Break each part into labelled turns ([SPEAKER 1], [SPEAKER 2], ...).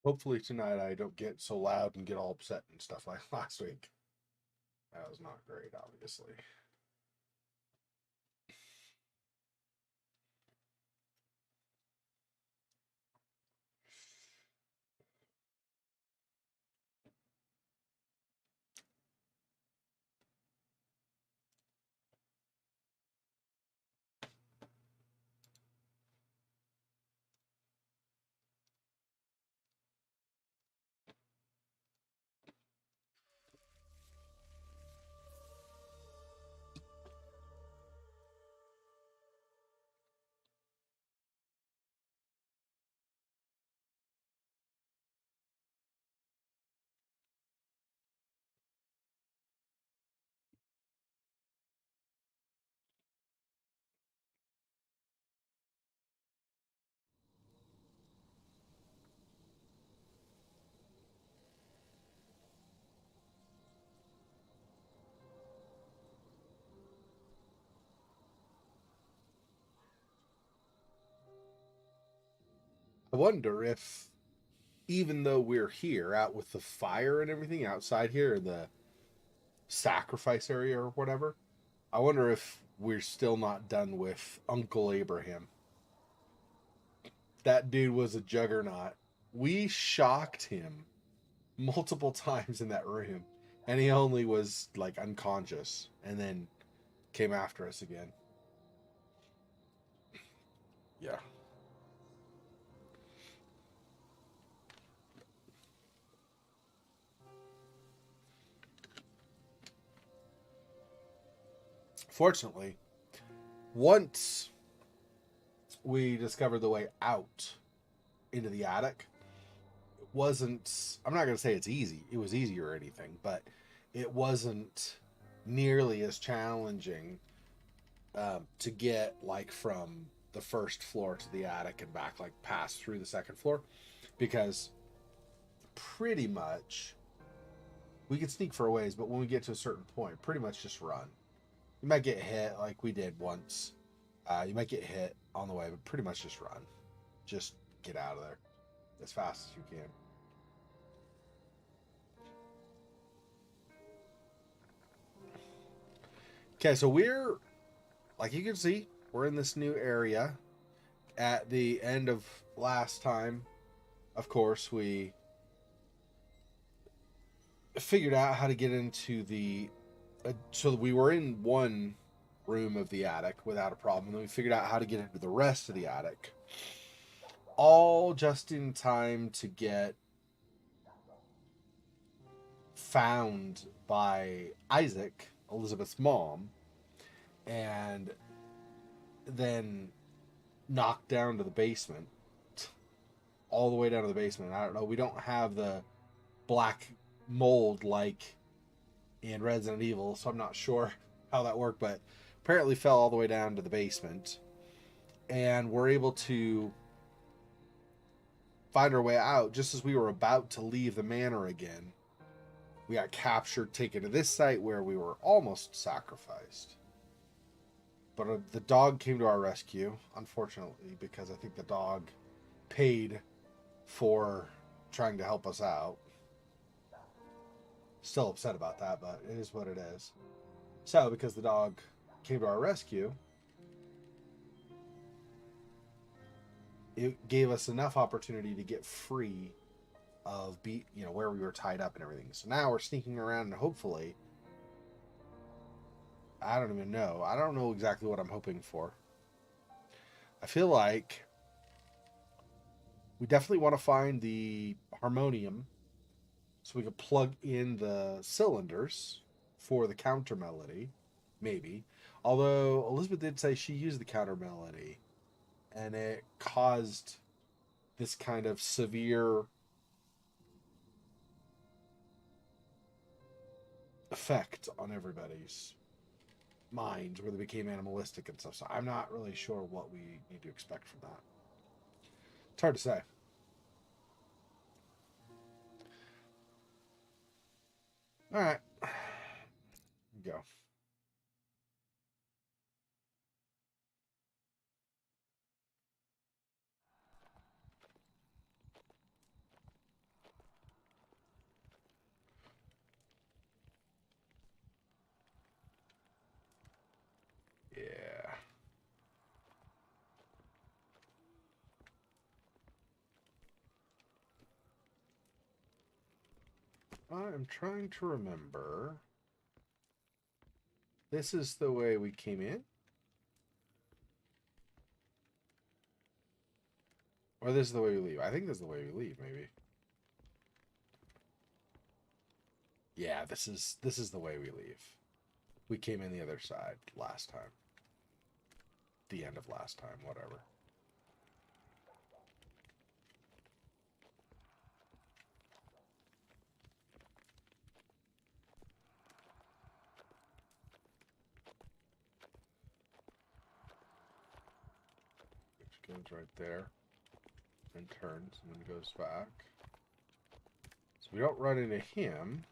[SPEAKER 1] Hopefully tonight I don't get so loud and get all upset and stuff like last week. That was not great, obviously. I wonder if, even though we're here out with the fire and everything outside here in the sacrifice area or whatever, I wonder if we're still not done with Uncle Abraham. That dude was a juggernaut. We shocked him multiple times in that room, and he only was like unconscious and then came after us again. Yeah. Fortunately, once we discovered the way out into the attic, it wasn't, I'm not going to say it's easy. It was easy or anything, but it wasn't nearly as challenging to get like from the first floor to the attic and back, like pass through the second floor, because pretty much we could sneak for a ways, but when we get to a certain point, pretty much just run. You might get hit like we did once. You might get hit on the way, but pretty much just run. Just get out of there as fast as you can. Okay, so we're, like you can see, we're in this new area. At the end of last time, of course, we figured out how to get into the. So we were in one room of the attic without a problem. And then we figured out how to get into the rest of the attic. All just in time to get found by Isaac, Elizabeth's mom, and then knocked down to the basement. All the way down to the basement. I don't know. We don't have the black mold like in Resident Evil, so I'm not sure how that worked, but apparently fell all the way down to the basement. And we're able to find our way out just as we were about to leave the manor again. We got captured, taken to this site where we were almost sacrificed. But the dog came to our rescue, unfortunately, because I think the dog paid for trying to help us out. Still upset about that, but it is what it is. So, because the dog came to our rescue, it gave us enough opportunity to get free of where we were tied up and everything. So now we're sneaking around and hopefully, I don't even know. I don't know exactly what I'm hoping for. I feel like we definitely want to find the harmonium so we could plug in the cylinders for the counter melody, maybe. Although Elizabeth did say she used the counter melody and it caused this kind of severe effect on everybody's minds where they became animalistic and stuff. So I'm not really sure what we need to expect from that. It's hard to say. All right, go. I'm trying to remember. This is the way we came in? Or this is the way we leave? I think this is the way we leave, maybe. Yeah, this is the way we leave. We came in the other side last time. The end of last time, whatever. Which goes right there. And turns and then goes back. So we don't run into him.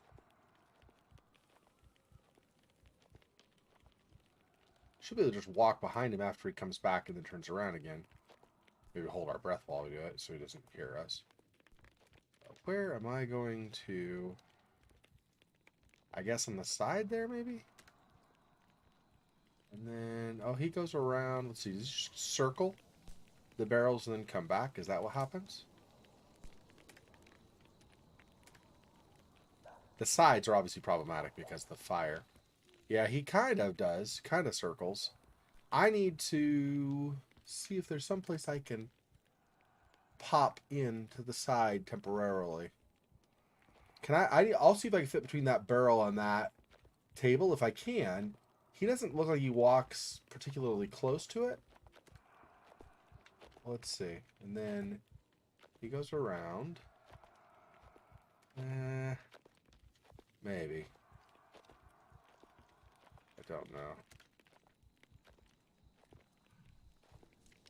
[SPEAKER 1] Should be able to just walk behind him after he comes back and then turns around again. Maybe hold our breath while we do it so he doesn't hear us. Where am I going to... I guess on the side there, maybe? And then... Oh, he goes around... Let's see, does he just circle the barrels and then come back? Is that what happens? The sides are obviously problematic because of the fire. Yeah, he kind of does. Kind of circles. I need to see if there's someplace I can pop in to the side temporarily. Can I'll see if I can fit between that barrel and that table. If I can. He doesn't look like he walks particularly close to it. Let's see. And then he goes around. Maybe. I don't know.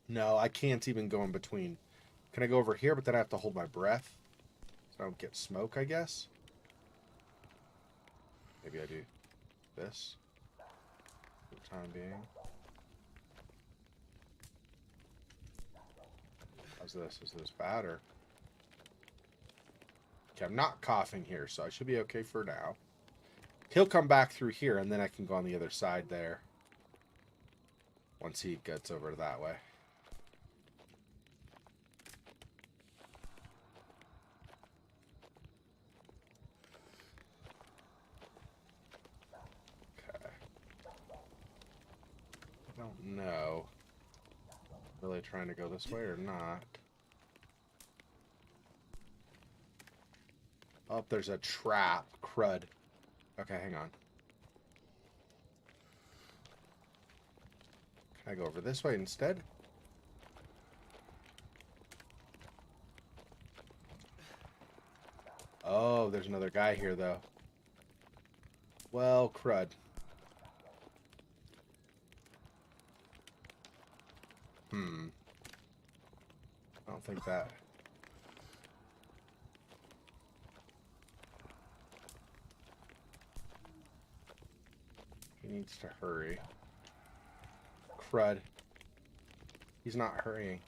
[SPEAKER 1] No, I can't even go in between. Can I go over here, but then I have to hold my breath? So I don't get smoke, I guess? Maybe I do this for the time being. How's this? Is this bad or... Okay, I'm not coughing here, so I should be okay for now. He'll come back through here, and then I can go on the other side there. Once he gets over that way. Okay. I don't know. Really trying to go this way or not. Oh, there's a trap. Crud. Okay, hang on. Can I go over this way instead? Oh, there's another guy here, though. Well, crud. I don't think that... He needs to hurry. Crud. He's not hurrying.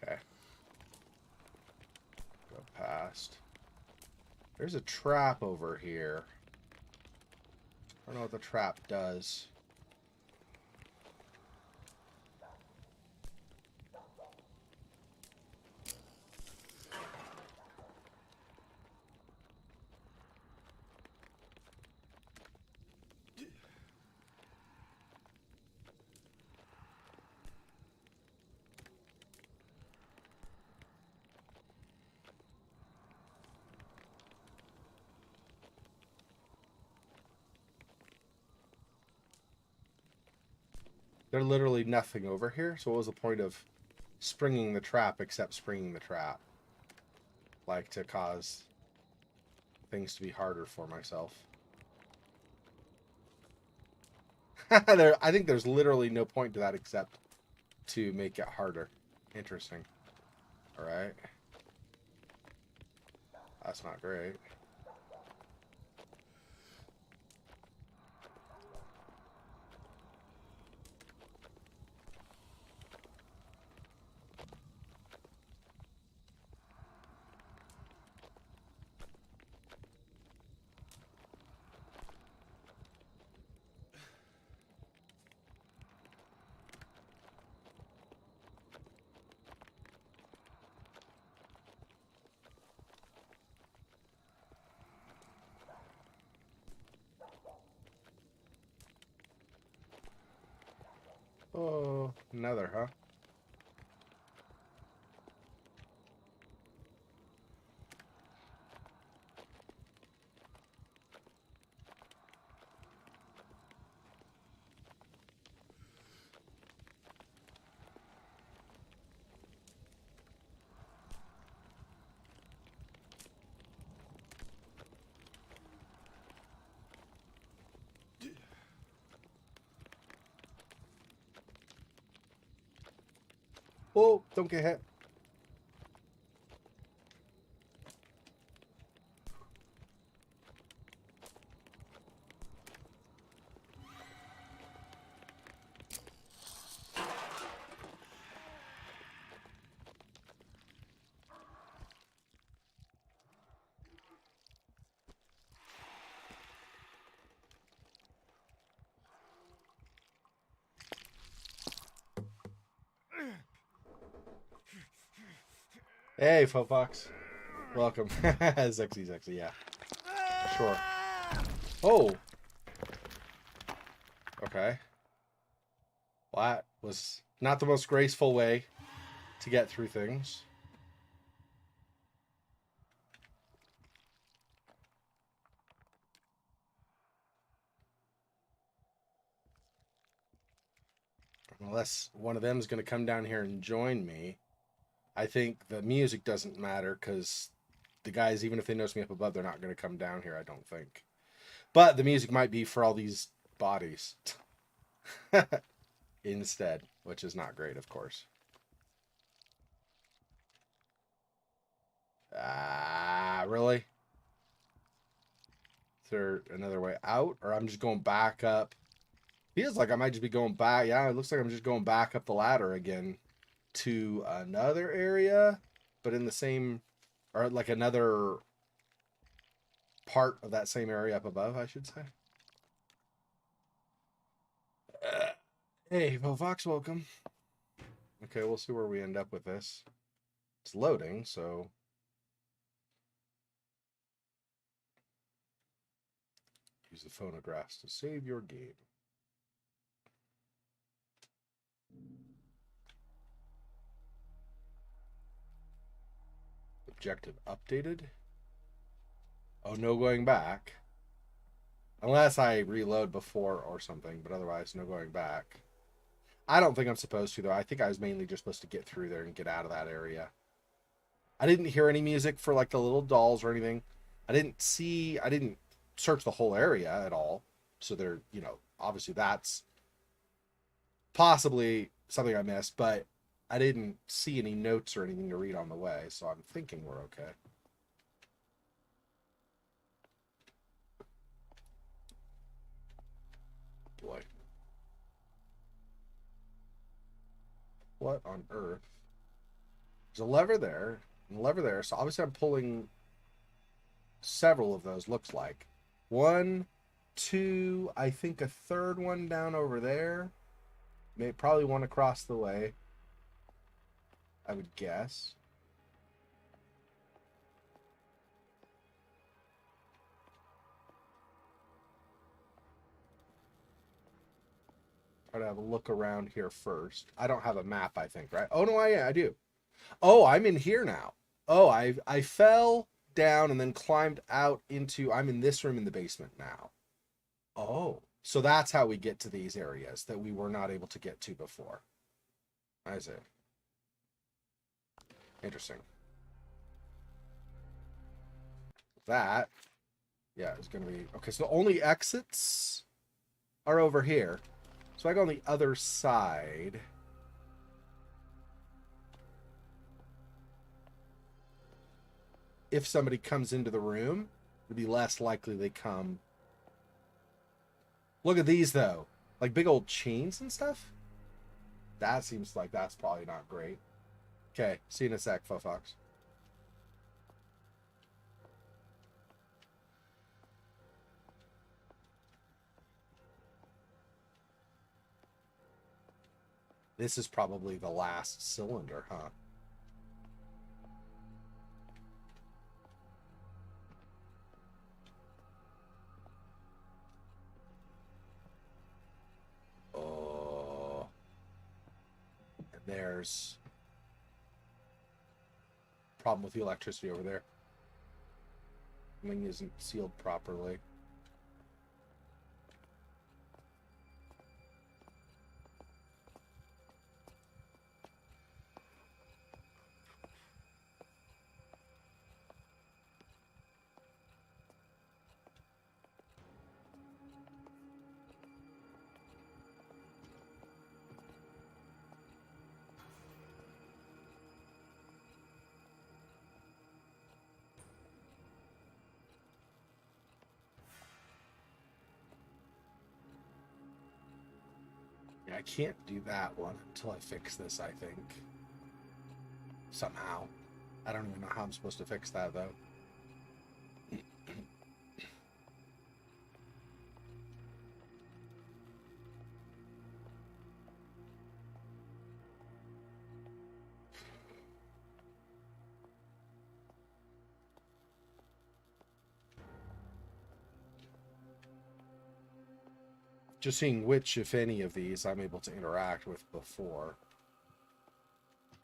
[SPEAKER 1] Okay. Go past. There's a trap over here. I don't know what the trap does. There's literally nothing over here, so what was the point of springing the trap except springing the trap? Like, to cause things to be harder for myself. I think there's literally no point to that except to make it harder. Interesting. Alright. That's not great. Oh, another, huh? Oh, don't get hit. Hey, Fofox. Welcome. Sexy, sexy, yeah. Sure. Oh! Okay. Well, that was not the most graceful way to get through things. Unless one of them is going to come down here and join me. I think the music doesn't matter because the guys, even if they notice me up above, they're not going to come down here, I don't think. But the music might be for all these bodies instead, which is not great, of course. Ah, really? Is there another way out? Or I'm just going back up? Feels like I might just be going back. Yeah, it looks like I'm just going back up the ladder again to another area, but in the same, or like another part of that same area up above, I should say. Hey, Vovox, welcome. Okay, we'll see where we end up with this. It's loading, so... Use the phonographs to save your game. Objective updated. Oh, no going back. Unless I reload before or something, but otherwise, no going back. I don't think I'm supposed to, though. I think I was mainly just supposed to get through there and get out of that area. I didn't hear any music for, like, the little dolls or anything. I didn't search the whole area at all. So there, you know, obviously that's possibly something I missed, but I didn't see any notes or anything to read on the way, so I'm thinking we're okay. Boy. What on earth? There's a lever there, and a lever there, so obviously I'm pulling several of those, looks like. One, two, I think a third one down over there. Probably one across the way, I would guess. Try to have a look around here first. I don't have a map, I think, right? Oh, no, I do. Oh, I'm in here now. Oh, I fell down and then climbed out into... I'm in this room in the basement now. Oh, so that's how we get to these areas that we were not able to get to before. I see. Interesting. That, yeah, is going to be... Okay, so the only exits are over here. So I go on the other side. If somebody comes into the room, it'd be less likely they come. Look at these, though. Like big old chains and stuff. That seems like that's probably not great. Okay, see you in a sec, Fofox. This is probably the last cylinder, huh? Oh. There's a problem with the electricity over there. Something isn't sealed properly. Yeah, I can't do that one until I fix this, I think. Somehow. I don't even know how I'm supposed to fix that, though. Just seeing which, if any, of these I'm able to interact with before.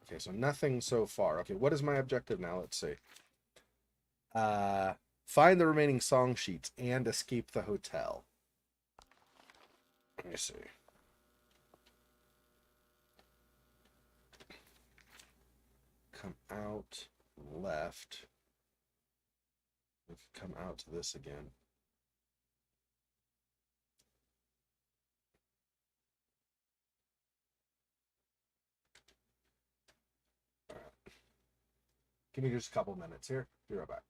[SPEAKER 1] Okay, so nothing so far. Okay, what is my objective now? Let's see. Find the remaining song sheets and escape the hotel. Let me see. Come out left. We can come out to this again. All right. Give me just a couple minutes here. Be right back.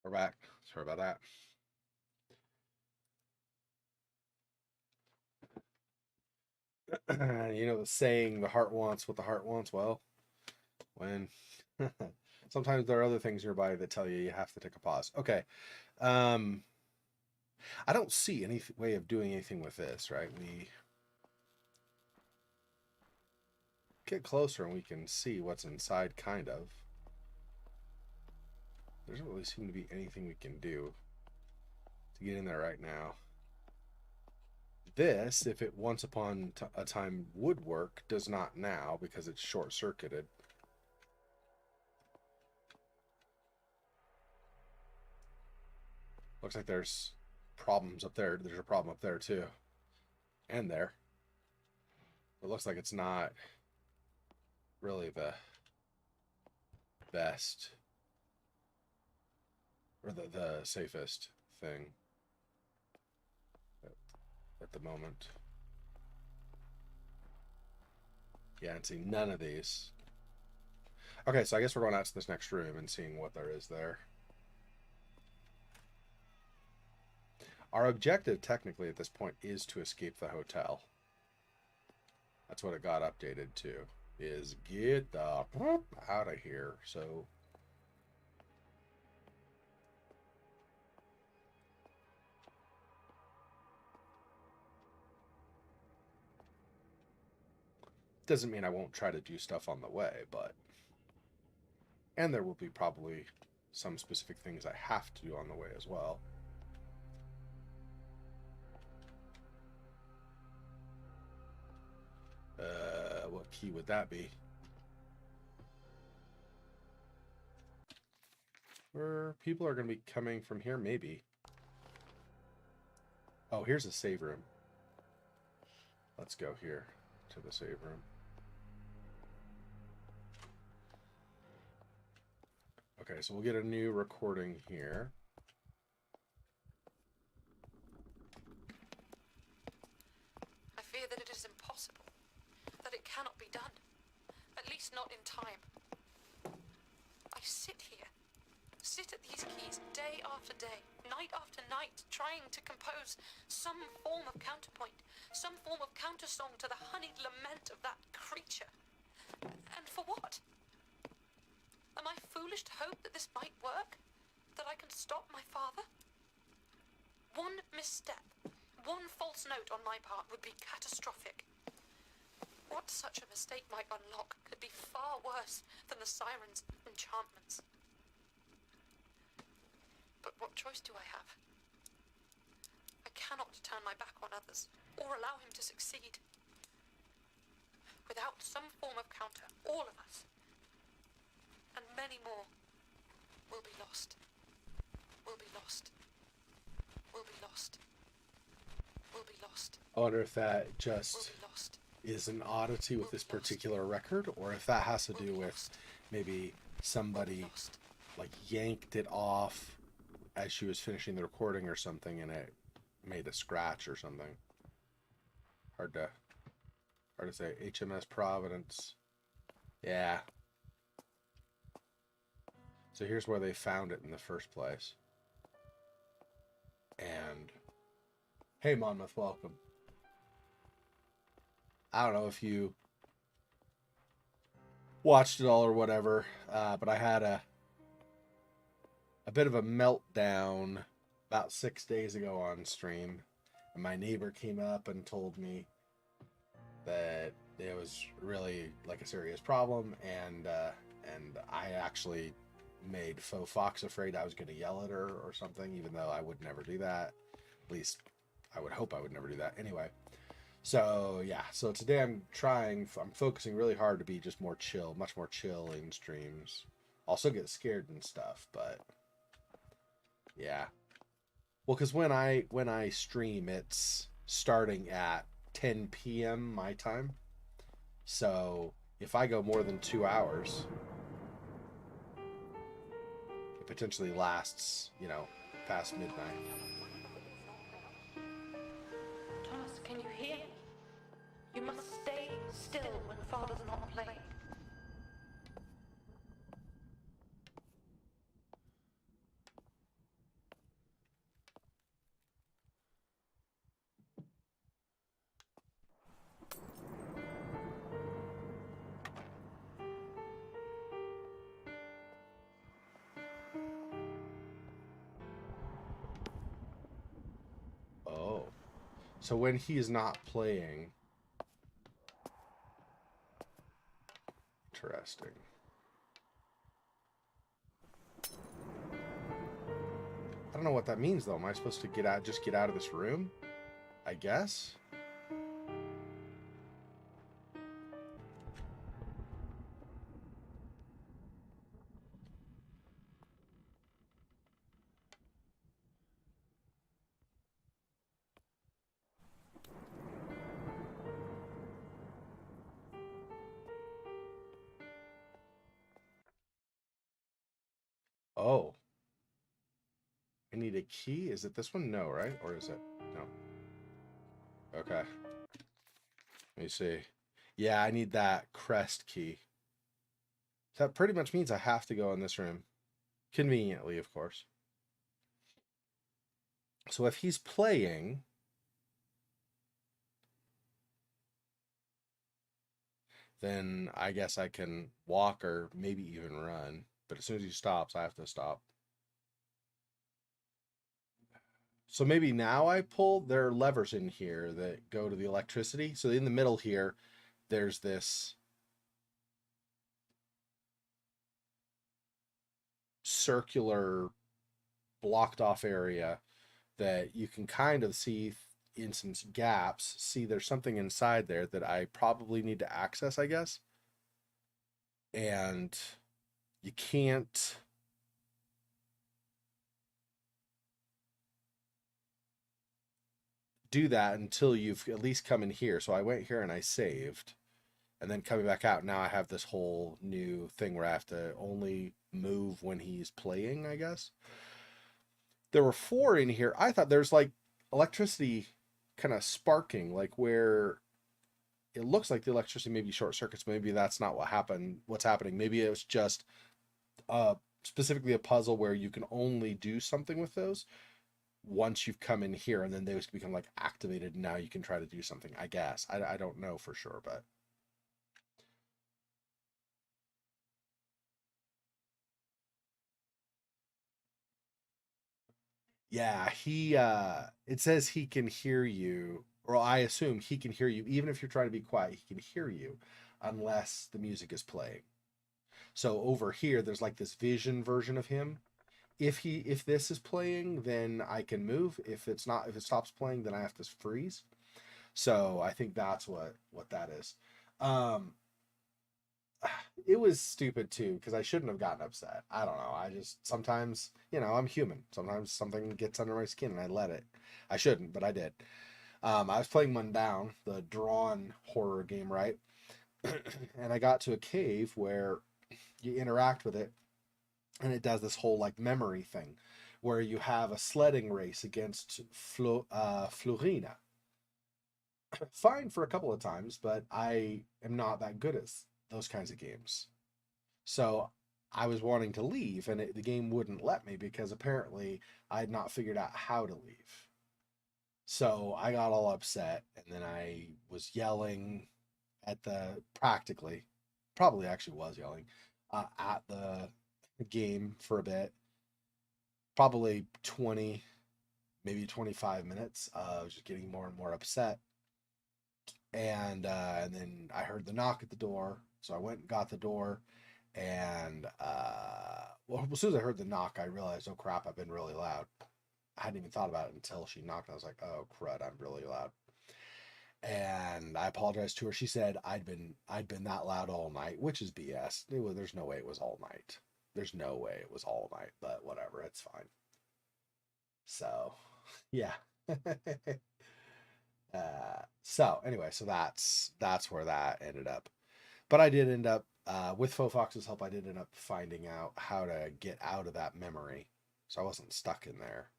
[SPEAKER 1] We're back. Sorry about that. You know the saying, the heart wants what the heart wants? Well, when sometimes there are other things nearby that tell you you have to take a pause. Okay. I don't see any way of doing anything with this, right? We get closer and we can see what's inside, kind of. There doesn't really seem to be anything we can do to get in there right now. This, if it once upon a time would work, does not now because it's short-circuited. Looks like there's problems up there. There's a problem up there too. And there. It looks like it's not really the best or the safest thing at the moment. Yeah, and see none of these. Okay, so I guess we're going out to this next room and seeing what there is there. Our objective, technically, at this point, is to escape the hotel. That's what it got updated to, is get the out of here. So doesn't mean I won't try to do stuff on the way, but and there will be probably some specific things I have to do on the way as well. What key would that be? Where people are going to be coming from here, maybe. Oh, here's a save room. Let's go here to the save room. Okay, so we'll get a new recording here.
[SPEAKER 2] I fear that it is impossible, that it cannot be done, at least not in time. I sit here, sit at these keys day after day, night after night, trying to compose some form of counterpoint, some form of countersong to the honeyed lament of that creature. And for what? Am I foolish to hope that this might work? That I can stop my father? One misstep, one false note on my part would be catastrophic. What such a mistake might unlock could be far worse than the siren's enchantments. But what choice do I have? I cannot turn my back on others, or allow him to succeed. Without some form of counter, all of us, and many more, will be lost. Will be lost. Will be lost. Will be lost.
[SPEAKER 1] I wonder if that just is an oddity with this particular record, or if that has to do with maybe somebody like yanked it off as she was finishing the recording or something, and it made a scratch or something. Hard to say. HMS Providence. Yeah. So here's where they found it in the first place. And hey, Monmouth, welcome. I don't know if you watched it all or whatever, but I had a bit of a meltdown about 6 days ago on stream, and my neighbor came up and told me that it was really like a serious problem, and I actually made Faux Fox afraid I was going to yell at her or something, even though I would never do that. At least I would hope I would never do that. Anyway, so yeah, so today I'm focusing really hard to be just more chill, much more chill in streams. Also get scared and stuff, but yeah. Well, because when I stream, it's starting at 10 p.m. my time. So if I go more than 2 hours, it potentially lasts, past midnight.
[SPEAKER 2] Thomas, can you hear me? You must stay still when Father's not playing.
[SPEAKER 1] So when he's not playing... Interesting. I don't know what that means, though. Am I supposed to get out, just get out of this room? I guess? Oh. I need a key? Is it this one? No, right? Or is it? No. Okay. Let me see. Yeah, I need that crest key. That pretty much means I have to go in this room. Conveniently, of course. So if he's playing... then I guess I can walk or maybe even run. But as soon as he stops, I have to stop. So maybe now I pull, there are levers in here that go to the electricity. So in the middle here, there's this circular blocked off area that you can kind of see in some gaps. See, there's something inside there that I probably need to access, I guess. And you can't... do that until you've at least come in here. So I went here and I saved, and then coming back out, now I have this whole new thing where I have to only move when he's playing, I guess. There were 4 in here. I thought there's like electricity kind of sparking, like where it looks like the electricity maybe short circuits. Maybe that's not what happened. What's happening? Maybe it was just specifically a puzzle where you can only do something with those once you've come in here, and then those become like activated, and now you can try to do something, I guess. I don't know for sure, but yeah, he it says he can hear you, or I assume he can hear you even if you're trying to be quiet. He can hear you unless the music is playing. So over here there's like this vision version of him. If this is playing, then I can move. If it's not, if it stops playing, then I have to freeze. So I think that's what that is. Um, it was stupid too because I shouldn't have gotten upset. I don't know. I just sometimes, I'm human. Sometimes something gets under my skin and I let it. I shouldn't, but I did. I was playing Mundaun, the drawn horror game, right? And I got to a cave where you interact with it, and it does this whole like memory thing, where you have a sledding race against Florina. Fine for a couple of times, but I am not that good at those kinds of games. So I was wanting to leave, and the game wouldn't let me because apparently I had not figured out how to leave. So I got all upset, and then I was yelling at probably actually was yelling at the game for a bit, probably 20, maybe 25 minutes. I was just getting more and more upset. And then I heard the knock at the door, so I went and got the door, and well, as soon as I heard the knock, I realized, oh crap, I've been really loud. I hadn't even thought about it until she knocked. I was like, oh crud, I'm really loud. And I apologized to her. She said I'd been that loud all night, which is BS. There's no way it was all night. There's no way it was all night, but whatever, it's fine. So, yeah. So anyway, so that's where that ended up. But I did end up, with Faux Fox's help, I did end up finding out how to get out of that memory, so I wasn't stuck in there.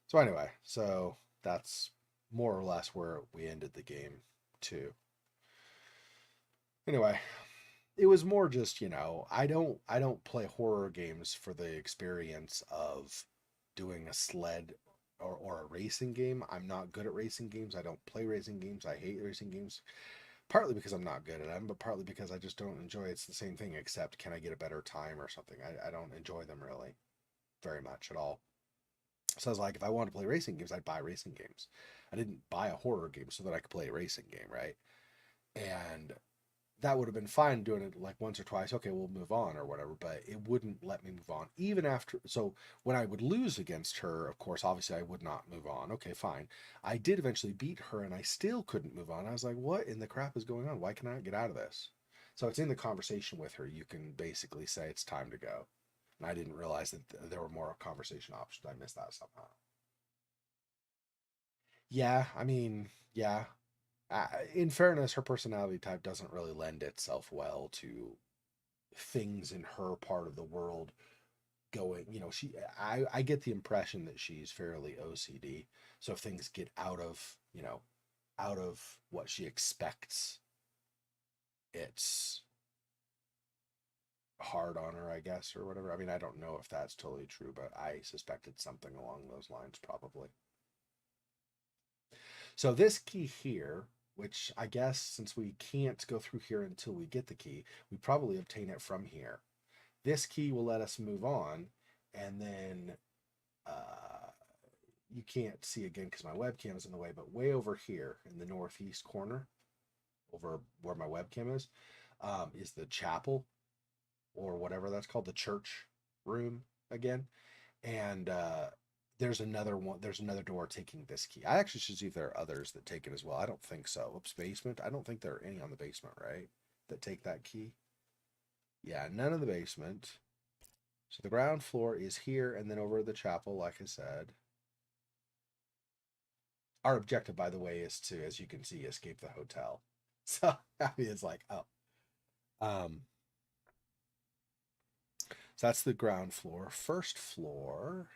[SPEAKER 1] So anyway, so that's more or less where we ended the game too. Anyway, it was more just, I don't play horror games for the experience of doing a sled or a racing game. I'm not good at racing games. I don't play racing games. I hate racing games. Partly because I'm not good at them, but partly because I just don't enjoy it. It's the same thing, except can I get a better time or something? I don't enjoy them really very much at all. So I was like, if I wanted to play racing games, I'd buy racing games. I didn't buy a horror game so that I could play a racing game, right? And that would have been fine doing it like once or twice. Okay, we'll move on or whatever, but it wouldn't let me move on even after. So when I would lose against her, of course, obviously I would not move on. Okay, fine. I did eventually beat her and I still couldn't move on. I was like, what in the crap is going on? Why can I not get out of this? So it's in the conversation with her. You can basically say it's time to go. And I didn't realize that there were more conversation options. I missed that somehow. Yeah, I mean, yeah. In fairness, her personality type doesn't really lend itself well to things in her part of the world going. I get the impression that she's fairly OCD. So if things get out of what she expects, it's hard on her, I guess, or whatever. I mean, I don't know if that's totally true, but I suspected something along those lines probably. So this key here, which I guess since we can't go through here until we get the key, we probably obtain it from here. This key will let us move on, and then you can't see again because my webcam is in the way, but way over here in the northeast corner, over where my webcam is the chapel or whatever that's called, the church room again. And there's another one. There's another door taking this key. I actually should see if there are others that take it as well. I don't think so. Oops, basement. I don't think there are any on the basement, right? That take that key. Yeah, none in the basement. So the ground floor is here, and then over the chapel, like I said. Our objective, by the way, is to, as you can see, escape the hotel. So I mean, it's like, oh, so that's the ground floor. First floor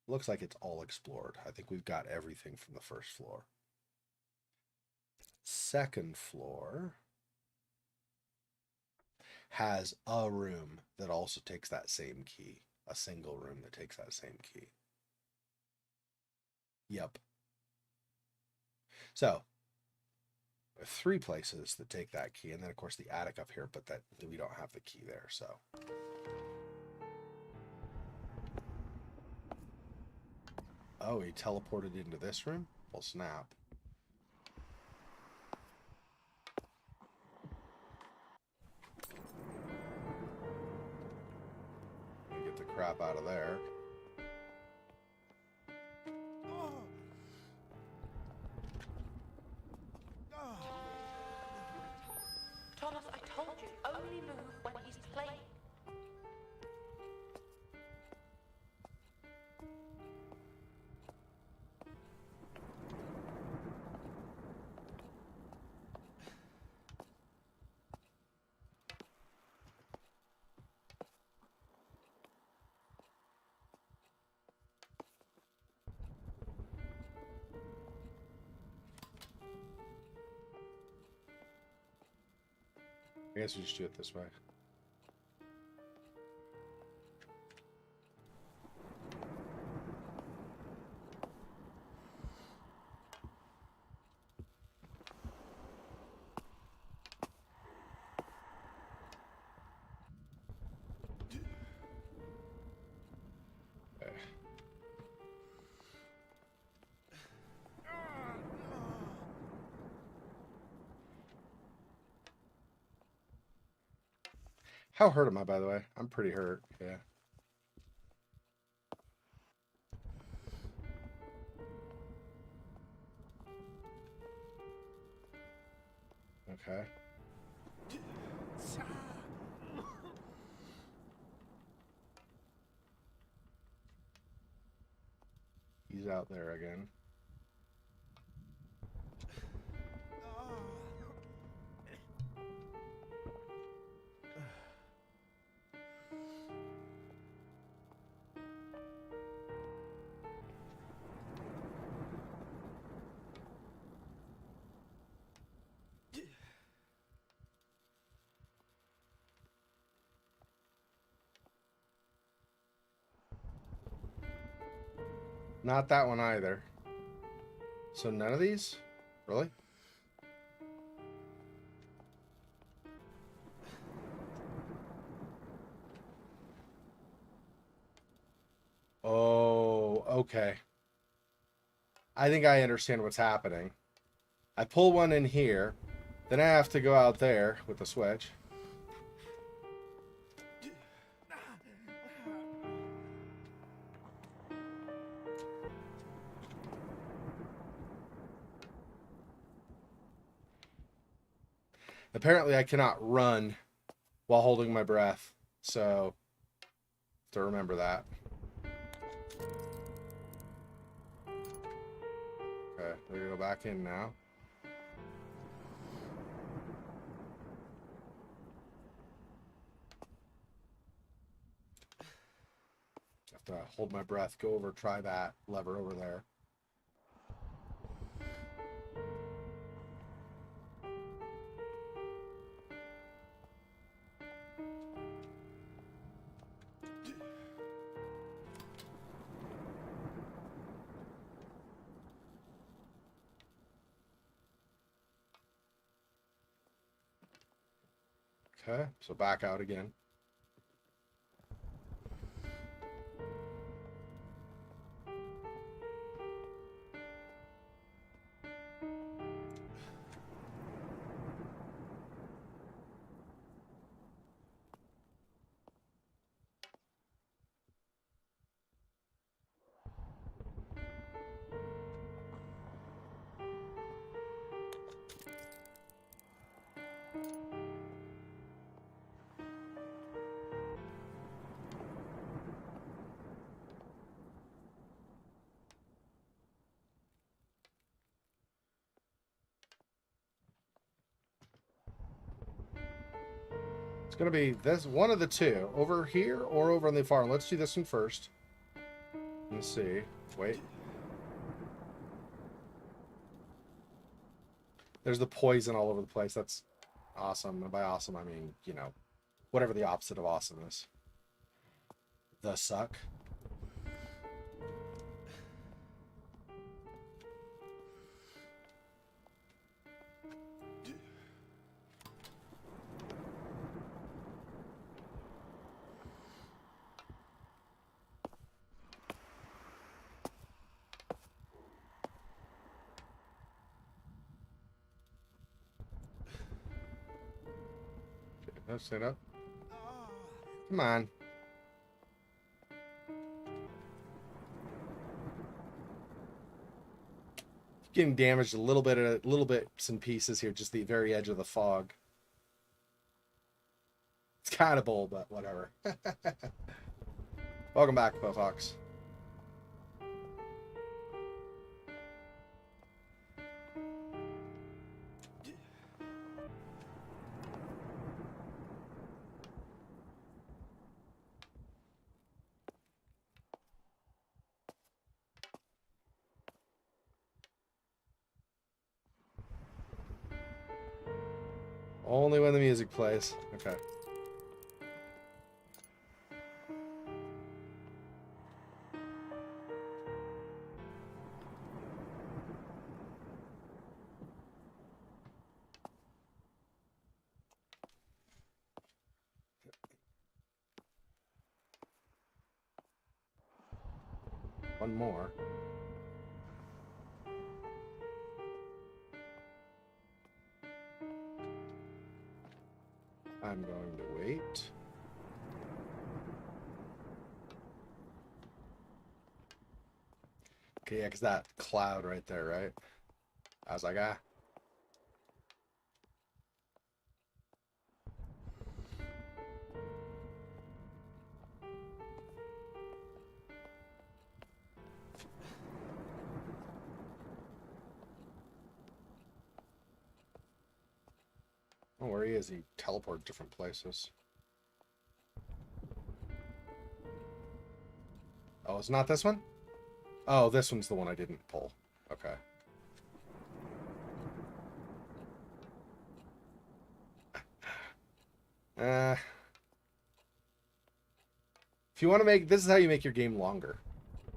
[SPEAKER 1] looks like it's all explored. I think we've got everything from the first floor. Second floor has a room that also takes that same key. A single room that takes that same key. Yep. So, 3 places that take that key, and then of course the attic up here, but that we don't have the key there, so. Oh, he teleported into this room? Well, snap. Get the crap out of there.
[SPEAKER 2] Thomas, I told you, only move when he's playing.
[SPEAKER 1] I guess we just do it this way. Okay. How hurt am I, by the way? I'm pretty hurt, yeah. Okay. He's out there again. Not that one either. So none of these? Really? Oh, okay. I think I understand what's happening. I pull one in here, then I have to go out there with the switch. Apparently I cannot run while holding my breath, so to remember that. Okay, we're gonna go back in now. Have to hold my breath, go over, try that lever over there. Okay, so back out again. It's gonna be this one of the two, over here or over on the far. Let's do this one first. Let's see. Wait. There's the poison all over the place. That's awesome. And by awesome, I mean, you know, whatever the opposite of awesome is. The suck. Let's stand up. Come on. Getting damaged a little bits and pieces here, just the very edge of the fog. It's kind of bold, but whatever. Welcome back, Fox. Only when the music plays. Okay. One more. I'm going to wait. Okay, yeah, because that cloud right there, right? I was like, ah. Oh, where he is, he teleported different places. Oh, it's not this one? Oh, this one's the one I didn't pull. Okay. If you want to make, this is how you make your game longer,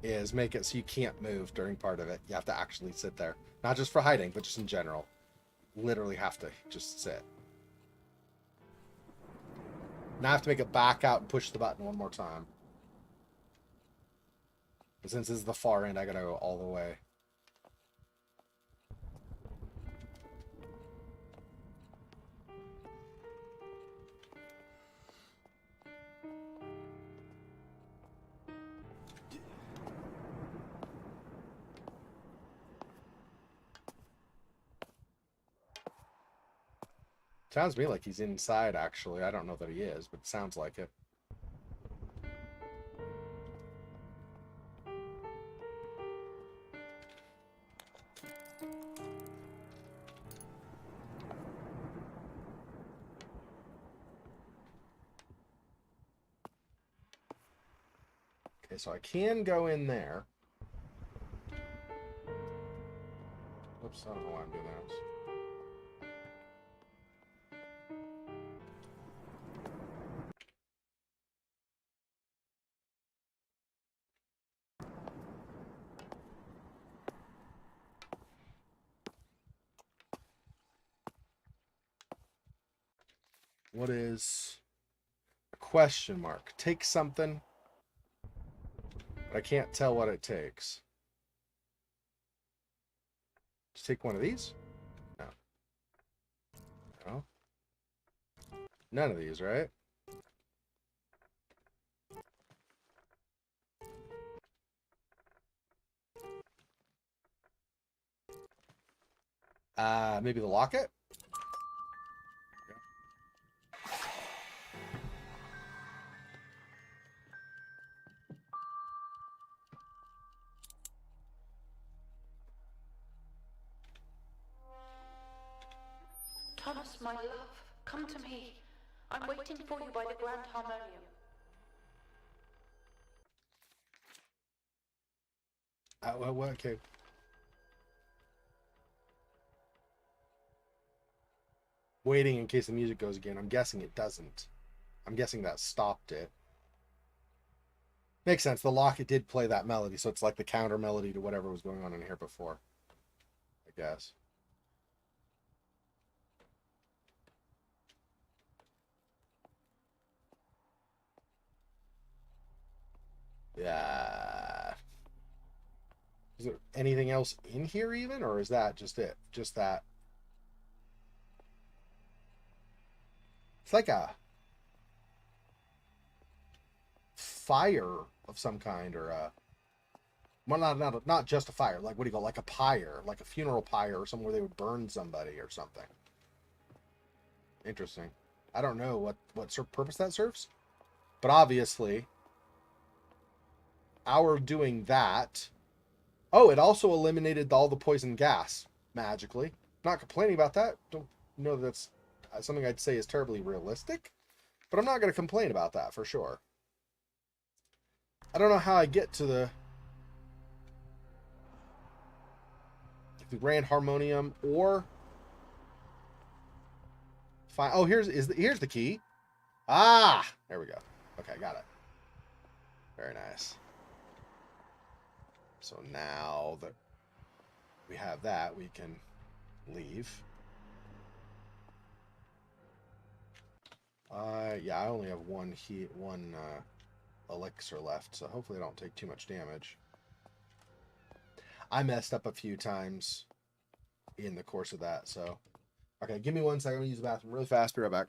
[SPEAKER 1] is make it so you can't move during part of it. You have to actually sit there. Not just for hiding, but just in general. Literally have to just sit. Now I have to make it back out and push the button one more time. But since this is the far end, I gotta go all the way. Sounds to me like he's inside, actually. I don't know that he is, but it sounds like it. Okay, so I can go in there. Oops, I don't know why I'm doing this. What is a question mark? Take something, but I can't tell what it takes. Just take one of these? No. No. None of these, right? Maybe the locket?
[SPEAKER 2] Thomas, my love, come to me. I'm waiting for you by the Grand Harmonium.
[SPEAKER 1] Well, okay. Waiting in case the music goes again. I'm guessing it doesn't. I'm guessing that stopped it. Makes sense. The locket did play that melody, so it's like the counter melody to whatever was going on in here before, I guess. Yeah. Is there anything else in here even, or is that just it? Just that? It's like a fire of some kind, or a well, not just a fire. Like what do you call it? Like a pyre, like a funeral pyre, or somewhere they would burn somebody or something. Interesting. I don't know what sort of purpose that serves, but obviously, our doing that. Oh, it also eliminated all the poison gas magically. Not complaining about that. Don't know that that's something I'd say is terribly realistic, but I'm not going to complain about that for sure. I don't know how I get to the Grand Harmonium or fine. Oh, here's the key. Ah, there we go. Okay, got it. Very nice. So now that we have that, we can leave. Yeah, I only have one elixir left, so hopefully I don't take too much damage. I messed up a few times in the course of that, so okay, give me 1 second. I'm gonna use the bathroom really fast. Be right back.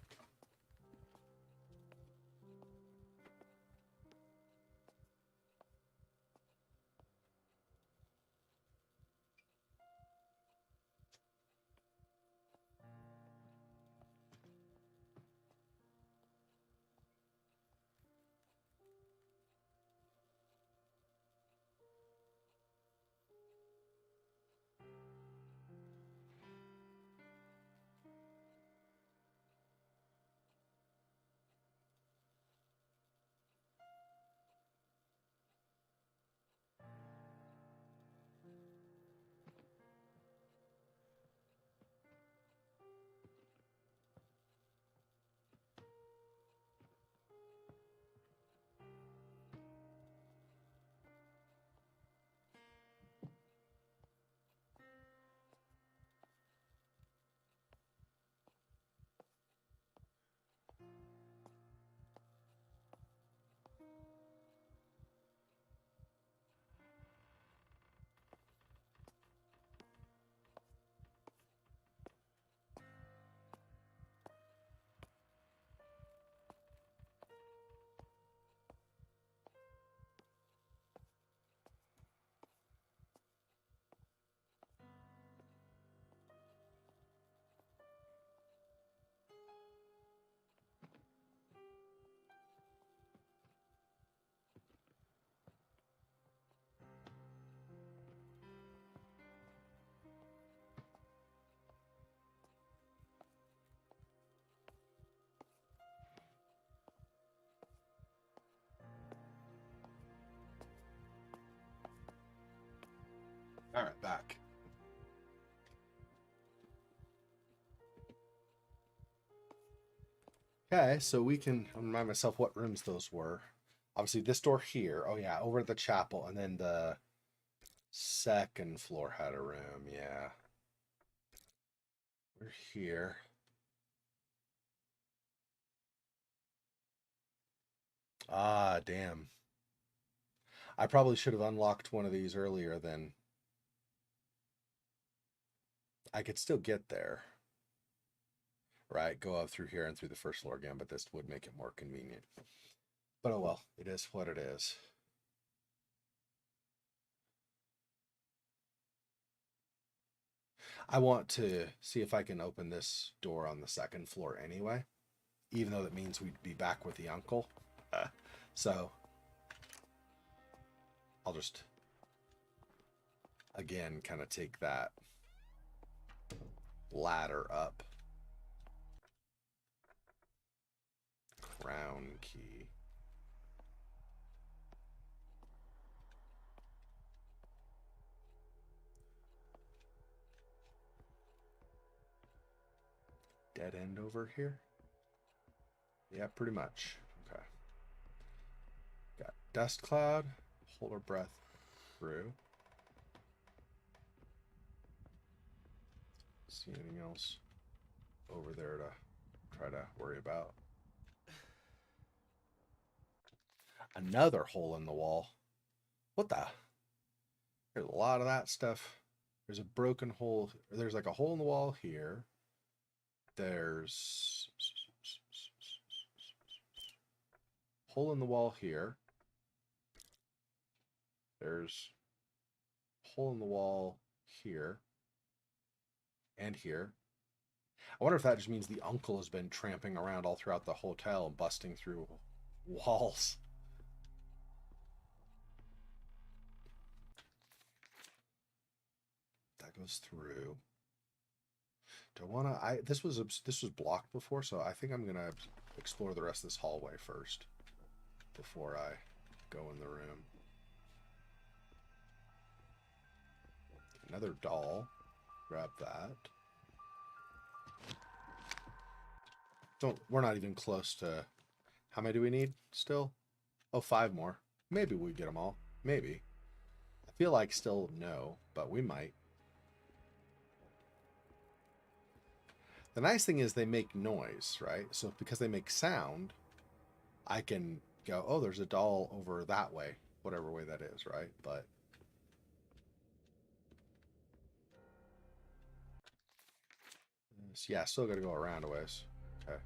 [SPEAKER 1] All right, back. Okay, so we can remind myself what rooms those were. Obviously, this door here. Oh, yeah, over at the chapel. And then the second floor had a room. Yeah. We're here. Ah, damn. I probably should have unlocked one of these earlier then. I could still get there. Right, go up through here and through the first floor again, but this would make it more convenient. But oh well, it is what it is. I want to see if I can open this door on the second floor anyway, even though that means we'd be back with the uncle. So I'll just, again, kind of take that ladder up. Crown key. Dead end over here? Yeah, pretty much. Okay. Got dust cloud. Hold our breath through. See anything else over there to try to worry about? Another hole in the wall. What the? There's a lot of that stuff. There's a broken hole. There's like a hole in the wall here. There's hole in the wall here. There's hole in the wall here and here. I wonder if that just means the uncle has been tramping around all throughout the hotel and busting through walls. That goes through. Do I want to? This was blocked before, so I think I'm gonna explore the rest of this hallway first before I go in the room. Another doll. Grab that. We're not even close to... How many do we need still? Oh, 5 more. Maybe we get them all. Maybe. I feel like still no, but we might. The nice thing is they make noise, right? So because they make sound, I can go, oh, there's a doll over that way. Whatever way that is, right? But... yeah, still got to go around a ways. Okay.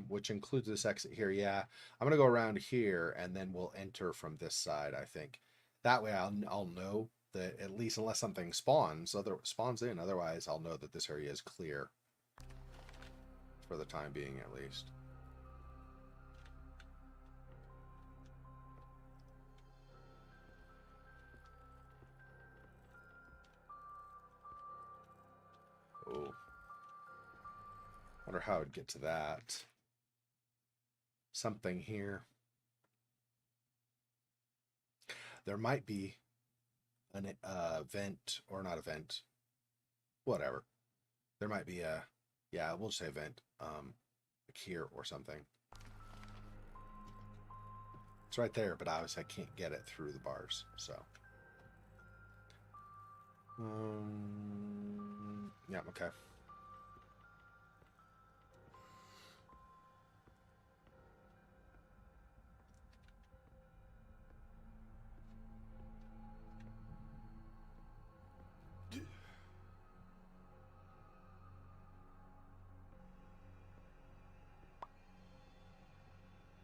[SPEAKER 1] Which includes this exit here. Yeah, I'm gonna go around here, and then we'll enter from this side. I think that way I'll know that, at least unless something spawns in. Otherwise, I'll know that this area is clear for the time being, at least. Oh. Wonder how I'd get to that. Something here. There might be an vent, or not a vent. Whatever. There might be a... yeah, we'll just say vent. Like here or something. It's right there, but obviously I can't get it through the bars, so... yeah, okay.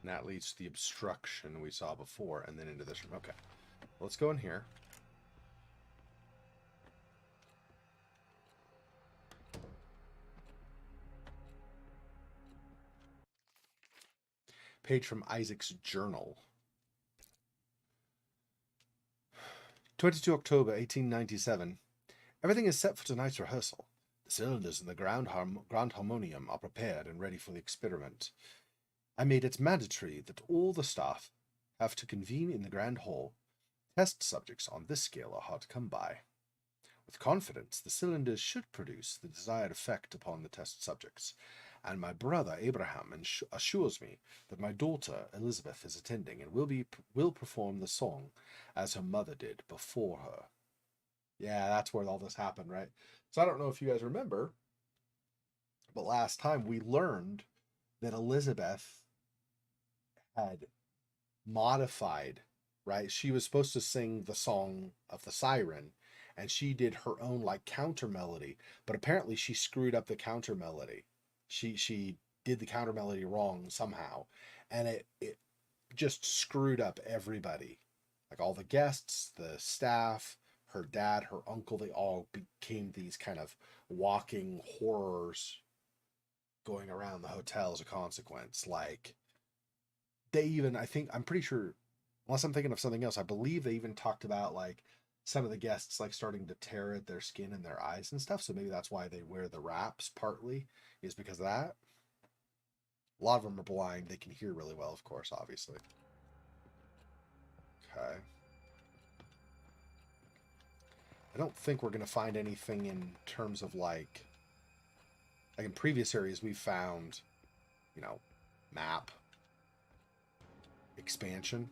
[SPEAKER 1] And that leads to the obstruction we saw before, and then into this room. Okay, let's go in here. Page from Isaac's journal. 22 October 1897. Everything is set for tonight's rehearsal. The cylinders in the grand harmonium are prepared and ready for the experiment. I made it mandatory that all the staff have to convene in the grand hall Test subjects on this scale are hard to come by. With confidence, the cylinders should produce the desired effect upon the test subjects, and my brother Abraham assures me that my daughter Elizabeth is attending and will perform the song as her mother did before her. Yeah, that's where all this happened, right? So I don't know if you guys remember, but last time we learned that Elizabeth had modified, right? She was supposed to sing the song of the siren, and she did her own like counter melody, but apparently she screwed up the counter melody. She did the counter melody wrong somehow, and it just screwed up everybody. Like all the guests, the staff, her dad, her uncle, they all became these kind of walking horrors going around the hotel as a consequence. Like they even, I'm pretty sure, unless I'm thinking of something else, I believe they even talked about like some of the guests like starting to tear at their skin and their eyes and stuff. So maybe that's why they wear the wraps, partly is because of that. A lot of them are blind. They can hear really well, of course, obviously. Okay. I don't think we're going to find anything in terms of like in previous areas we've found, map expansion.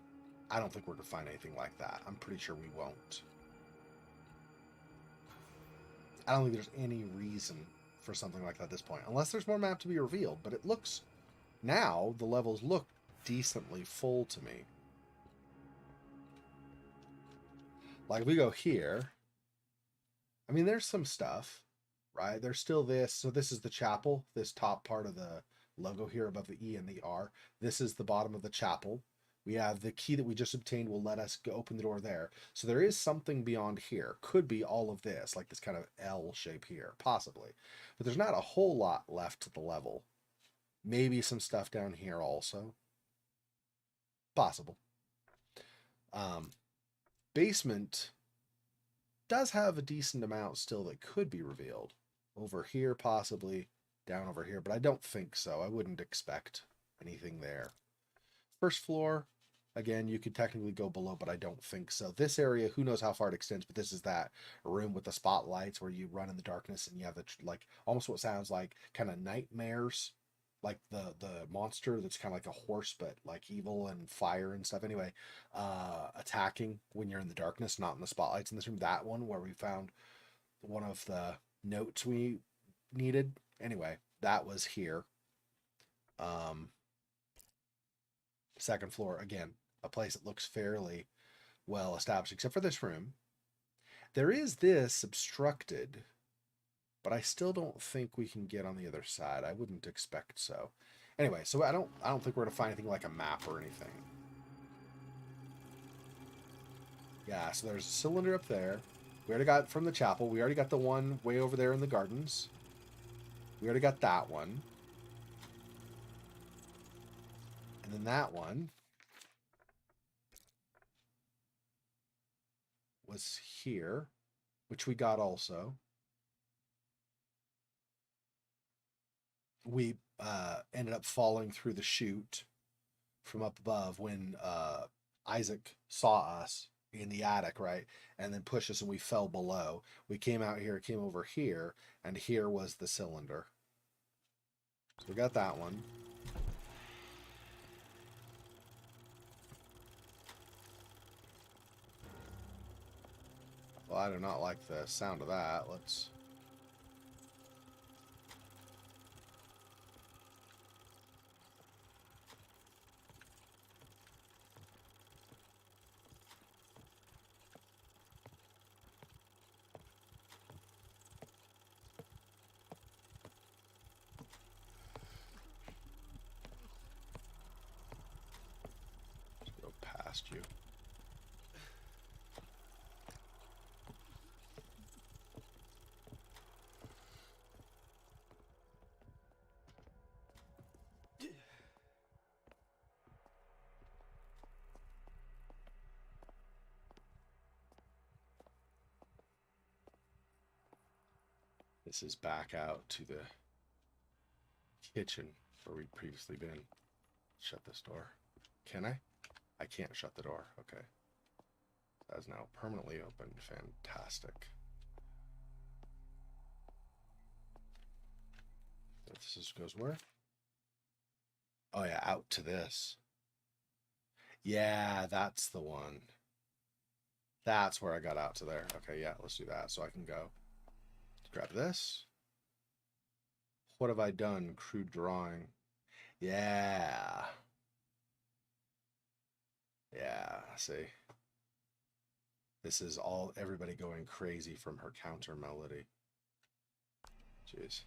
[SPEAKER 1] I don't think we're going to find anything like that. I'm pretty sure we won't. I don't think there's any reason for something like that at this point, unless there's more map to be revealed, but it looks, now the levels look decently full to me. Like if we go here, I mean, there's some stuff, right? There's still this. So this is the chapel, this top part of the logo here above the E and the R. This is the bottom of the chapel. We have the key that we just obtained will let us go open the door there. So there is something beyond here. Could be all of this, like this kind of L shape here, possibly. But there's not a whole lot left to the level. Maybe some stuff down here also. Possible. Basement does have a decent amount still that could be revealed. Over here, possibly. Down over here, but I don't think so. I wouldn't expect anything there. First floor, again, you could technically go below, but I don't think so. This area, who knows how far it extends, but this is that room with the spotlights where you run in the darkness and you have the, like, almost what sounds like kind of nightmares, like the monster that's kind of like a horse, but like evil and fire and stuff. Anyway, attacking when you're in the darkness, not in the spotlights in this room. That one where we found one of the notes we needed. Anyway, that was here. Second floor, again, a place that looks fairly well established, except for this room. There is this obstructed, but I still don't think we can get on the other side. I wouldn't expect so. Anyway, so I don't think we're gonna find anything like a map or anything. Yeah, so there's a cylinder up there. We already got from the chapel. We already got the one way over there in the gardens. We already got that one. And then that one was here, which we got also. We ended up falling through the chute from up above when Isaac saw us in the attic, right? And then pushed us and we fell below. We came out here, came over here, and here was the cylinder. So we got that one. Well, I do not like the sound of that. Let's... go past you. This is back out to the kitchen where we'd previously been. Shut this door. Can I? I can't shut the door. Okay. That is now permanently open. Fantastic. This goes where? Oh yeah, out to this. Yeah, that's the one. That's where I got out to there. Okay, yeah, let's do that. So I can go. Grab this. What have I done? Crude drawing. Yeah. Yeah, see. This is all everybody going crazy from her counter melody. Jeez.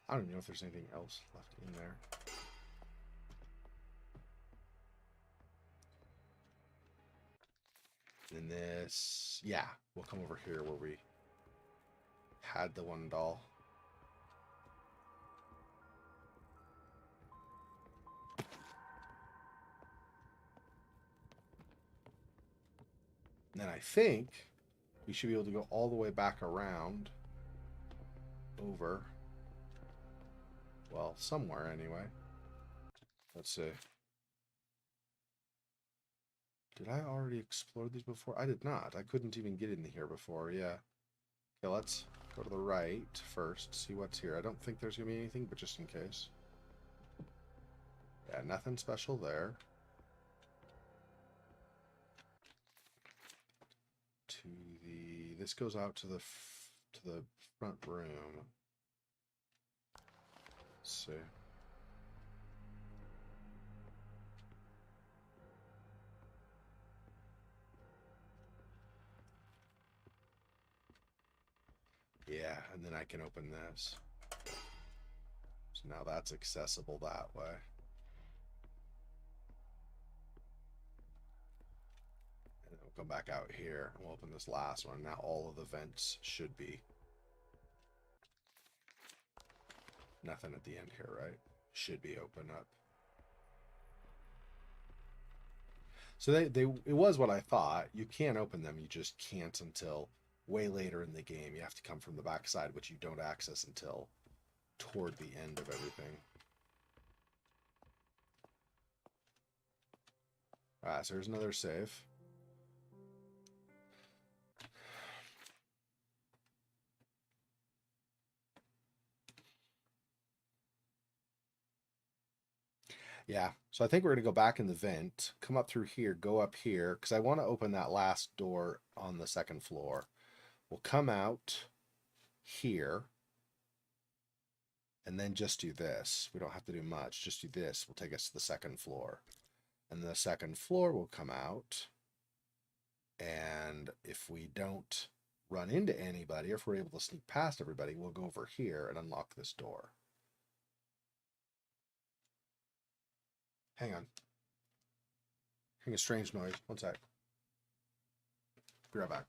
[SPEAKER 1] I don't even know if there's anything else left in there. And this, yeah, we'll come over here where we had the one doll. And then I think we should be able to go all the way back around over. Well, somewhere anyway. Let's see. Did I already explore these before? I did not. I couldn't even get in here before, yeah. Okay, let's go to the right first, see what's here. I don't think there's going to be anything, but just in case. Yeah, nothing special there. To the... This goes out to the front room. Let's see. Yeah, and then I can open this. So now that's accessible that way. And then we'll come back out here and we'll open this last one. Now all of the vents should be. Nothing at the end here, right? Should be open up. So it was what I thought. You can open them, you just can't until way later in the game. You have to come from the backside, which you don't access until toward the end of everything. Alright, so here's another save. Yeah, so I think we're going to go back in the vent, come up through here, go up here, because I want to open that last door on the second floor. We'll come out here, and then just do this. We don't have to do much, just do this. Will take us to the second floor. And the second floor will come out, and if we don't run into anybody, or if we're able to sneak past everybody, we'll go over here and unlock this door. Hang on. Hearing a strange noise. One sec. Be right back.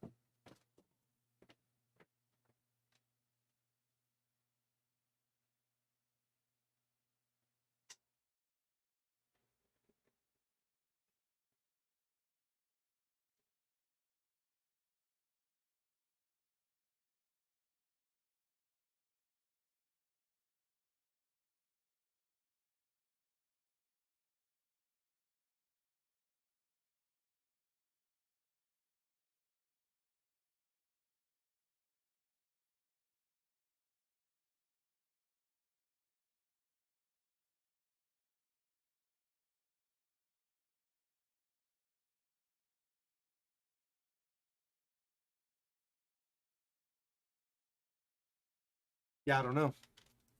[SPEAKER 1] Yeah, I don't know.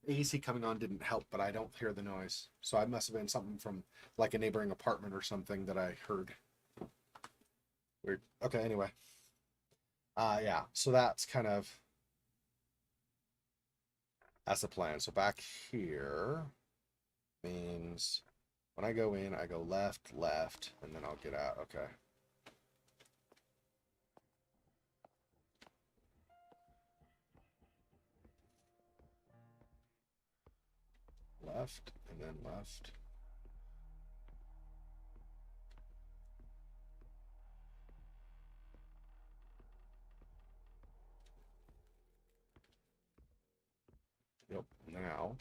[SPEAKER 1] AC coming on didn't help, but I don't hear the noise. So it must have been something from like a neighboring apartment or something that I heard. Weird. Okay, anyway. Yeah, so that's kind of that's the plan. So back here means when I go in, I go left, left, and then I'll get out. Okay. Left, and then left. Yep, now.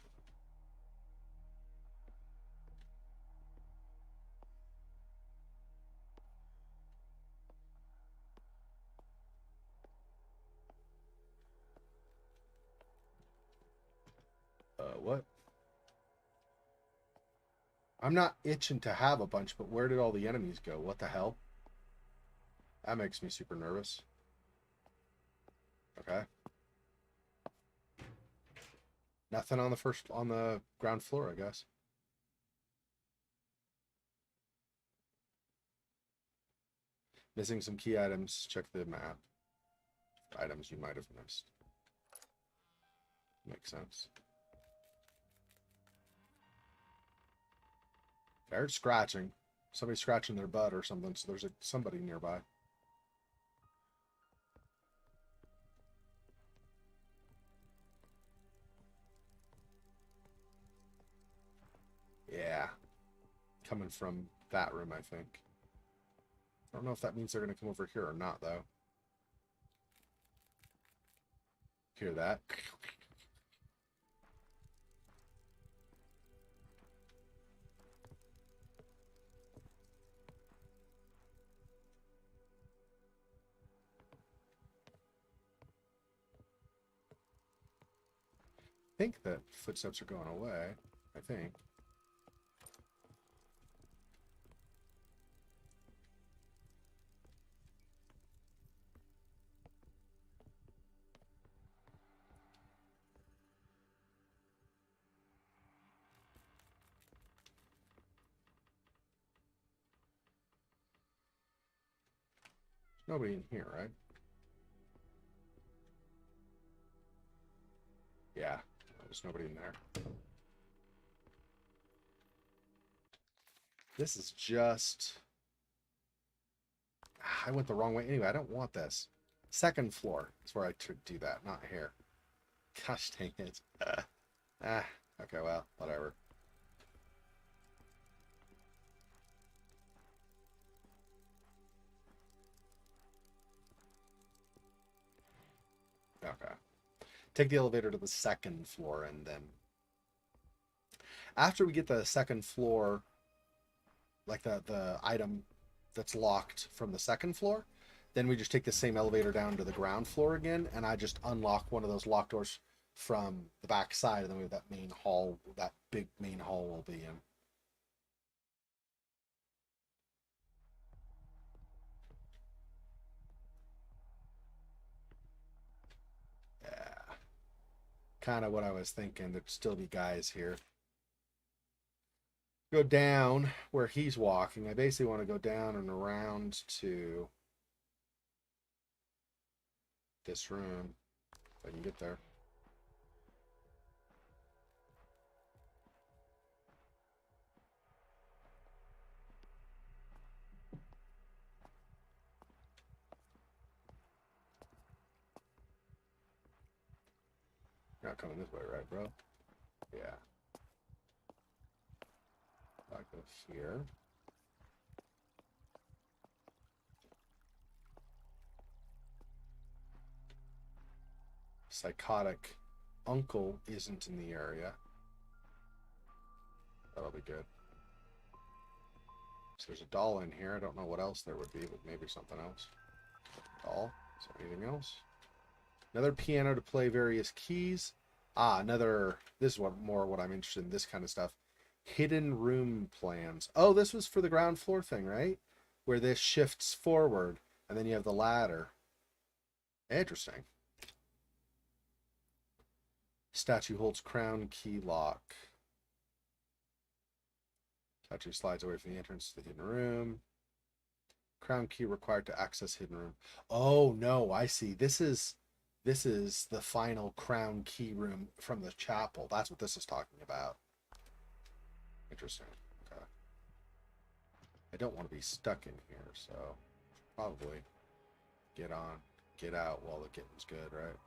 [SPEAKER 1] what? I'm not itching to have a bunch, but where did all the enemies go? What the hell? That makes me super nervous. Okay. Nothing on the ground floor, I guess. Missing some key items. Check the map. Items you might have missed. Makes sense. I heard scratching. Somebody scratching their butt or something, so there's somebody nearby. Yeah. Coming from that room, I think. I don't know if that means they're going to come over here or not, though. Hear that? I think that footsteps are going away. I think. There's nobody in here, right? Yeah, there's nobody in there. This is just... I went the wrong way. Anyway, I don't want this. Second floor is where I should do that, not here. Gosh dang it. Okay, well, whatever. Okay. Take the elevator to the second floor, and then... After we get the second floor, like the item that's locked from the second floor, then we just take the same elevator down to the ground floor again, and I just unlock one of those locked doors from the back side, and then we have that main hall, that big main hall we'll be in. Yeah. Kind of what I was thinking. There'd still be guys here. Go down where he's walking. I basically want to go down and around to this room. If I can get there. You're not coming this way, right, bro? Yeah. I go here. Psychotic uncle isn't in the area. That'll be good. So there's a doll in here. I don't know what else there would be, but maybe something else. Doll. Is there anything else? Another piano to play various keys. Another... This is what I'm interested in, this kind of stuff. Hidden room plans. Oh, this was for the ground floor thing, right? Where this shifts forward, and then you have the ladder. Interesting. Statue holds crown key lock. Statue slides away from the entrance to the hidden room. Crown key required to access hidden room. Oh, no, I see. This is the final crown key room from the chapel. That's what this is talking about. Interesting. Okay. I don't want to be stuck in here, so probably get out while the getting's good, right?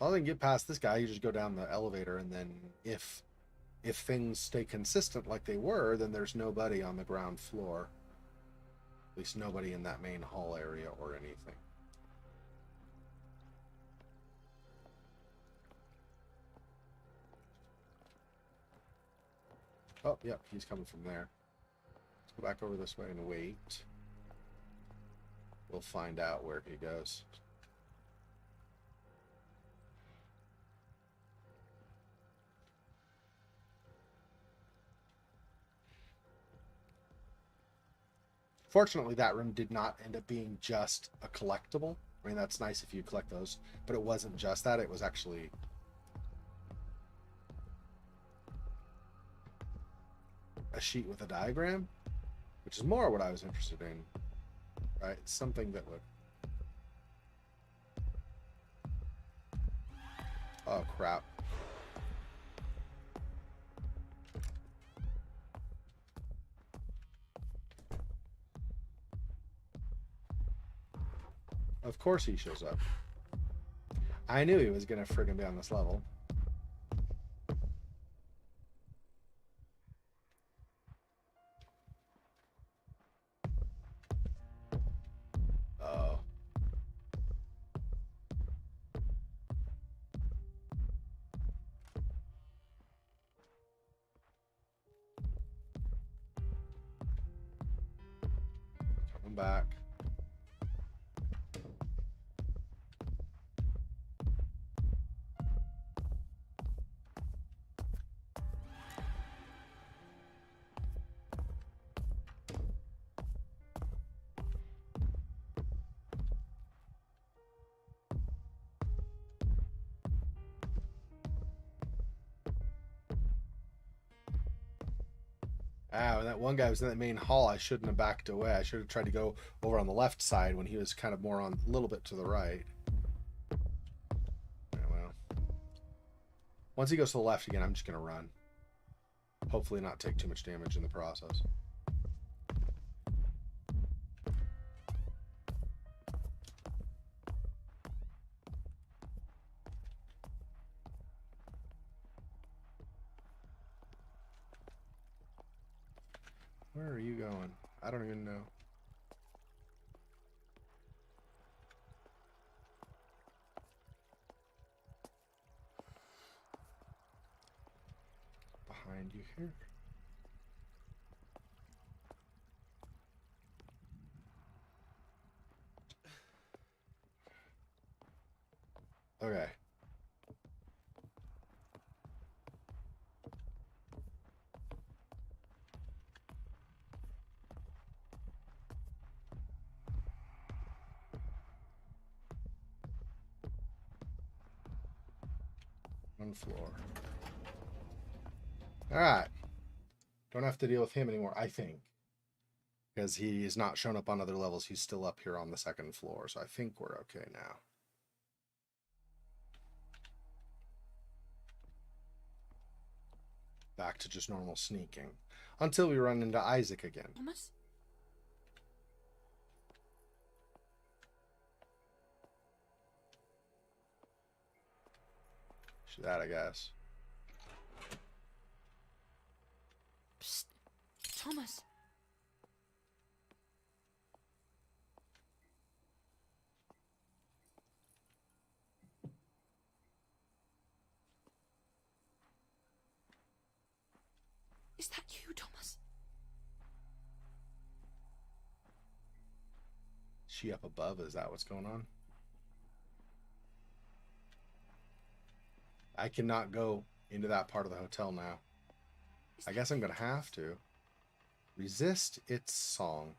[SPEAKER 1] Other than get past this guy, you just go down the elevator, and then if things stay consistent like they were, then there's nobody on the ground floor. At least nobody in that main hall area or anything. Oh, yep, he's coming from there. Let's go back over this way and wait. We'll find out where he goes. Fortunately, that room did not end up being just a collectible. I mean, that's nice if you collect those, but it wasn't just that. It was actually a sheet with a diagram, which is more what I was interested in, right? Something that would... Oh, crap. Of course he shows up. I knew he was going to friggin' be on this level. Oh. Coming back. Ah, when that one guy was in that main hall, I shouldn't have backed away. I should have tried to go over on the left side when he was kind of more on a little bit to the right. Yeah, well. Once he goes to the left again, I'm just going to run. Hopefully not take too much damage in the process. Where are you going? I don't even know. Behind you here. Okay. One floor. Alright. Don't have to deal with him anymore, I think. Because he has not shown up on other levels. He's still up here on the second floor. So I think we're okay now. Back to just normal sneaking. Until we run into Isaac again.
[SPEAKER 2] Thomas?
[SPEAKER 1] That, I guess.
[SPEAKER 2] Psst. Thomas. Is that you, Thomas?
[SPEAKER 1] She up above? Is that what's going on? I cannot go into that part of the hotel now. I guess I'm going to have to. Resist its song.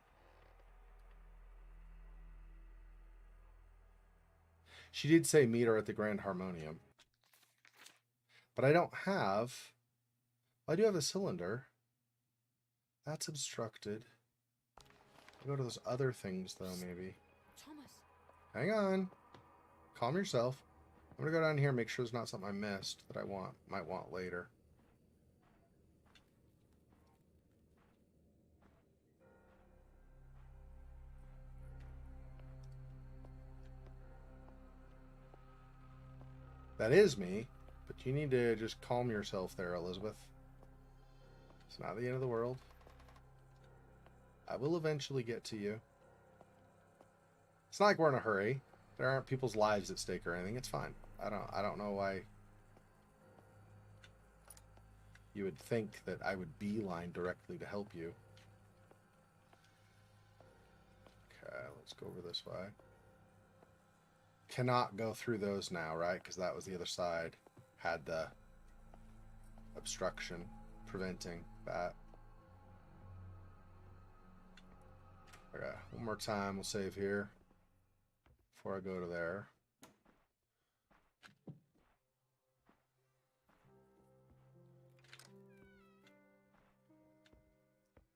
[SPEAKER 1] She did say meet her at the Grand Harmonium. But I don't have... I do have a cylinder. That's obstructed. I'll go to those other things, though, maybe.
[SPEAKER 2] Thomas.
[SPEAKER 1] Hang on. Calm yourself. I'm going to go down here and make sure there's not something I missed that I might want later. That is me, but you need to just calm yourself there, Elizabeth. It's not the end of the world. I will eventually get to you. It's not like we're in a hurry. There aren't people's lives at stake or anything. It's fine. I don't know why you would think that I would beeline directly to help you. Okay. let's go over this way. Cannot go through those now, right? Because that was the other side. Had the obstruction preventing that. Okay, one more time. We'll save here before I go to there.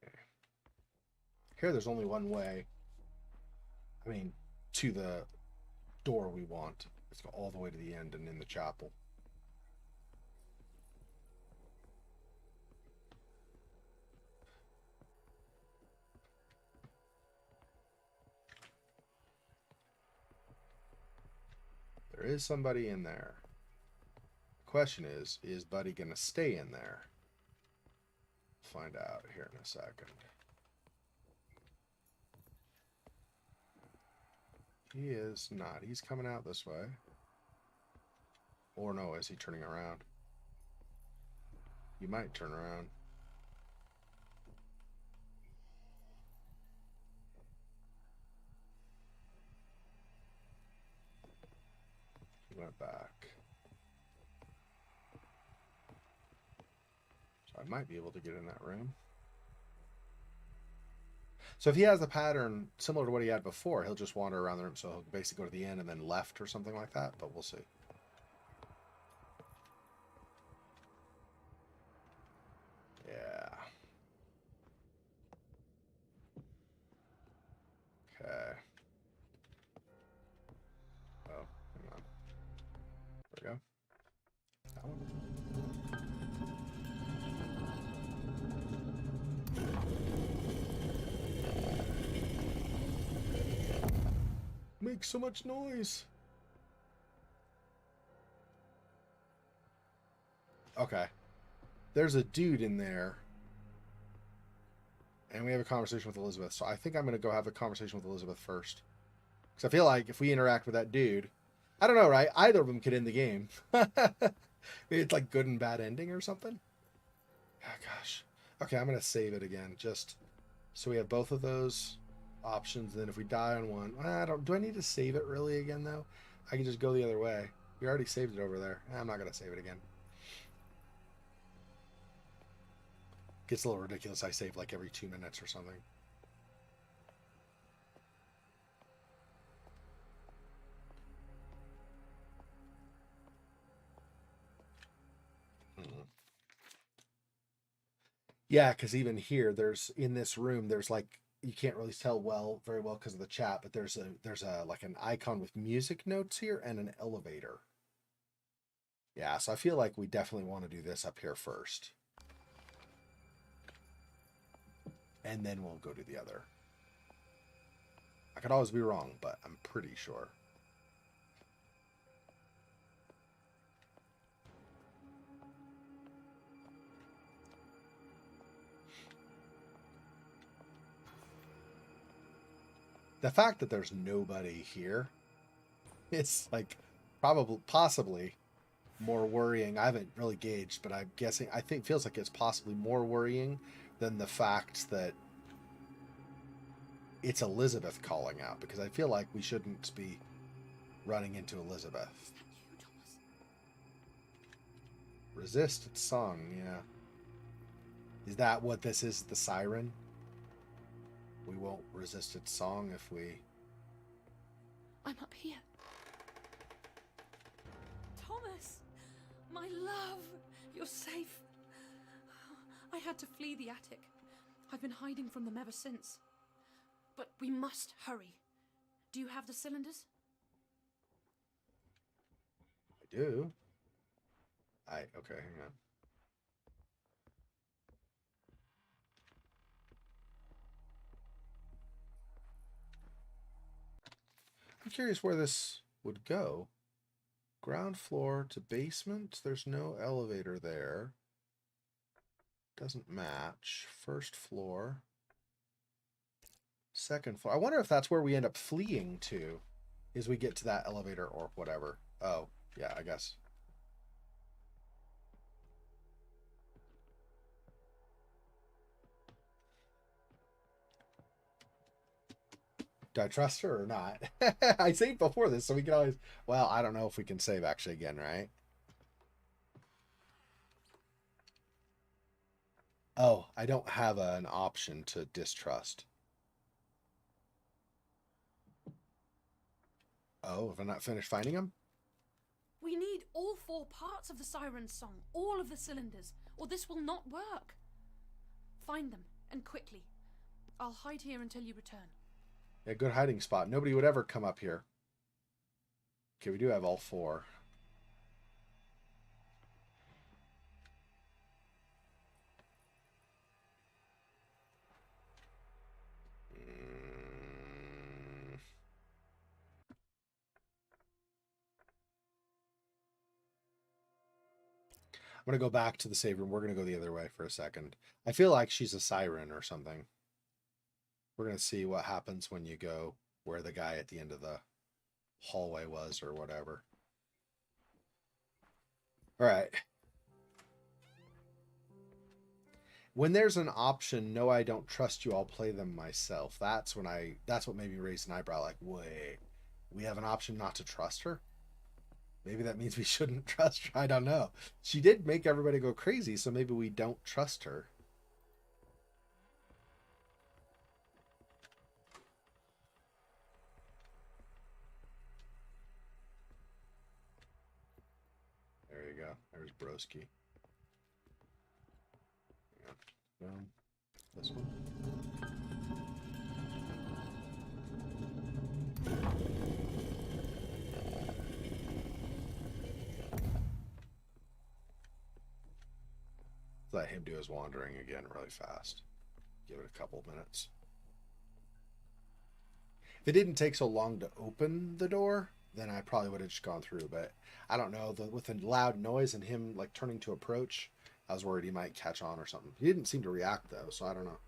[SPEAKER 1] Okay. Here, there's only one way. I mean, to the door we want. Let's go all the way to the end and in the chapel. There is somebody in there. The question is Buddy gonna stay in there? We'll find out here in a second. He is not. He's coming out this way. Or no, is he turning around? He might turn around. He went back. So I might be able to get in that room. So if he has the pattern similar to what he had before, he'll just wander around the room. So he'll basically go to the end and then left or something like that. But we'll see. Yeah. Okay. Oh, hang on. There we go. That one. Makes so much noise. Okay. There's a dude in there. And we have a conversation with Elizabeth. So I think I'm going to go have a conversation with Elizabeth first. Because I feel like if we interact with that dude, I don't know, right? Either of them could end the game. Maybe it's like good and bad ending or something. Oh, gosh. Okay, I'm going to save it again. Just so we have both of those options. Then if we die on one, do I need to save it really again, though? I can just go the other way. We already saved it over there. I'm not going to save it again. Gets a little ridiculous. I save like every 2 minutes or something. Yeah, because even here, there's in this room, there's like you can't really tell very well because of the chat, but there's a like an icon with music notes here and an elevator. Yeah, so I feel like we definitely want to do this up here first. And then we'll go to the other. I could always be wrong, but I'm pretty sure. The fact that there's nobody here, it's like possibly more worrying. I haven't really gauged, but I'm guessing, I think feels like it's possibly more worrying than the fact that it's Elizabeth calling out, because I feel like we shouldn't be running into Elizabeth. Resist its song, yeah. Is that what this is, the siren? We won't resist its song if we...
[SPEAKER 2] I'm up here. Thomas! My love! You're safe. I had to flee the attic. I've been hiding from them ever since. But we must hurry. Do you have the cylinders?
[SPEAKER 1] I do. Okay, hang on. I'm curious where this would go. Ground floor to basement. There's no elevator there. Doesn't match. First floor. Second floor. I wonder if that's where we end up fleeing to, is we get to that elevator or whatever. Oh, yeah, I guess. Do I trust her or not? I saved before this, so we can always... Well, I don't know if we can save actually again, right? Oh, I don't have an option to distrust. Oh, have I not finished finding them?
[SPEAKER 3] We need all 4 parts of the siren's song, all of the cylinders, or this will not work. Find them, and quickly. I'll hide here until you return.
[SPEAKER 1] Yeah, good hiding spot. Nobody would ever come up here. Okay, we do have all 4. I'm going to go back to the save room. We're going to go the other way for a second. I feel like she's a siren or something. We're going to see what happens when you go where the guy at the end of the hallway was or whatever. All right. When there's an option, no, I don't trust you, I'll play them myself. That's what made me raise an eyebrow, like, wait, we have an option not to trust her? Maybe that means we shouldn't trust her. I don't know. She did make everybody go crazy, so maybe we don't trust her. There you go. There's Broski. Yeah. This one. Let him do his wandering again really fast. Give it a couple minutes. If it didn't take so long to open the door, then I probably would have just gone through. But I don't know. With the loud noise and him like turning to approach, I was worried he might catch on or something. He didn't seem to react though, so I don't know.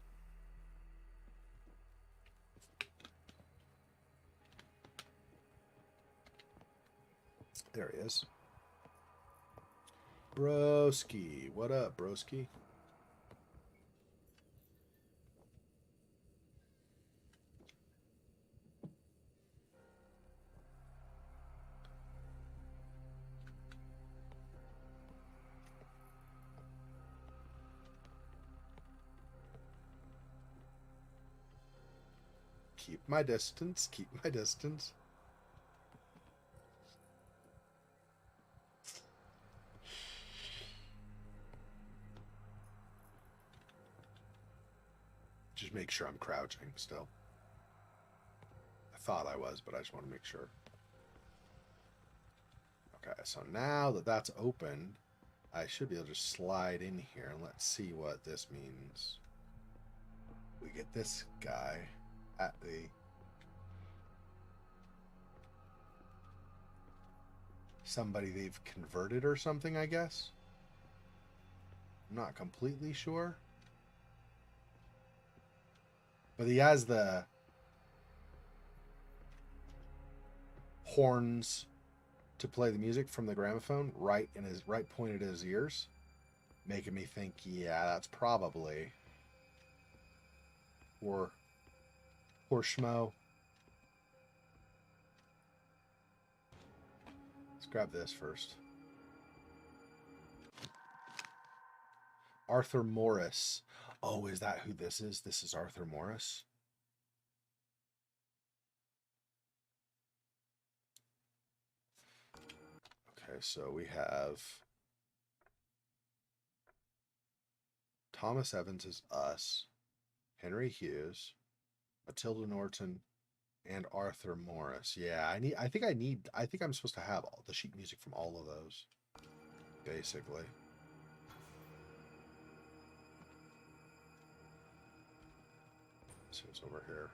[SPEAKER 1] There he is. Broski. What up, Broski? Keep my distance. Keep my distance. Just make sure I'm crouching still. I thought I was, but I just want to make sure. Okay, so now that that's open, I should be able to just slide in here and let's see what this means. We get this guy at the... Somebody they've converted or something, I guess. I'm not completely sure. But he has the horns to play the music from the gramophone right pointed at his ears, making me think, yeah, that's probably poor Schmo. Let's grab this first. Arthur Morris. Oh, is that who this is? This is Arthur Morris. Okay, so we have Thomas Evans is us, Henry Hughes, Matilda Norton, and Arthur Morris. Yeah, I think I'm supposed to have all the sheet music from all of those, basically. Let's see what's over here.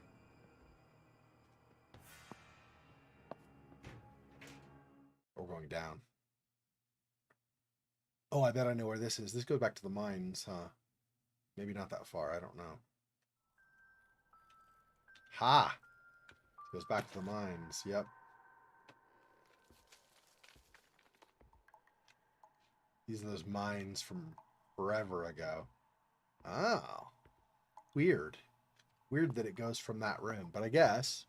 [SPEAKER 1] We're going down. Oh, I bet I know where this is. This goes back to the mines, huh? Maybe not that far. I don't know. Ha! Goes back to the mines. Yep. These are those mines from forever ago. Oh. Weird. Weird that it goes from that room, but I guess.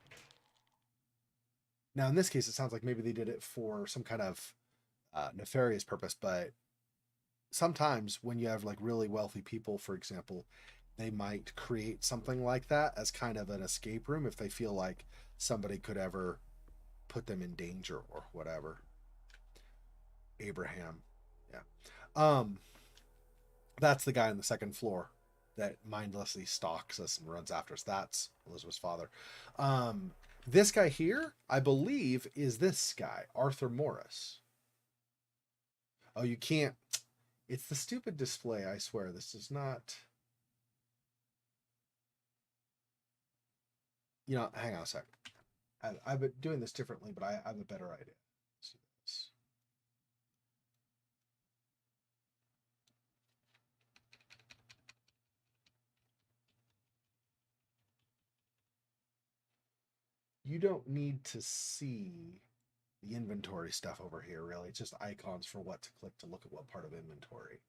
[SPEAKER 1] Now, in this case, it sounds like maybe they did it for some kind of nefarious purpose, but sometimes when you have like really wealthy people, for example, they might create something like that as kind of an escape room if they feel like somebody could ever put them in danger or whatever. Abraham. Yeah. That's the guy on the second floor that mindlessly stalks us and runs after us. That's Elizabeth's father. This guy here, I believe, is this guy, Arthur Morris. Oh, you can't. It's the stupid display, I swear. This is not. You know, hang on a sec. I've been doing this differently, but I have a better idea. Let's do this. You don't need to see the inventory stuff over here, really. It's just icons for what to click to look at what part of inventory.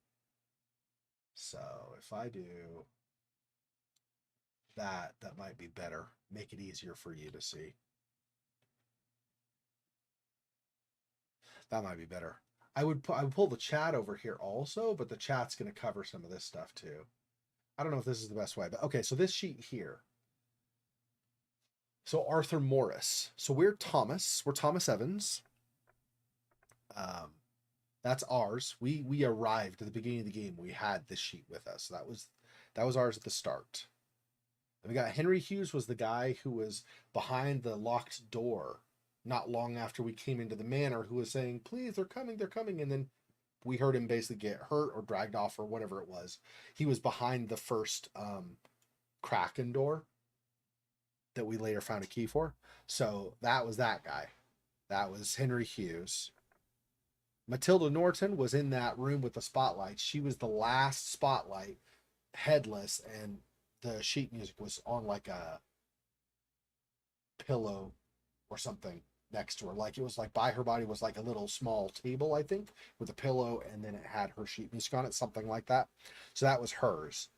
[SPEAKER 1] So if I do that, that might be better. Make it easier for you to see. That might be better. I would pull the chat over here also, but the chat's going to cover some of this stuff too. I don't know if this is the best way, but okay, so this sheet here. So Arthur Morris. So we're Thomas. We're Thomas Evans. That's ours. We arrived at the beginning of the game. We had this sheet with us. So that was ours at the start. And we got Henry Hughes was the guy who was behind the locked door not long after we came into the manor, who was saying, please, they're coming. And then we heard him basically get hurt or dragged off or whatever it was. He was behind the first Kraken door that we later found a key for. So that was that guy. That was Henry Hughes. Matilda Norton was in that room with the spotlight. She was the last spotlight, headless, and the sheet music was on like a pillow or something next to her. Like it was like by her body was like a little small table, I think, with a pillow, and then it had her sheet music on it, something like that. So that was hers.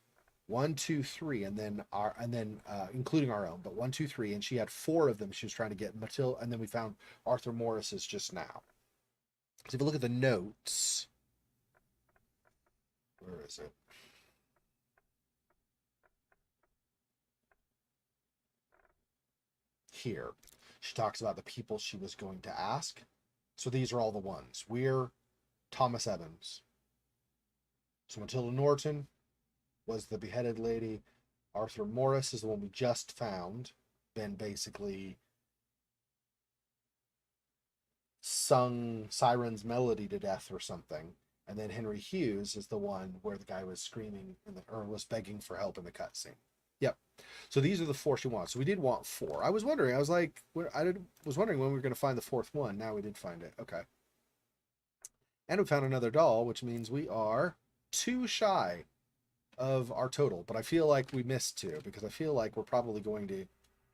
[SPEAKER 1] 1, 2, 3, and then including our own, but 1, 2, 3, and she had 4 of them. She was trying to get Matilda, and then we found Arthur Morris's just now. So if you look at the notes, where is it? Here, she talks about the people she was going to ask. So these are all the ones. We're Thomas Evans. So Matilda Norton was the beheaded lady. Arthur Morris is the one we just found. Been basically sung Siren's Melody to death or something. And then Henry Hughes is the one where the guy was screaming or was begging for help in the cutscene. Yep. So these are the 4 she wants. So we did want 4. I was wondering when we were going to find the 4th one. Now we did find it. Okay. And we found another doll, which means we are 2 shy of our total. But I feel like we missed 2 because I feel like the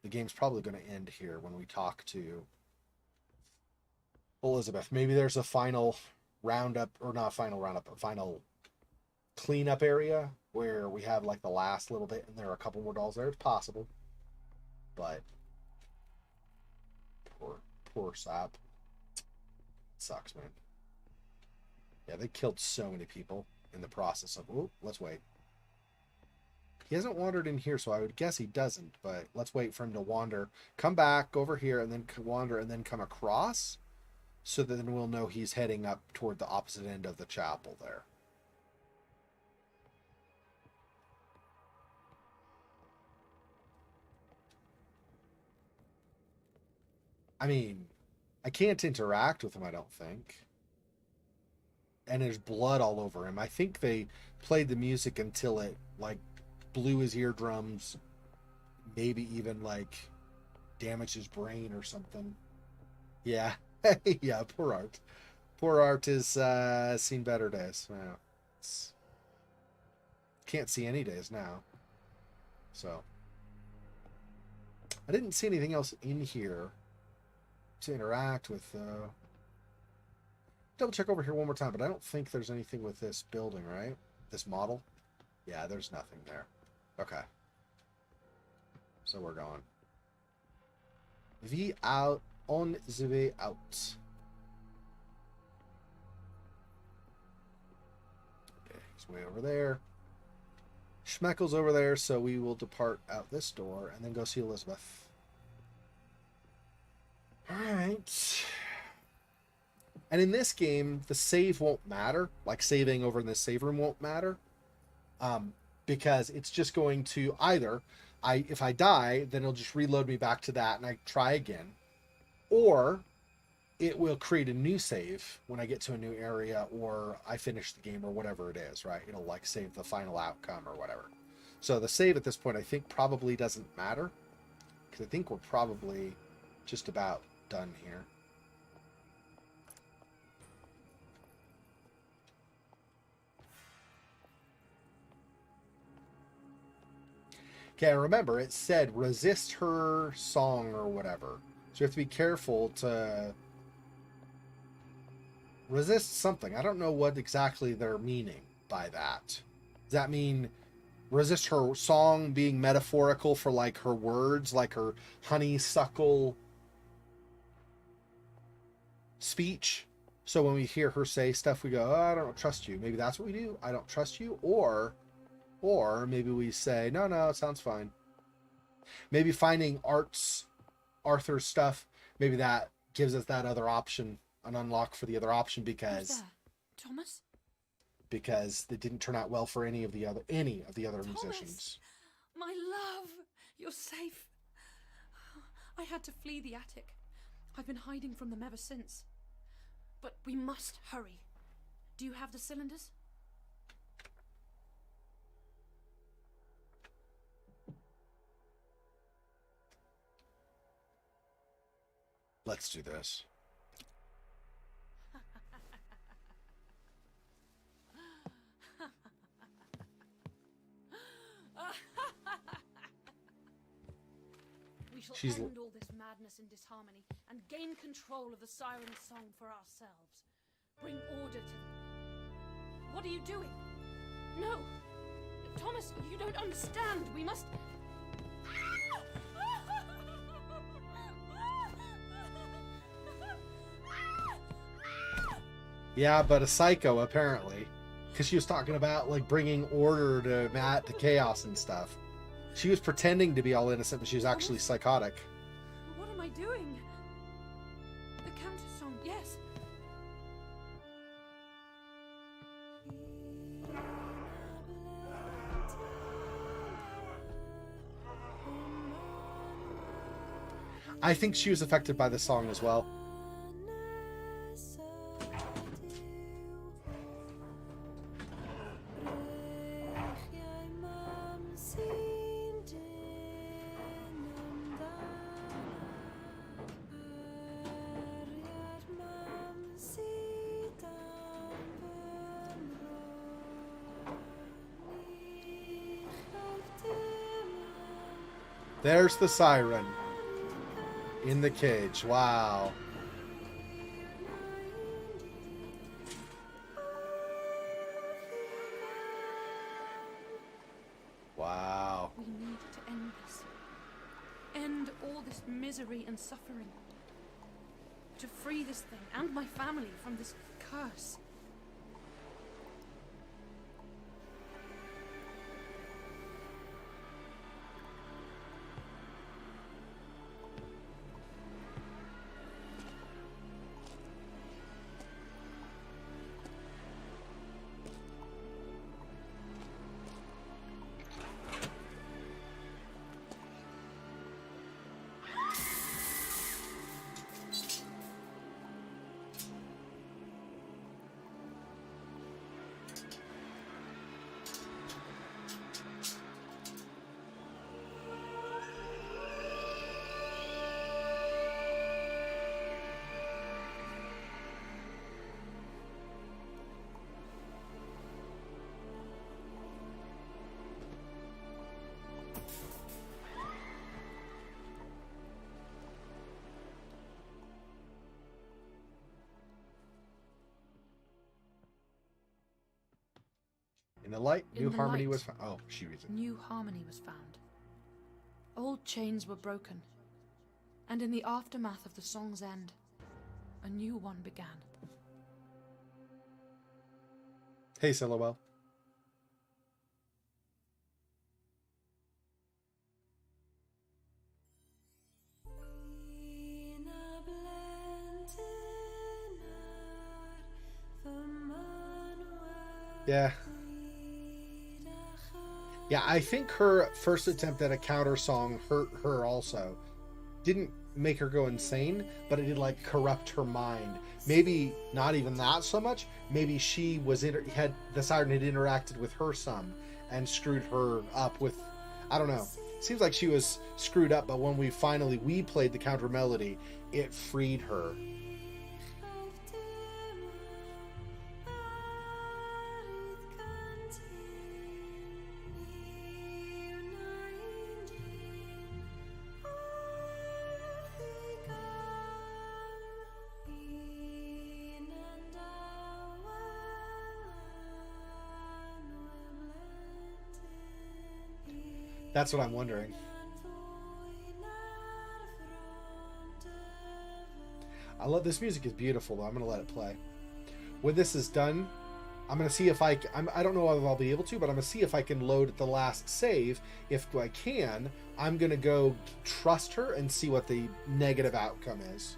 [SPEAKER 1] game's probably going to end here when we talk to Elizabeth. Maybe there's a final roundup, or not final roundup, a final cleanup area where we have like the last little bit and there are a couple more dolls there. It's possible, but poor sap. It sucks, man. Yeah, they killed so many people in the process of. Ooh, let's wait. He hasn't wandered in here, so I would guess he doesn't, but let's wait for him to wander, come back over here, and then wander and then come across, so that then we'll know he's heading up toward the opposite end of the chapel there. I mean, I can't interact with him, I don't think. And there's blood all over him. I think they played the music until it, like, blew his eardrums, maybe even, like, damaged his brain or something. Yeah. Yeah, poor Art. Poor Art has seen better days. Yeah. Can't see any days now. So. I didn't see anything else in here to interact with. Double check over here one more time, but I don't think there's anything with this building, right? This model? Yeah, there's nothing there. Okay. So we're going. We out on the way out. Okay, he's way over there. Schmeckel's over there, so we will depart out this door and then go see Elizabeth. Alright. And in this game, the save won't matter. Like, saving over in the save room won't matter. Because it's just going to either, if I die, then it'll just reload me back to that and I try again. Or it will create a new save when I get to a new area or I finish the game or whatever it is, right? It'll like save the final outcome or whatever. So the save at this point, I think probably doesn't matter. Because I think we're probably just about done here. Okay, remember, it said resist her song or whatever. So you have to be careful to resist something. I don't know what exactly they're meaning by that. Does that mean resist her song being metaphorical for like her words, like her honeysuckle speech? So when we hear her say stuff, we go, oh, I don't trust you. Maybe that's what we do. I don't trust you. Or maybe we say, no, it sounds fine. Maybe finding Arthur's stuff, maybe that gives us that other option, an unlock for the other option, because
[SPEAKER 3] Thomas?
[SPEAKER 1] Because it didn't turn out well for any of the other
[SPEAKER 3] Thomas,
[SPEAKER 1] musicians.
[SPEAKER 3] My love, you're safe. I had to flee the attic. I've been hiding from them ever since. But we must hurry. Do you have the cylinders?
[SPEAKER 1] Let's do this.
[SPEAKER 3] We shall end all this madness and disharmony and gain control of the siren song for ourselves. Bring order to them. What are you doing? No! Thomas, you don't understand. We must...
[SPEAKER 1] Yeah, but a psycho, apparently. Because she was talking about, like, bringing order to Matt, to chaos and stuff. She was pretending to be all innocent, but she was actually psychotic.
[SPEAKER 3] What am I doing? The counter song, yes.
[SPEAKER 1] I think she was affected by the song as well. There's the siren in the cage. Wow. Wow.
[SPEAKER 3] We need to end this. End all this misery and suffering. To free this thing and my family from this curse. In the light, new harmony was found. Oh, she reads it. New harmony was found. Old chains were broken, and in the aftermath of the song's end, a new one began.
[SPEAKER 1] Hey, Silhouette. Yeah. Yeah, I think her first attempt at a counter song hurt her also. Didn't make her go insane, but it did like corrupt her mind. Maybe not even that so much. Maybe she was had the siren had interacted with her some and screwed her up with, I don't know. Seems like she was screwed up, but when we played the counter melody, it freed her. That's what I'm wondering. I love this music. Is beautiful, though. I'm going to let it play. When this is done, I'm going to see if I don't know if I'll be able to, but I'm going to see if I can load the last save. If I can, I'm going to go trust her and see what the negative outcome is.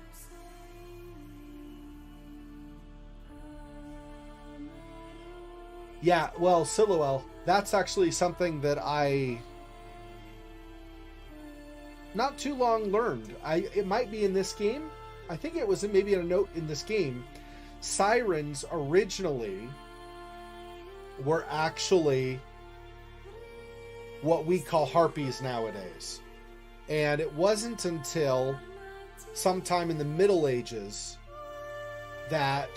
[SPEAKER 1] Yeah, well, Silhouette, that's actually something that I not too long learned. It might be in this game. I think it was maybe a note in this game. Sirens originally were actually what we call harpies nowadays. And it wasn't until sometime in the Middle Ages that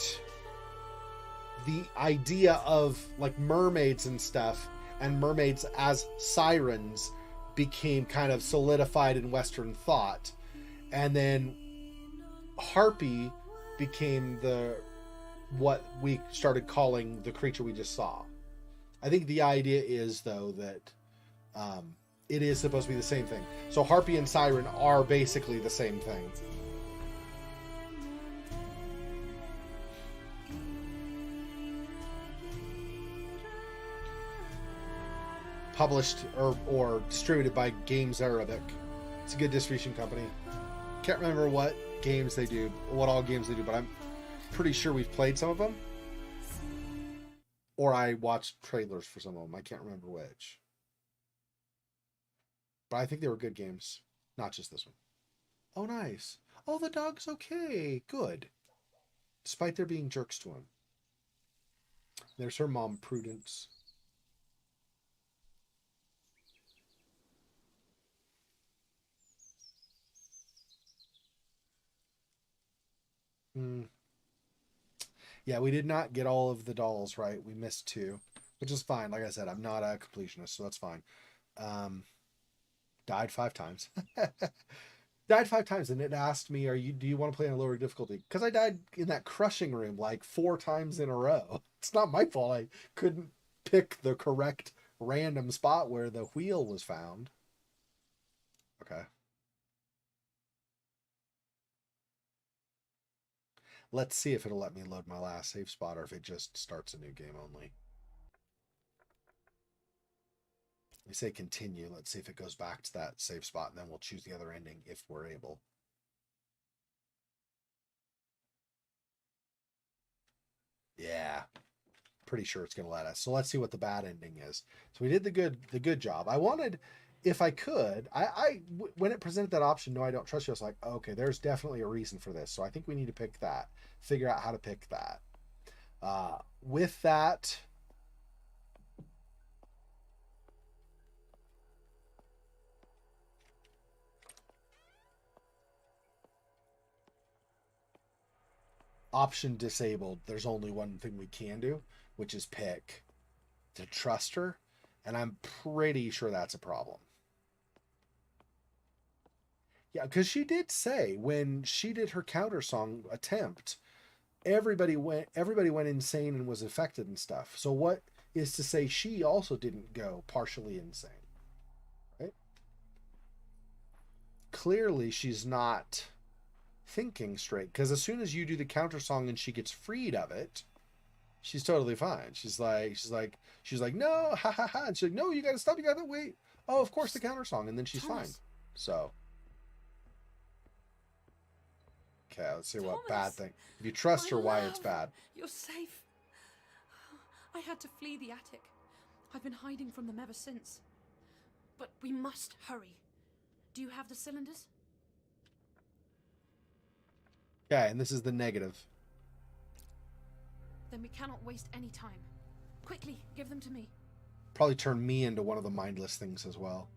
[SPEAKER 1] the idea of like mermaids and stuff, and mermaids as sirens, became kind of solidified in Western thought. And then harpy became what we started calling the creature we just saw. I think the idea is, though, that it is supposed to be the same thing. So harpy and siren are basically the same thing. Published or distributed by Games Arabic. It's a good distribution company. Can't remember what games they do, what all games they do, but I'm pretty sure we've played some of them. Or I watched trailers for some of them. I can't remember which. But I think they were good games. Not just this one. Oh, nice. Oh, the dog's okay. Good. Despite there being jerks to him. There's her mom, Prudence. Yeah, we did not get all of the dolls right. We missed 2, which is fine. Like I said, I'm not a completionist, so that's fine. Died 5 times. Died 5 times, and it asked me, do you want to play on a lower difficulty? Because I died in that crushing room like 4 times in a row. It's not my fault. I couldn't pick the correct random spot where the wheel was found. Okay. Let's see if it'll let me load my last save spot or if it just starts a new game only. We say continue. Let's see if it goes back to that save spot, and then we'll choose the other ending if we're able. Yeah. Pretty sure it's going to let us. So let's see what the bad ending is. So we did the good job. I wanted, if I could, when it presented that option, no, I don't trust you, I was like, okay, there's definitely a reason for this. So I think we need to pick that. Figure out how to pick that. With that, option disabled, there's only one thing we can do, which is pick to trust her. And I'm pretty sure that's a problem. Yeah, because she did say when she did her counter song attempt, everybody went insane and was affected and stuff. So what is to say she also didn't go partially insane, right? clearly she's not thinking straight, because as soon as you do the counter song and she gets freed of it, she's totally fine. She's like, no, ha ha ha. And she's like, no, you gotta stop, you gotta wait. Oh, of course, the counter song, and then she's fine. So, okay, let's see what bad thing. If you trust her, why it's bad.
[SPEAKER 3] You're safe. I had to flee the attic. I've been hiding from them ever since. But we must hurry. Do you have the cylinders?
[SPEAKER 1] Okay, and this is the negative.
[SPEAKER 3] Then we cannot waste any time. Quickly, give them to me.
[SPEAKER 1] Probably turn me into one of the mindless things as well.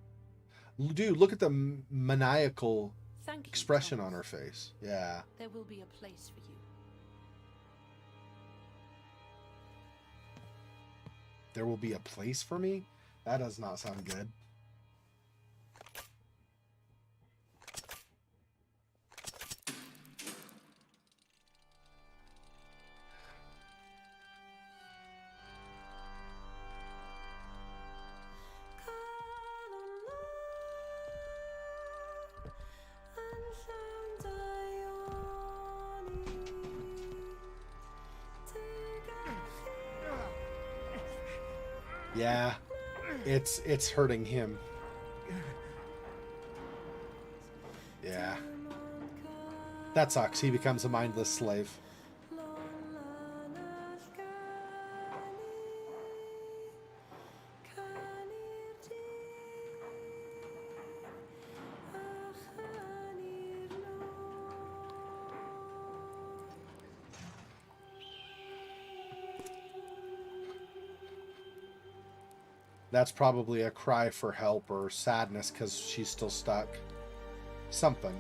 [SPEAKER 1] Dude, look at the maniacal expression on her face. Yeah.
[SPEAKER 3] There will be a place for you.
[SPEAKER 1] There will be a place for me? That does not sound good. Yeah, it's hurting him. Yeah. That sucks. He becomes a mindless slave. That's probably a cry for help or sadness because she's still stuck. Something.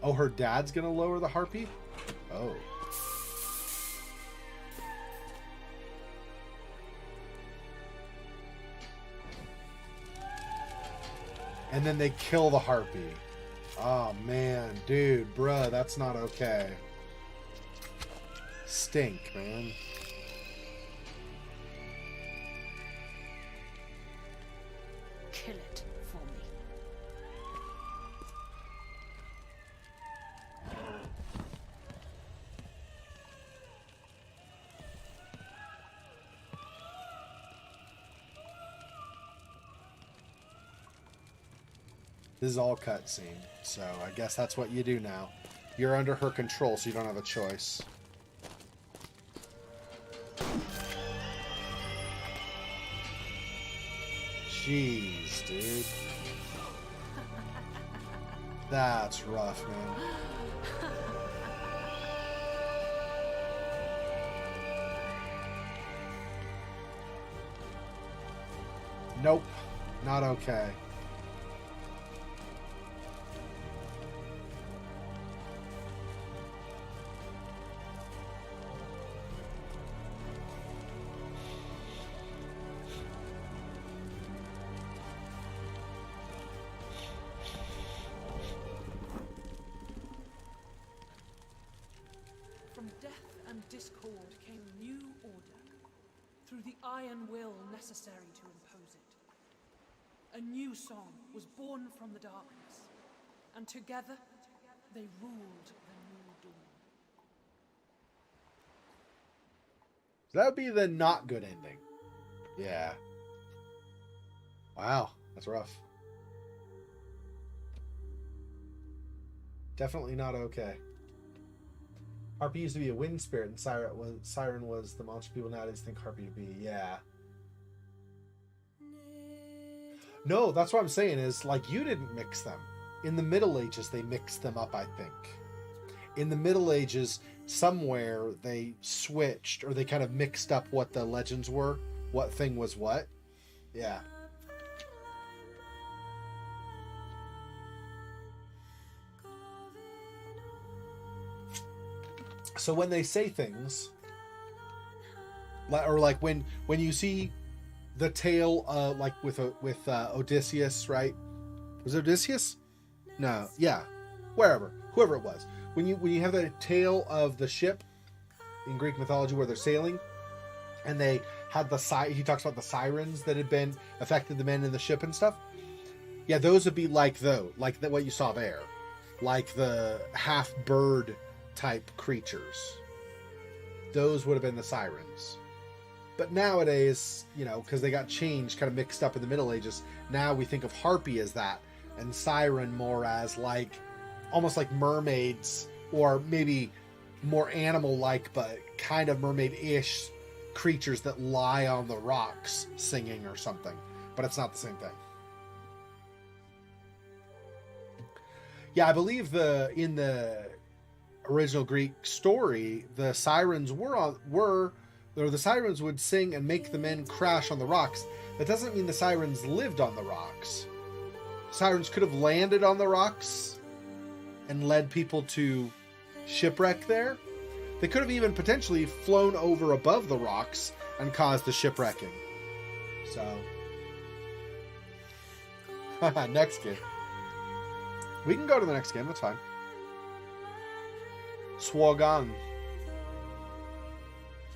[SPEAKER 1] Oh, her dad's gonna lower the harpy? Oh. And then they kill the harpy. Oh, man. Dude, bruh, that's not okay. Stink, man.
[SPEAKER 3] Kill it for me.
[SPEAKER 1] This is all cutscene, so I guess that's what you do now. You're under her control, so you don't have a choice. Jeez, dude. That's rough, man. Nope. Not okay.
[SPEAKER 3] Discord came new order, through the iron will necessary to impose it. A new song was born from the darkness, and together they ruled the new dawn.
[SPEAKER 1] That would be the not good ending. Yeah. Wow, that's rough. Definitely not okay. Harpy used to be a wind spirit, and Siren was the monster people nowadays think Harpy to be. Yeah. No, that's what I'm saying is, like, you didn't mix them. In the Middle Ages, they mixed them up, I think. In the Middle Ages, somewhere they switched, or they kind of mixed up what the legends were, what thing was what. Yeah. So when they say things, or like when you see the tale, like with Odysseus, right? Was it Odysseus? No, yeah, whoever it was. When you have the tale of the ship in Greek mythology where they're sailing, and they had he talks about the sirens that had been affected the men in the ship and stuff. Yeah, those would be like what you saw there, like the half bird type creatures. Those would have been the sirens. But nowadays, you know, because they got changed, kind of mixed up in the Middle Ages, now we think of harpy as that, and siren more as like, almost like mermaids, or maybe more animal-like, but kind of mermaid-ish creatures that lie on the rocks singing or something. But it's not the same thing. Yeah, I believe in the original Greek story, the sirens the sirens would sing and make the men crash on the rocks. That doesn't mean the sirens lived on the rocks. Sirens could have landed on the rocks and led people to shipwreck there. They could have even potentially flown over above the rocks and caused the shipwrecking. So, next game. We can go to the next game, that's fine. Swogan.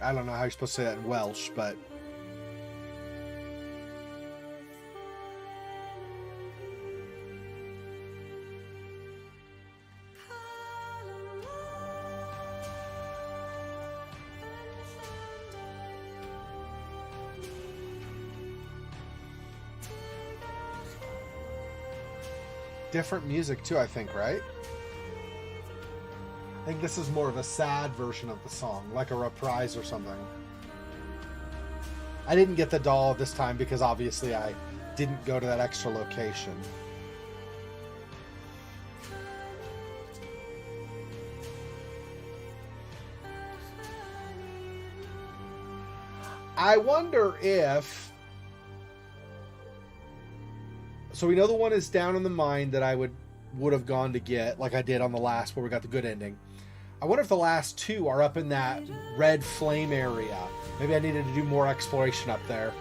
[SPEAKER 1] I don't know how you're supposed to say that in Welsh, but... different music too, I think, right? I think this is more of a sad version of the song, like a reprise or something. I didn't get the doll this time because obviously I didn't go to that extra location. I wonder if... So we know the one is down in the mine that I would have gone to get, like I did on the last where we got the good ending. I wonder if the last two are up in that red flame area. Maybe I needed to do more exploration up there.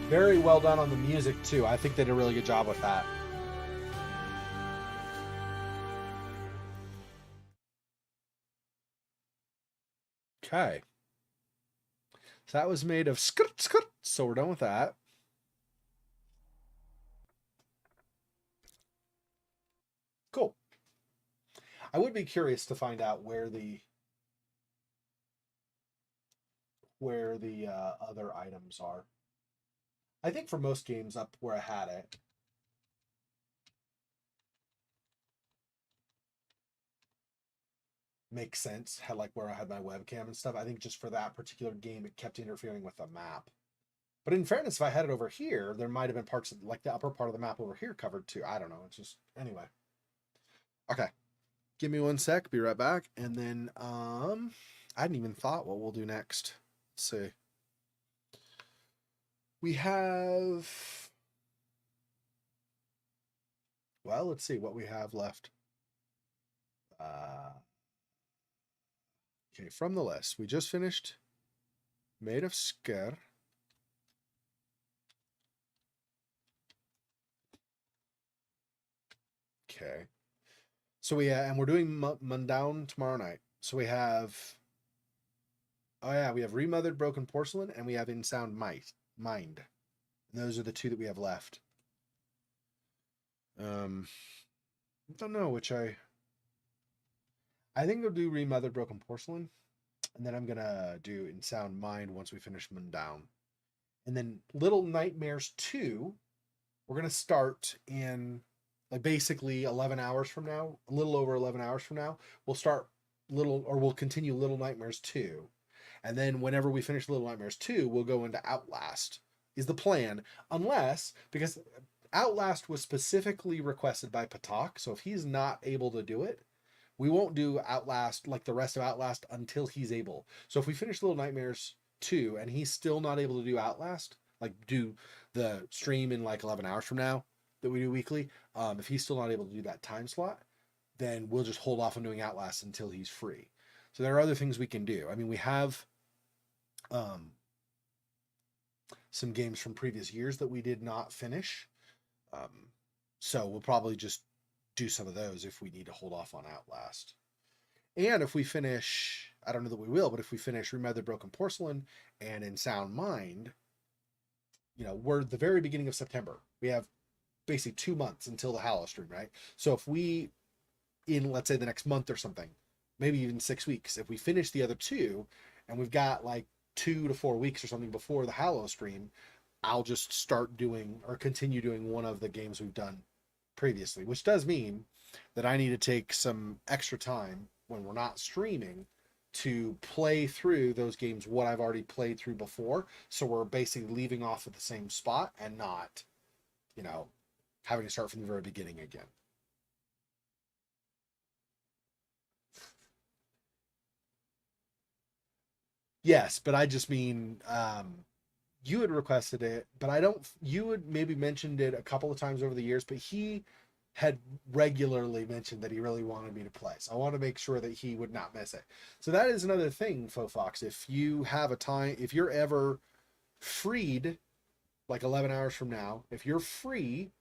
[SPEAKER 1] Very well done on the music, too. I think they did a really good job with that. Okay. So that was Maid of Sker. So we're done with that. Cool. I would be curious to find out where the other items are. I think for most games up where I had it. Makes sense. Had like where I had my webcam and stuff. I think just for that particular game, it kept interfering with the map. But in fairness, if I had it over here, there might have been parts of like the upper part of the map over here covered too. I don't know. It's just, anyway. Okay. Give me one sec. Be right back. And then, I hadn't even thought what we'll do next. Let's see. We have, well, let's see what we have left. Okay, from the list, we just finished Maid of Sker. Okay. So and we're doing Mundaun tomorrow night. So we have, oh yeah, we have Remothered Broken Porcelain, and we have In Sound Mind. And those are the two that we have left. I don't know which I think I'll do Remothered Broken Porcelain, and then I'm gonna do In Sound Mind once we finish Mundaun. And then Little Nightmares 2, we're gonna start in like basically 11 hours from now, a little over 11 hours from now. We'll continue Little Nightmares 2. And then whenever we finish Little Nightmares 2, we'll go into Outlast, is the plan. Unless, because Outlast was specifically requested by Patak, so if he's not able to do it, we won't do Outlast, like the rest of Outlast, until he's able. So if we finish Little Nightmares 2 and he's still not able to do Outlast, like do the stream in like 11 hours from now that we do weekly, if he's still not able to do that time slot, then we'll just hold off on doing Outlast until he's free. So there are other things we can do. I mean, we have some games from previous years that we did not finish. So we'll probably just do some of those if we need to hold off on Outlast. And if we finish, I don't know that we will, but if we finish Remothered Broken Porcelain and In Sound Mind, you know, we're at the very beginning of September. We have basically 2 months until the Hallow stream, right? So if we, in let's say the next month or something, maybe even 6 weeks, if we finish the other two and we've got like 2 to 4 weeks or something before the Hallow stream, I'll just start doing or continue doing one of the games we've done previously, which does mean that I need to take some extra time when we're not streaming to play through those games what I've already played through before. So we're basically leaving off at the same spot and not, you know, having to start from the very beginning again. Yes, but I just mean you had requested it, but I don't, you had maybe mentioned it a couple of times over the years, but he had regularly mentioned that he really wanted me to play. So I want to make sure that he would not miss it. So that is another thing, Fofox. If you have a time, if you're ever freed, like 11 hours from now, if you're free,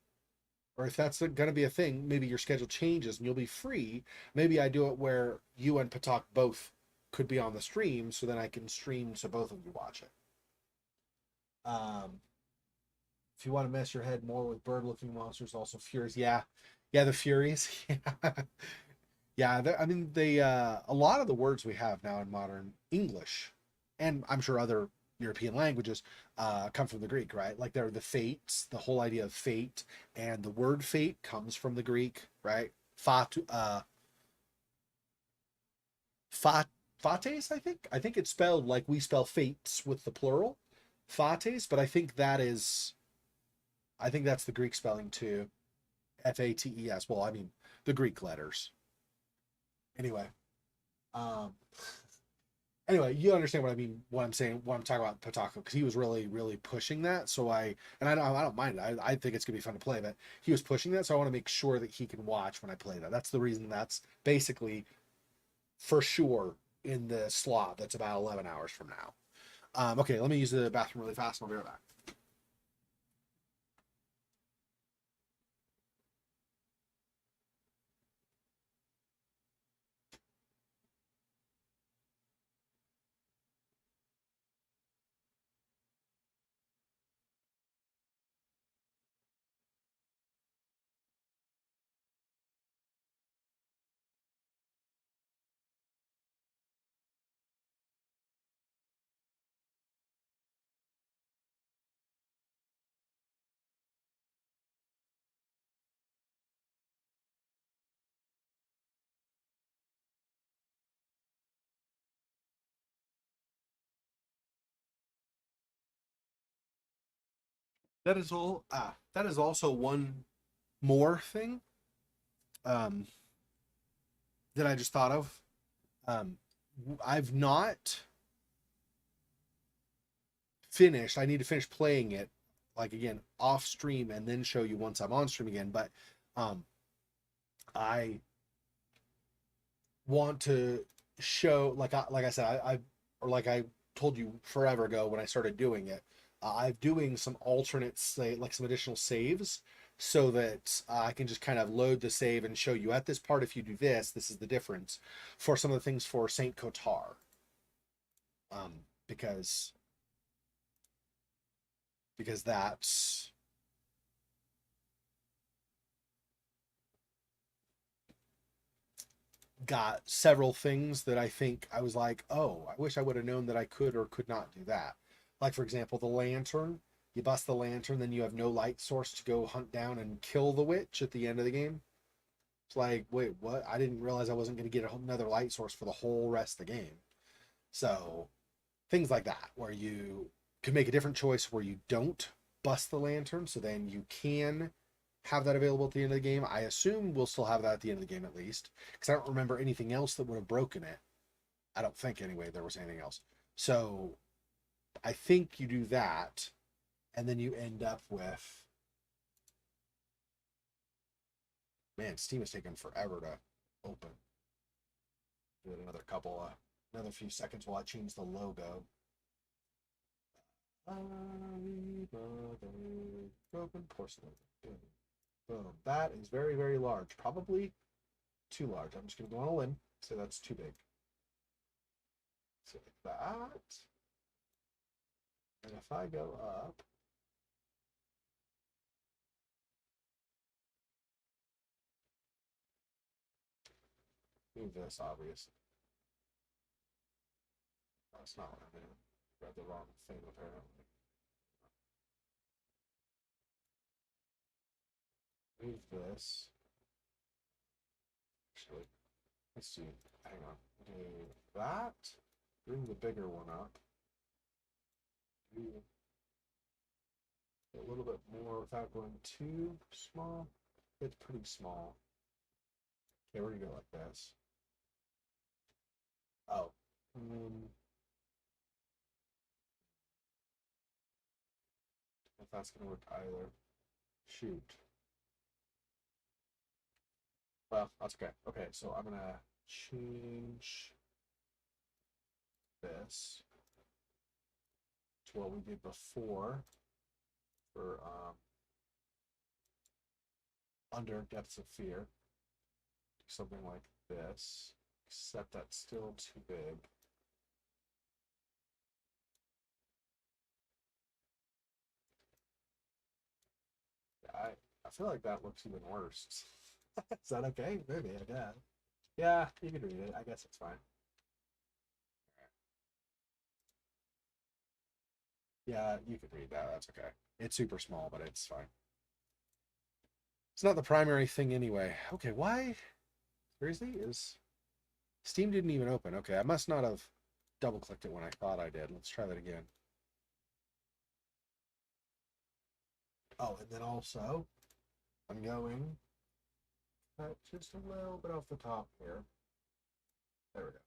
[SPEAKER 1] or if that's going to be a thing, maybe your schedule changes and you'll be free. Maybe I do it where you and Patak both could be on the stream, so then I can stream so both of you watch it. If you want to mess your head more with bird-looking monsters, also Furies. Yeah, the Furies. Yeah, I mean, they a lot of the words we have now in modern English, and I'm sure other European languages, come from the Greek, right? Like they're the fates, the whole idea of fate, and the word fate comes from the Greek, right? Fates, I think. I think it's spelled like we spell fates with the plural, fates, but I think that's the Greek spelling too. Fates. Well, I mean the Greek letters. Anyway, you understand what I mean, what I'm saying, what I'm talking about Potako, because he was really, really pushing that. So I don't mind it. I think it's gonna be fun to play, but he was pushing that, so I want to make sure that he can watch when I play that. That's the reason. That's basically for sure in the slot that's about 11 hours from now. Okay, let me use the bathroom really fast and I'll be right back. That is all. That is also one more thing um, that I just thought of. I've not finished. I need to finish playing it, like again, off stream and then show you once I'm on stream again. But I want to show, like I said, or like I told you forever ago when I started doing it. I'm doing some alternate like some additional saves so that I can just kind of load the save and show you at this part, if you do this, this is the difference for some of the things for Saint Kotar. Because that's got several things that I think I was like, oh, I wish I would have known that I could or could not do that. Like, for example, the lantern. You bust the lantern, then you have no light source to go hunt down and kill the witch at the end of the game. It's like, wait, what? I didn't realize I wasn't going to get another light source for the whole rest of the game. So, things like that, where you can make a different choice where you don't bust the lantern, so then you can have that available at the end of the game. I assume we'll still have that at the end of the game at least, because I don't remember anything else that would have broken it. I don't think, anyway, there was anything else. So, I think you do that, And then you end up with, man, Steam is taking forever to open. Do it another few seconds while I change the logo. Open porcelain. Boom. That is very, very large. Probably too large. I'm just going to go on a limb. Say that's too big. So like that. And if I go up, move this, obviously. That's not what I meant. Read the wrong thing apparently. Move this. Actually, let's see. Hang on. Do that. Bring the bigger one up. Do a little bit more without going too small. It's pretty small. Okay, we're gonna go like this. Oh. If that's gonna work either. Shoot. Well, that's okay. Okay, so I'm gonna change this to what we did before for under Depths of Fear. Do something like this, except that's still too big. I feel like that looks even worse. Is that okay? Maybe, I guess. Yeah, you can read it. I guess it's fine. Yeah, you could read that. That's okay. It's super small, but it's fine. It's not the primary thing anyway. Okay, why? Seriously? Steam didn't even open. Okay, I must not have double-clicked it when I thought I did. Let's try that again. Oh, and then also, I'm going just a little bit off the top here. There we go.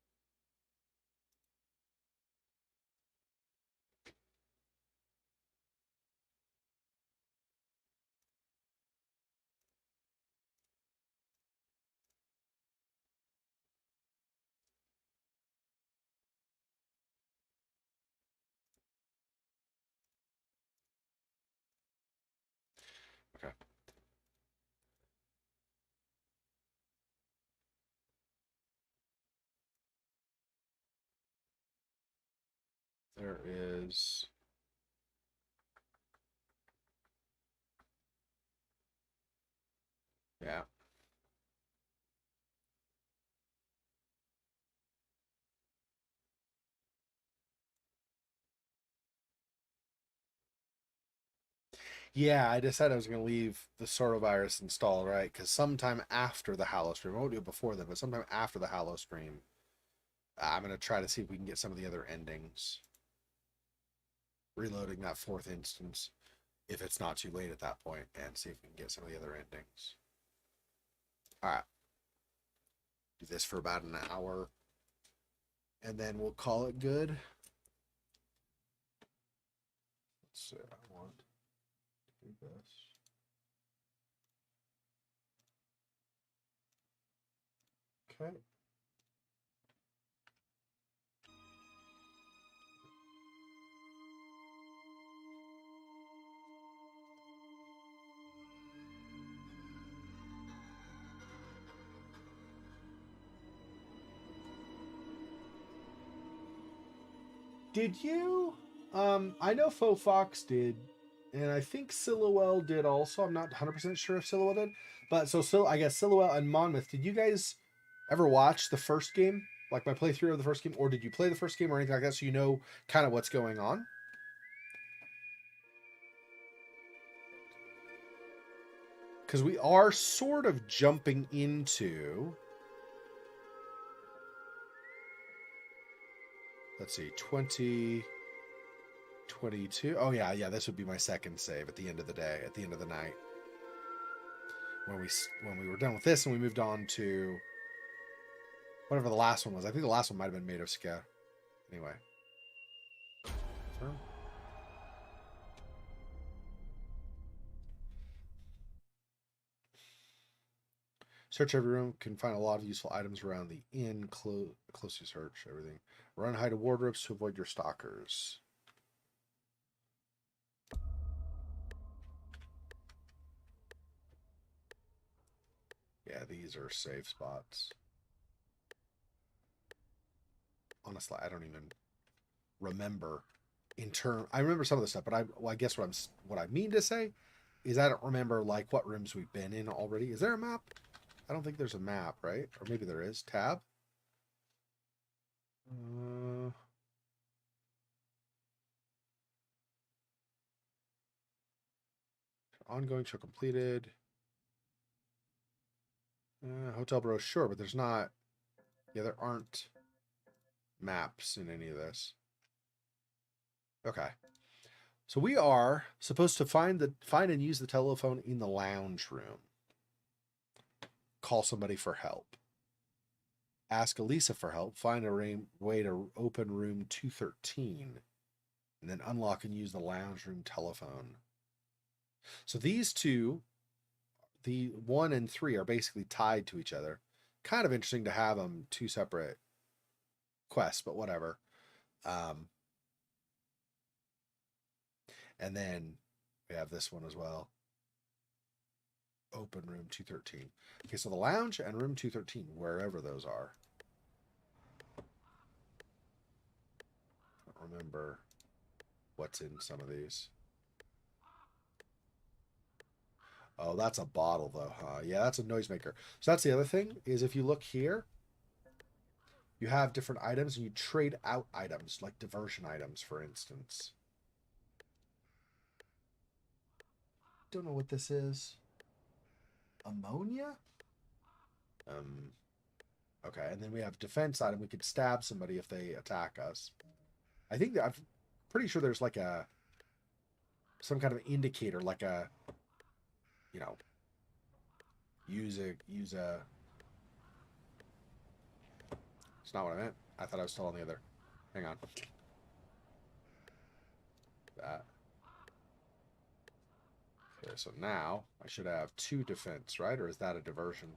[SPEAKER 1] Okay. There is yeah. Yeah, I decided I was going to leave the Sorrowvirus installed, right? Because sometime after the Hallow stream, I won't do it before then, but sometime after the Hallow stream, I'm going to try to see if we can get some of the other endings. Reloading that fourth instance, if it's not too late at that point, and see if we can get some of the other endings. Alright. Do this for about an hour, and then we'll call it good. Let's see, I want to do this. Okay. Did you? I know Faux Fox did, and I think Silhouette did also. I'm not 100% sure if Silhouette did, but so I guess Silhouette and Monmouth. Did you guys ever watch the first game, like my playthrough of the first game, or did you play the first game or anything like that, so you know kind of what's going on? Because we are sort of jumping into. Let's see, 2022. Oh yeah, this would be my second save at the end of the day, at the end of the night. When we were done with this and we moved on to whatever the last one was. I think the last one might have been Maid of Sker. Anyway. Search every room. Can find a lot of useful items around the inn. Closely search everything. Run hide to wardrobes to avoid your stalkers. Yeah, these are safe spots. Honestly, I don't even remember I remember some of the stuff, but I guess what I mean to say is I don't remember like what rooms we've been in already. Is there a map? I don't think there's a map, right? Or maybe there is. Tab. Ongoing show completed. Hotel brochure, but there's not. Yeah, there aren't maps in any of this. Okay. So we are supposed to find and use the telephone in the lounge room. Call somebody for help. Ask Elisa for help. Find a way to open room 213. And then unlock and use the lounge room telephone. So these two, the 1 and 3, are basically tied to each other. Kind of interesting to have them two separate quests, but whatever. And then we have this one as well. Open room 213. Okay, so the lounge and room 213, wherever those are. I don't remember what's in some of these. Oh, that's a bottle though, huh? Yeah, that's a noisemaker. So that's the other thing, is if you look here, you have different items and you trade out items, like diversion items, for instance. Don't know what this is. Ammonia? Okay, and then we have defense item. We could stab somebody if they attack us. I think that I'm pretty sure there's like some kind of indicator, like a, you know, use a. It's not what I meant. I thought I was still on the other. Hang on. That. Okay, so now I should have 2 defense, right? Or is that a diversion?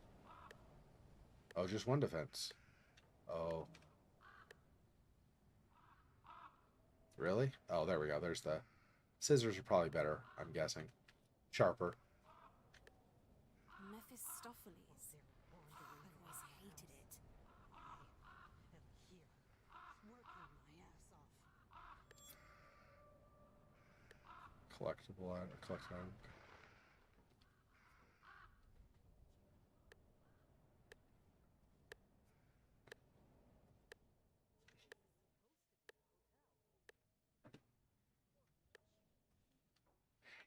[SPEAKER 1] Oh, just 1 defense. Oh. Really? Oh, there we go. There's the scissors are probably better, I'm guessing. Sharper.
[SPEAKER 3] Mephistopheles. I've always hated it.
[SPEAKER 1] Collectible item. Collectible item.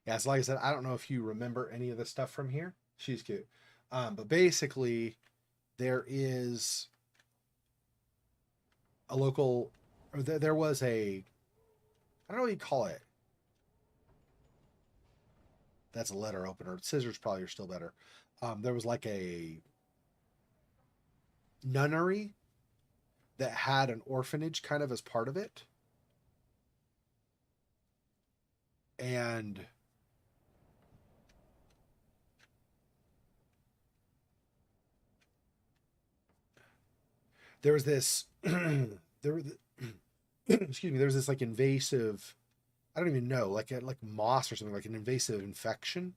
[SPEAKER 1] Yeah, so like I said, I don't know if you remember any of the stuff from here. She's cute. But basically, there is a local, or there was a, I don't know what you call it. That's a letter opener. Scissors probably are still better. There was like a nunnery that had an orphanage kind of as part of it. And there was this excuse me, there was this like invasive, I don't even know, like moss or something, like an invasive infection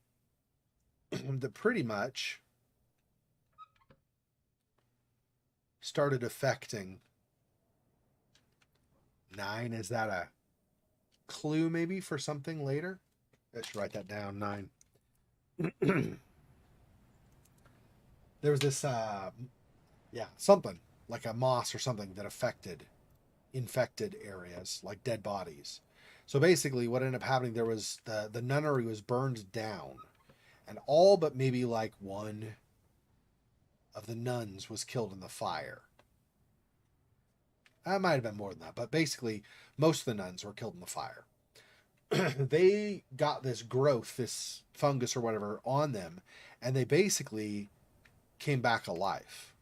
[SPEAKER 1] that pretty much started affecting 9. Is that a clue maybe for something later? I should write that down. 9. There was this something like a moss or something that infected areas, like dead bodies. So basically what ended up happening, there was the nunnery was burned down, and all but maybe like 1 of the nuns was killed in the fire. That might have been more than that, but basically most of the nuns were killed in the fire. They got this growth, this fungus or whatever on them, and they basically came back alive.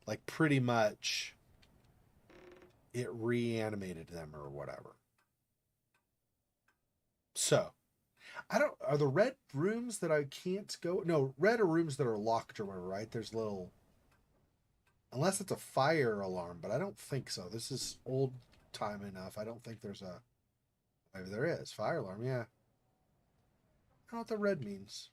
[SPEAKER 1] Like pretty much it reanimated them or whatever. So I don't. Are the red rooms that I can't go? No, red are rooms that are locked or whatever, right? There's little. Unless it's a fire alarm, but I don't think so. This is old time enough. I don't think there's a. Maybe there is fire alarm. Yeah. I don't know what the red means.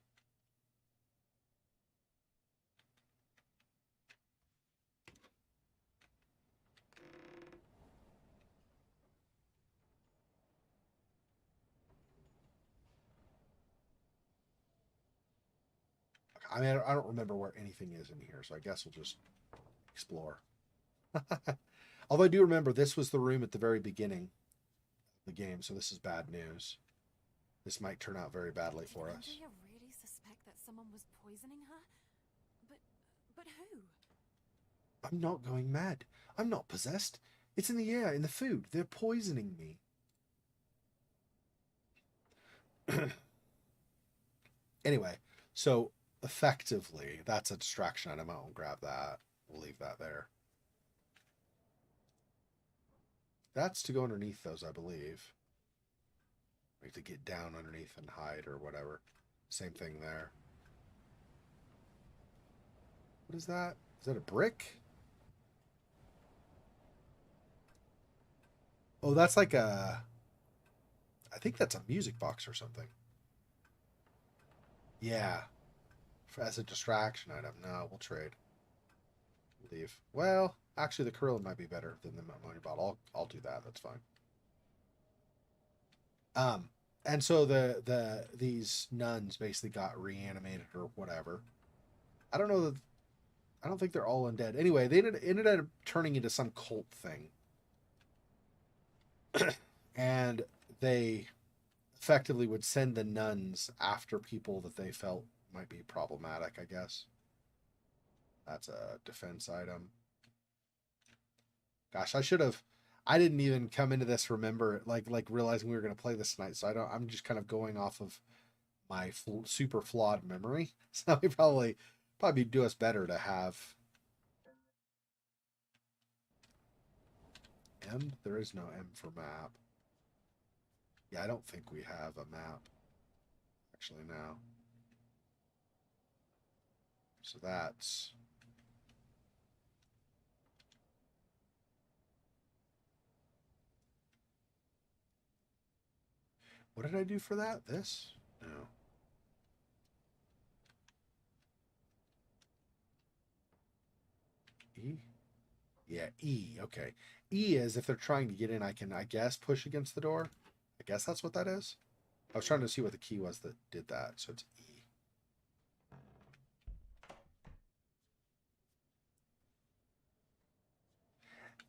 [SPEAKER 1] I mean, I don't remember where anything is in here, so I guess we'll just explore. Although I do remember this was the room at the very beginning of the game, so this is bad news. This might turn out very badly for us.
[SPEAKER 4] Did Andrea really suspect that someone was poisoning her? But who?
[SPEAKER 1] I'm not going mad. I'm not possessed. It's in the air, in the food. They're poisoning me. Anyway, so effectively, that's a distraction item. I won't grab that. We'll leave that there. That's to go underneath those, I believe. We have to get down underneath and hide or whatever. Same thing there. What is that? Is that a brick? Oh, that's like a... I think that's a music box or something. Yeah. As a distraction item. No, we'll trade. Leave. Well, actually, the Corilla might be better than the money bottle. I'll do that. That's fine. And so these nuns basically got reanimated or whatever. I don't know. I don't think they're all undead. Anyway, they ended up turning into some cult thing. And they effectively would send the nuns after people that they felt might be problematic, I guess. That's a defense item. Gosh, I didn't even come into this like realizing we were going to play this tonight. So I'm just kind of going off of my super flawed memory. So we probably do us better to have. M? There is no M for map. Yeah, I don't think we have a map. Actually, now. So that's... What did I do for that? This? No. E? Yeah, E. Okay. E is if they're trying to get in, I can, I guess, push against the door. I guess that's what that is. I was trying to see what the key was that did that. So it's E.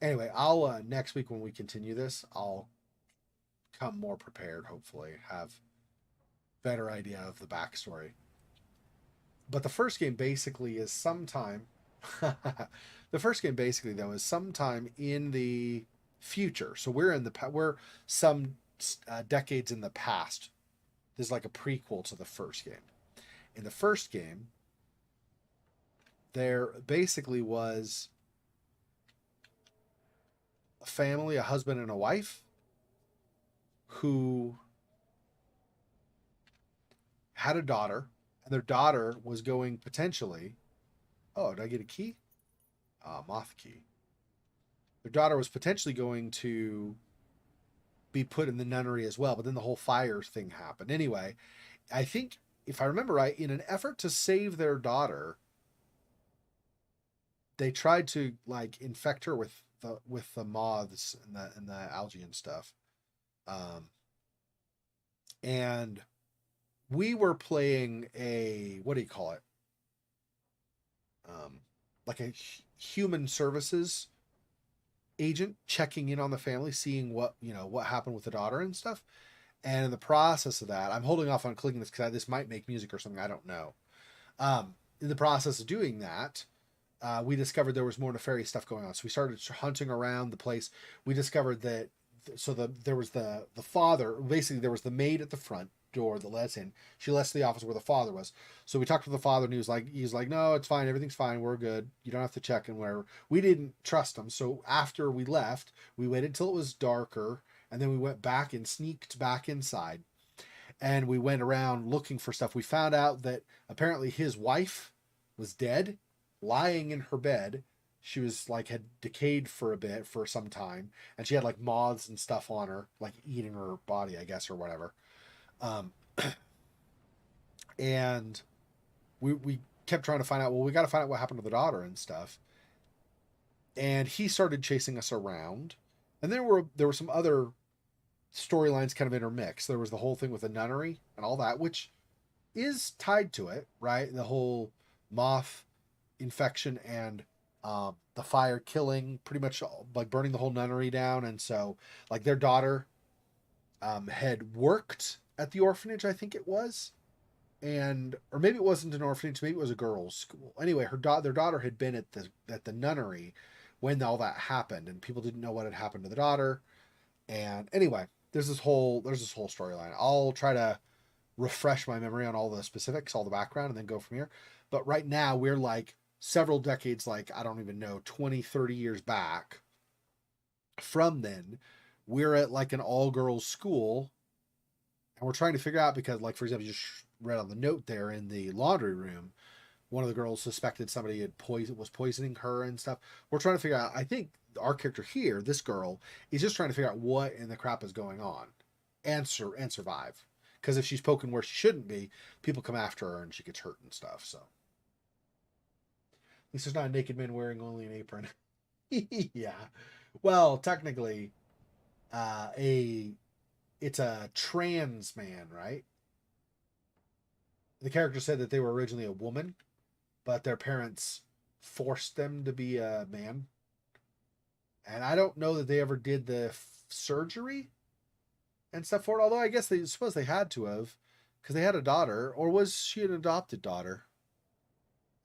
[SPEAKER 1] Anyway, I'll next week when we continue this, I'll come more prepared, hopefully, have better idea of the backstory. But the first game basically is sometime the first game basically though is sometime in the future. So we're some decades in the past. This is like a prequel to the first game. In the first game, there basically was a family, a husband and a wife, who had a daughter, and their daughter was going potentially... Oh, did I get a key? Moth key. Their daughter was potentially going to be put in the nunnery as well, but then the whole fire thing happened. Anyway, I think, if I remember right, in an effort to save their daughter, they tried to like infect her with the moths and the algae and stuff. And we were playing a, what do you call it? Like a human services agent checking in on the family, seeing what happened with the daughter and stuff. And in the process of that, I'm holding off on clicking this because this might make music or something. I don't know. In the process of doing that, we discovered there was more nefarious stuff going on. So we started hunting around the place. We discovered that, there was the father, basically there was the maid at the front door that lets in. She lets the office where the father was. So we talked to the father and he's like, no, it's fine. Everything's fine. We're good. You don't have to check and whatever. We didn't trust him. So after we left, we waited till it was darker and then we went back and sneaked back inside. and we went around looking for stuff. We found out that apparently his wife was dead, lying in her bed. She was like had decayed for a bit for some time, and she had like moths and stuff on her, like eating her body, I guess, or whatever. Um, and we kept trying to find out. Well, we got to find out what happened to the daughter and stuff. And he started chasing us around, and there were some other storylines kind of intermixed. There was the whole thing with the nunnery and all that, which is tied to it, right? The whole moth infection and the fire killing, pretty much like burning the whole nunnery down. And so, like, their daughter had worked at the orphanage, I think it was, and or maybe it wasn't an orphanage, maybe it was a girls' school. Anyway, their daughter had been at the nunnery when all that happened, and people didn't know what had happened to the daughter. And anyway, there's this whole storyline. I'll try to refresh my memory on all the specifics, all the background, and then go from here. But right now we're like several decades, like I don't even know, 20, 30 years back from then. We're at like an all-girls school, and we're trying to figure out, because like, for example, you just read on the note there in the laundry room, one of the girls suspected somebody was poisoning her and stuff. We're trying to figure out, I think our character here, this girl, is just trying to figure out what in the crap is going on and survive. Because if she's poking where she shouldn't be, people come after her and she gets hurt and stuff. So at least there's not a naked man wearing only an apron. Yeah. Well, technically, it's a trans man, right? The character said that they were originally a woman, but their parents forced them to be a man. And I don't know that they ever did the surgery and stuff for it, although I guess they suppose they had to have, because they had a daughter, or was she an adopted daughter?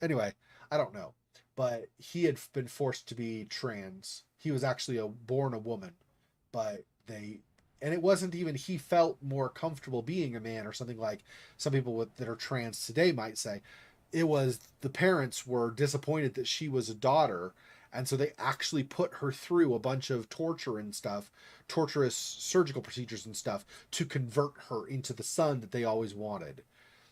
[SPEAKER 1] Anyway, I don't know. But he had been forced to be trans. He was actually born a woman, but and it wasn't even he felt more comfortable being a man or something like some people that are trans today might say. It was the parents were disappointed that she was a daughter, and so they actually put her through a bunch of torture and stuff, torturous surgical procedures and stuff, to convert her into the son that they always wanted.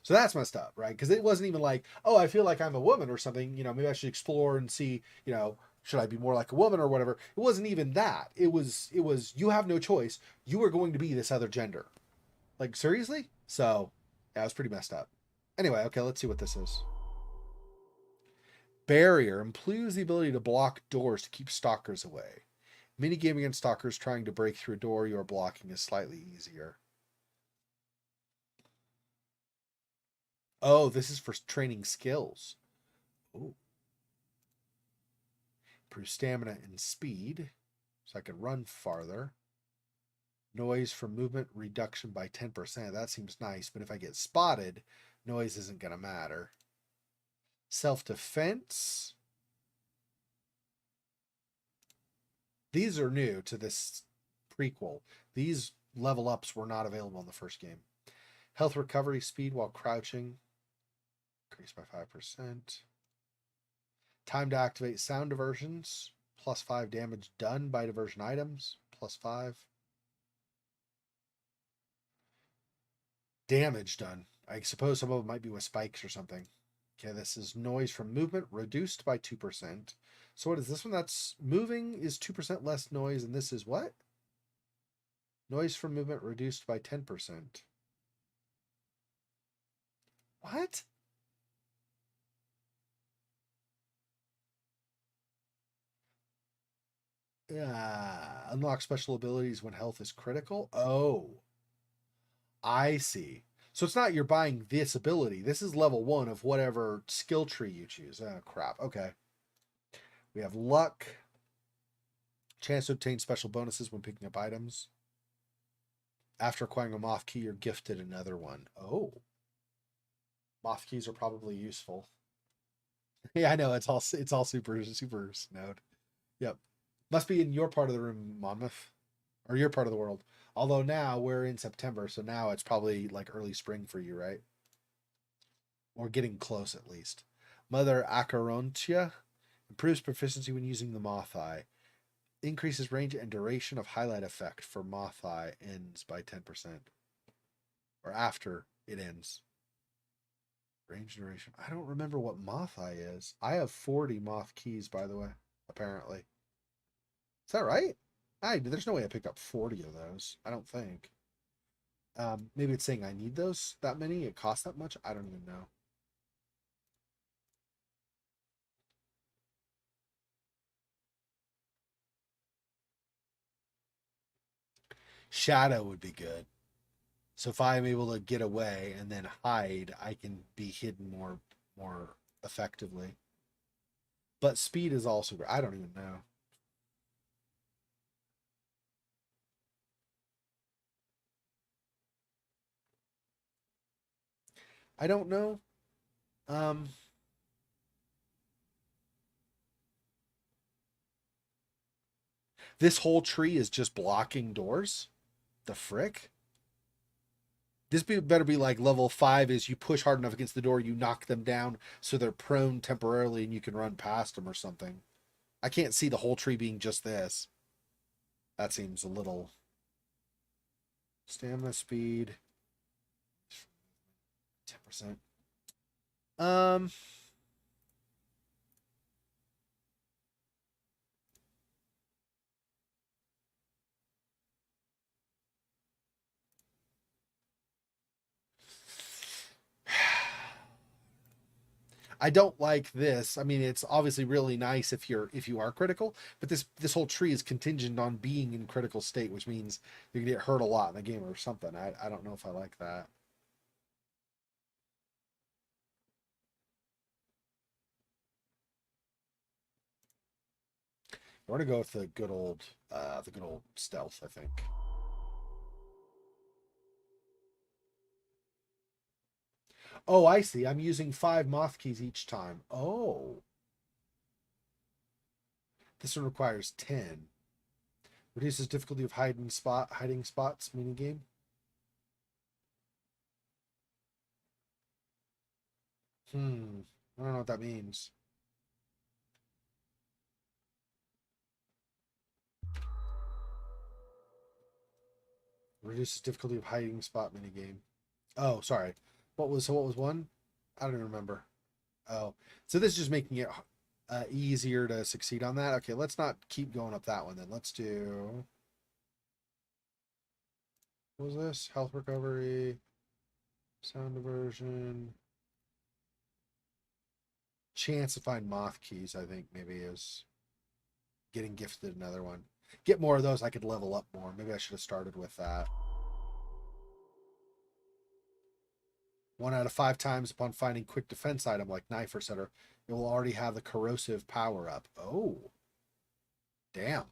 [SPEAKER 1] So that's messed up, right? Because it wasn't even like, oh, I feel like I'm a woman or something, maybe I should explore and see, should I be more like a woman or whatever. It wasn't even that. It was you have no choice. You are going to be this other gender. Like, seriously? So yeah, it was pretty messed up. Anyway, okay, let's see what this is. Barrier improves the ability to block doors to keep stalkers away. Minigaming against stalkers trying to break through a door you are blocking is slightly easier. Oh, this is for training skills. Ooh. Improve stamina and speed, so I can run farther. Noise from movement reduction by 10%. That seems nice, but if I get spotted, noise isn't going to matter. Self-defense. These are new to this prequel. These level ups were not available in the first game. Health recovery speed while crouching. Increased by 5%. Time to activate sound diversions. +5 damage done by diversion items. +5. Damage done. I suppose some of them might be with spikes or something. Okay, this is noise from movement reduced by 2%. So what is this one? That's moving is 2% less noise, and this is what? Noise from movement reduced by 10%. What? Unlock special abilities when health is critical. Oh, I see. So it's not you're buying this ability. This is level 1 of whatever skill tree you choose. Oh, crap. Okay. We have luck. Chance to obtain special bonuses when picking up items. After acquiring a moth key, you're gifted another one. Oh. Moth keys are probably useful. Yeah, I know. It's all super snowed. Yep. Must be in your part of the room, Monmouth. Or your part of the world. Although now we're in September, so now it's probably like early spring for you, right? Or getting close at least. Mother Acherontia improves proficiency when using the Moth Eye. Increases range and duration of highlight effect for Moth Eye ends by 10%. or after it ends. Range duration. I don't remember what moth eye is. I have 40 moth keys, by the way, apparently. Is that right? There's no way I picked up 40 of those. I don't think. Maybe it's saying I need those that many. It costs that much. I don't even know. Shadow would be good. So if I'm able to get away and then hide, I can be hidden more effectively. But speed is also great. I don't even know. I don't know. This whole tree is just blocking doors? The frick? This better be like level 5 is you push hard enough against the door, you knock them down so they're prone temporarily and you can run past them or something. I can't see the whole tree being just this. That seems a little... Stamina, speed. 10%. I don't like this. I mean, it's obviously really nice if you are critical, but this whole tree is contingent on being in critical state, which means you can get hurt a lot in the game or something. I don't know if I like that. We're gonna go with the good old stealth, I think. Oh, I see. I'm using 5 moth keys each time. Oh. This one requires 10. Reduces difficulty of hiding spots minigame. I don't know what that means. Reduces difficulty of hiding spot minigame. Oh, sorry. What was one? I don't even remember. Oh, so this is just making it easier to succeed on that. Okay, let's not keep going up that one then. Let's do... What was this? Health recovery, sound diversion. Chance to find moth keys, I think maybe is getting gifted another one. Get more of those, I could level up more. Maybe I should have started with that. 1 out of 5 times upon finding quick defense item like knife or etc., it will already have the corrosive power up. Oh. Damn.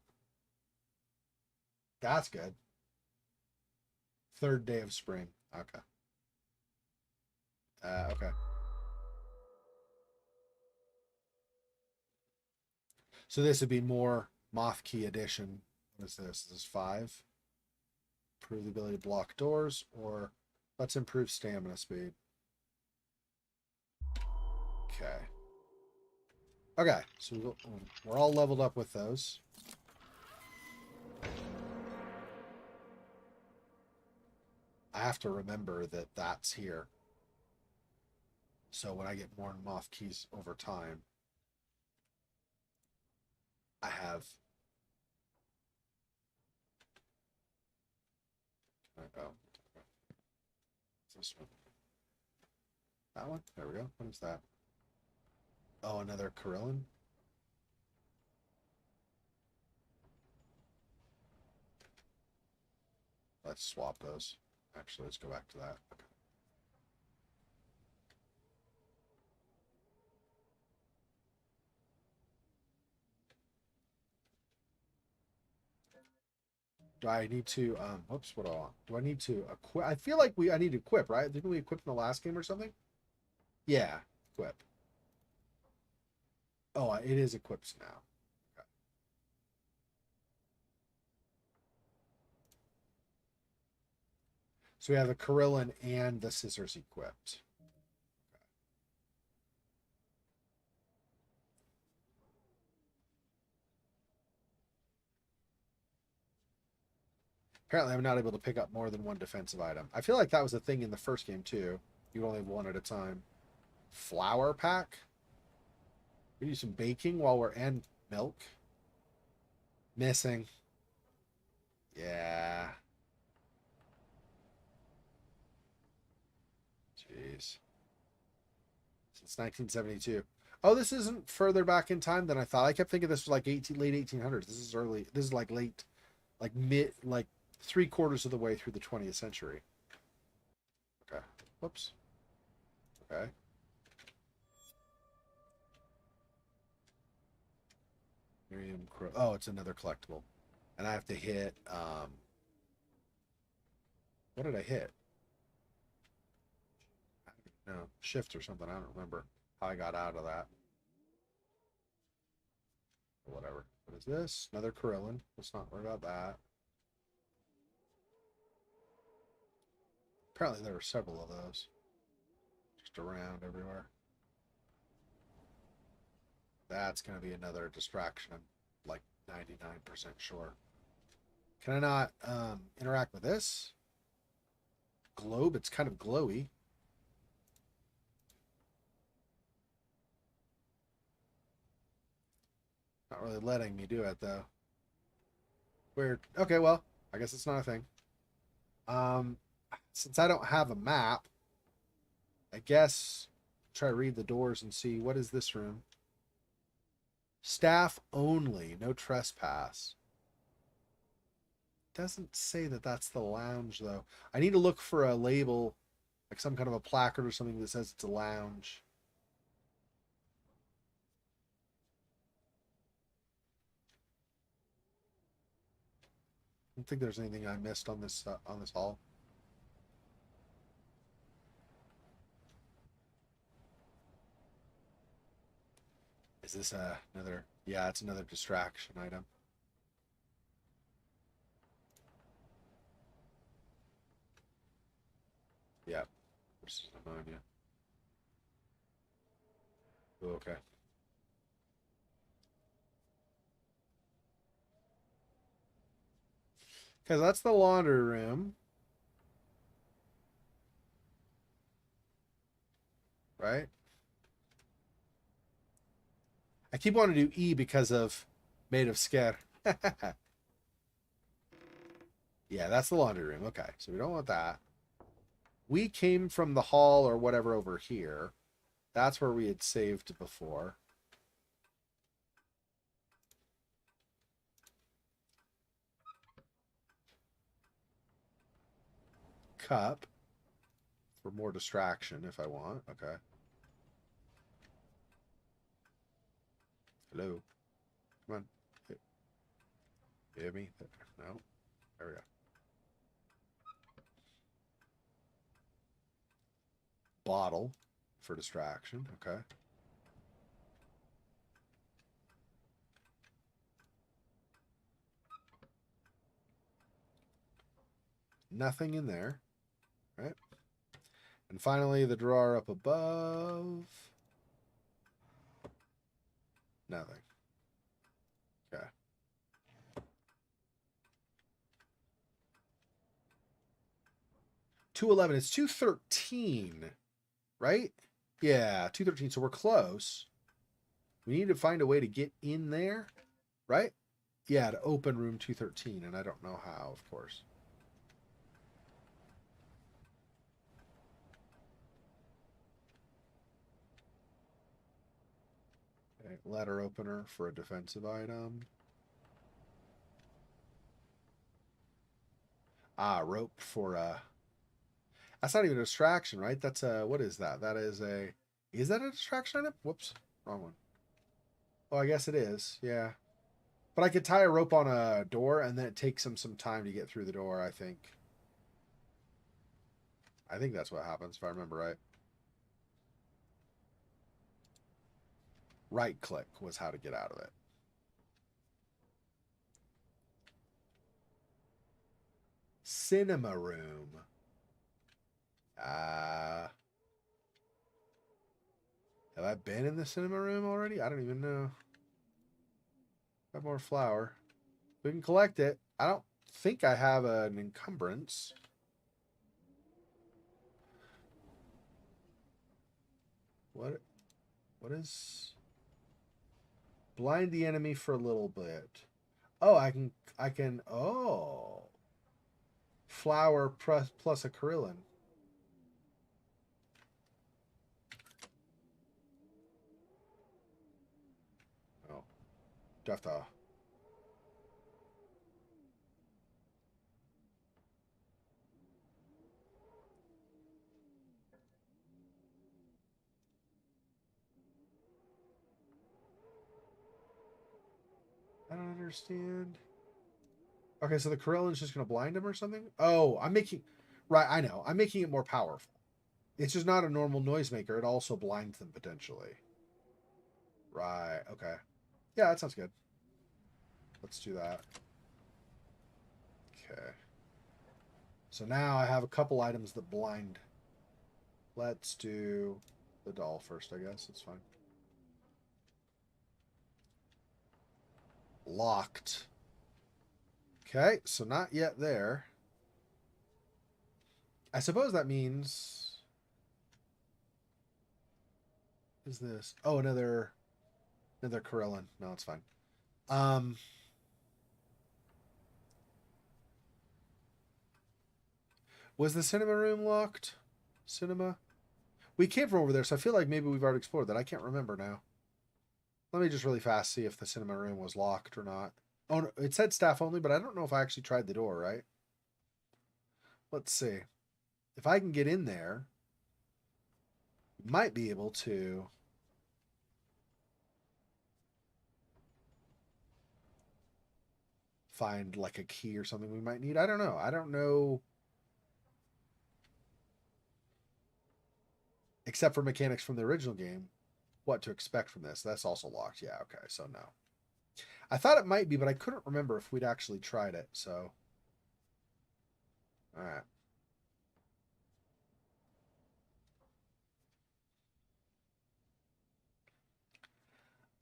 [SPEAKER 1] That's good. 3rd day of spring. Okay. Okay. So this would be more Moth Key Edition. What is this? This is 5. Improve the ability to block doors, or let's improve stamina speed. Okay. Okay, so we're all leveled up with those. I have to remember that that's here. So when I get more moth keys over time, I have... Oh, this one. That one? There we go. What is that? Oh, another Corillin? Let's swap those. Actually, let's go back to that. Okay. Do I need to, whoops, what do I want? Do I need to equip? I feel like I need to equip, right? Didn't we equip in the last game or something? Yeah, equip. Oh, it is equipped now. Okay. So we have the Corillin and the scissors equipped. Apparently, I'm not able to pick up more than one defensive item. I feel like that was a thing in the first game, too. You only have one at a time. Flour pack? We do some baking while we're... And milk. Missing. Yeah. Jeez. Since 1972. Oh, this isn't further back in time than I thought. I kept thinking this was like late 1800s. This is early. This is like late, like mid, like 3/4 of the way through the 20th century. Okay. Whoops. Okay. Miriam Crow. Oh, it's another collectible. And I have to hit, what did I hit? No, shift or something. I don't remember how I got out of that. Whatever. What is this? Another Corillin. Let's not worry about that. Apparently there are several of those. Just around everywhere. That's going to be another distraction. I'm like 99% sure. Can I not interact with this? Globe? It's kind of glowy. Not really letting me do it, though. Weird. Okay, well, I guess it's not a thing. Since I don't have a map, I guess try to read the doors and see what is this room. Staff only, no trespass. Doesn't say that that's the lounge, though. I need to look for a label, like some kind of a placard or something that says it's a lounge. I don't think there's anything I missed on this hall. Is this another? Yeah, it's another distraction item. Yeah, versus ammonia. Okay. Because that's the laundry room. Right? I keep wanting to do E because of Maid of Sker. Yeah, that's the laundry room. Okay, so we don't want that. We came from the hall or whatever over here. That's where we had saved before. Cup. For more distraction if I want. Okay. Hello. Come on. Hear me? No. There we go. Bottle for distraction. Okay. Nothing in there. Right. And finally, the drawer up above. Nothing. Okay. $211. It's $213, right? Yeah, $213. So we're close. We need to find a way to get in there, right? Yeah, to open room 213, and I don't know how, of course. Okay, letter opener for a defensive item. Ah, rope for a... That's not even a distraction, right? That's a... What is that? That is a... Is that a distraction item? Whoops. Wrong one. Oh, I guess it is. Yeah. But I could tie a rope on a door, and then it takes them some time to get through the door, I think. I think that's what happens, if I remember right. Right click was how to get out of it. Cinema room. Have I been in the cinema room already? I don't even know. Got more flour. We can collect it. I don't think I have an encumbrance. What is blind the enemy for a little bit? Oh, I can oh. Flower plus a Carillon. Oh. Do I have to I don't understand. Okay, so the Carillon's just going to blind him or something? Oh, I'm making... Right, I know. I'm making it more powerful. It's just not a normal noisemaker. It also blinds them, potentially. Right, okay. Yeah, that sounds good. Let's do that. Okay. So now I have a couple items that blind. Let's do the doll first, I guess. It's fine. Locked. Okay, so not yet there. I suppose that means... Is this... Oh, another Carillon. No, it's fine. Was the cinema room locked? Cinema? We came from over there, so I feel like maybe we've already explored that. I can't remember now. Let me just really fast see if the cinema room was locked or not. Oh, no, it said staff only, but I don't know if I actually tried the door, right? Let's see. If I can get in there, we might be able to... find like a key or something we might need. I don't know. I don't know. Except for mechanics from the original game, what to expect from this. That's also locked. Yeah, okay, so no. I thought it might be, but I couldn't remember if we'd actually tried it, so... Alright.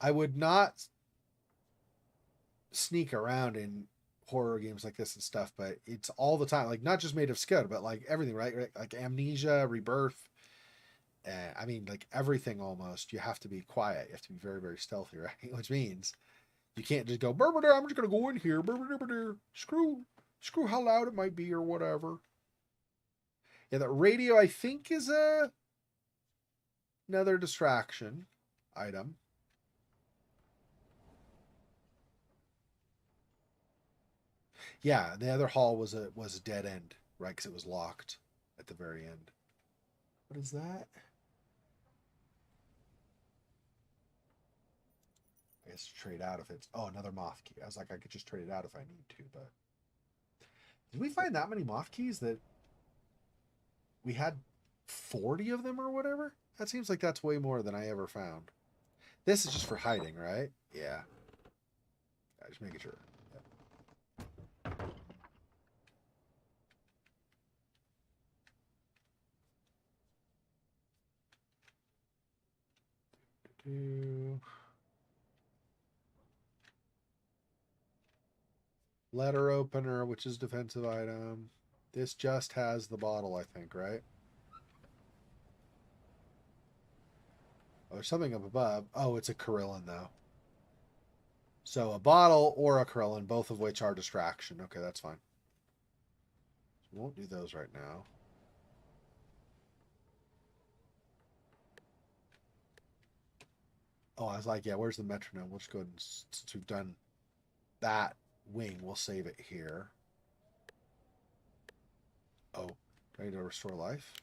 [SPEAKER 1] I would not sneak around in horror games like this and stuff, but it's all the time. Like, not just Maid of Sker, but like everything, right? Like Amnesia, Rebirth. I mean, like everything almost. You have to be quiet. You have to be very, very stealthy, right? Which means you can't just go, I'm just going to go in here. Screw how loud it might be or whatever. Yeah, that radio, I think, is another distraction item. Yeah, the other hall was a dead end, right? Because it was locked at the very end. What is that? I guess trade out if it's... Oh, another moth key. I was like, I could just trade it out if I need to, but... Did we find that many moth keys that... We had 40 of them or whatever? That seems like that's way more than I ever found. This is just for hiding, right? Yeah. Just making sure. Yep. Letter opener, which is defensive item. This just has the bottle, I think, right? Oh, there's something up above. Oh, it's a Carillon, though. So a bottle or a Carillon, both of which are distraction. Okay, that's fine. We won't do those right now. Oh, I was like, yeah, where's the metronome? We'll just go ahead and, since we've done that wing, we'll save it here. Oh, do I need to restore life?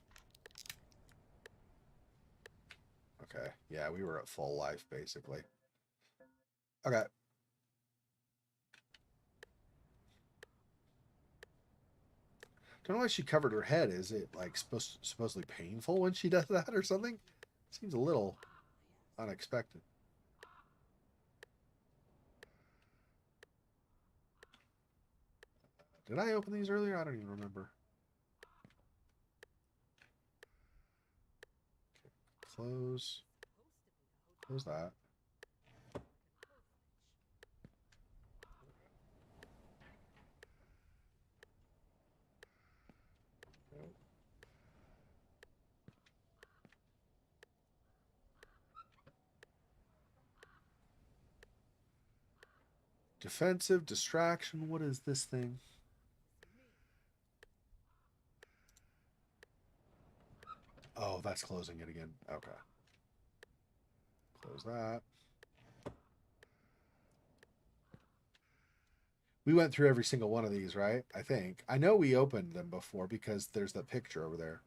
[SPEAKER 1] Okay, yeah, we were at full life, basically. Okay. Don't know why she covered her head. Is it like supposedly painful when she does that or something? Seems a little unexpected. Did I open these earlier? I don't even remember. Okay. Close. Close that. Defensive, distraction. What is this thing? Oh, that's closing it again. Okay. Close that. We went through every single one of these, right? I think. I know we opened them before because there's that picture over there.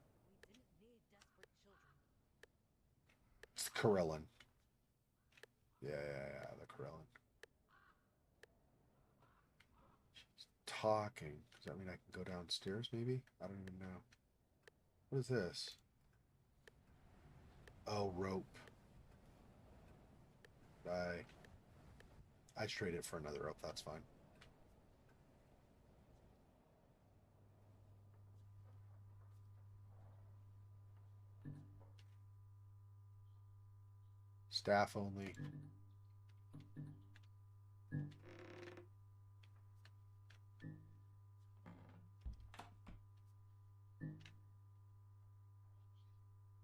[SPEAKER 1] It's Corellin. Yeah, the Corellin. She's talking. Does that mean I can go downstairs, maybe? I don't even know. What is this? Oh, rope. I trade it for another rope. That's fine. Staff only.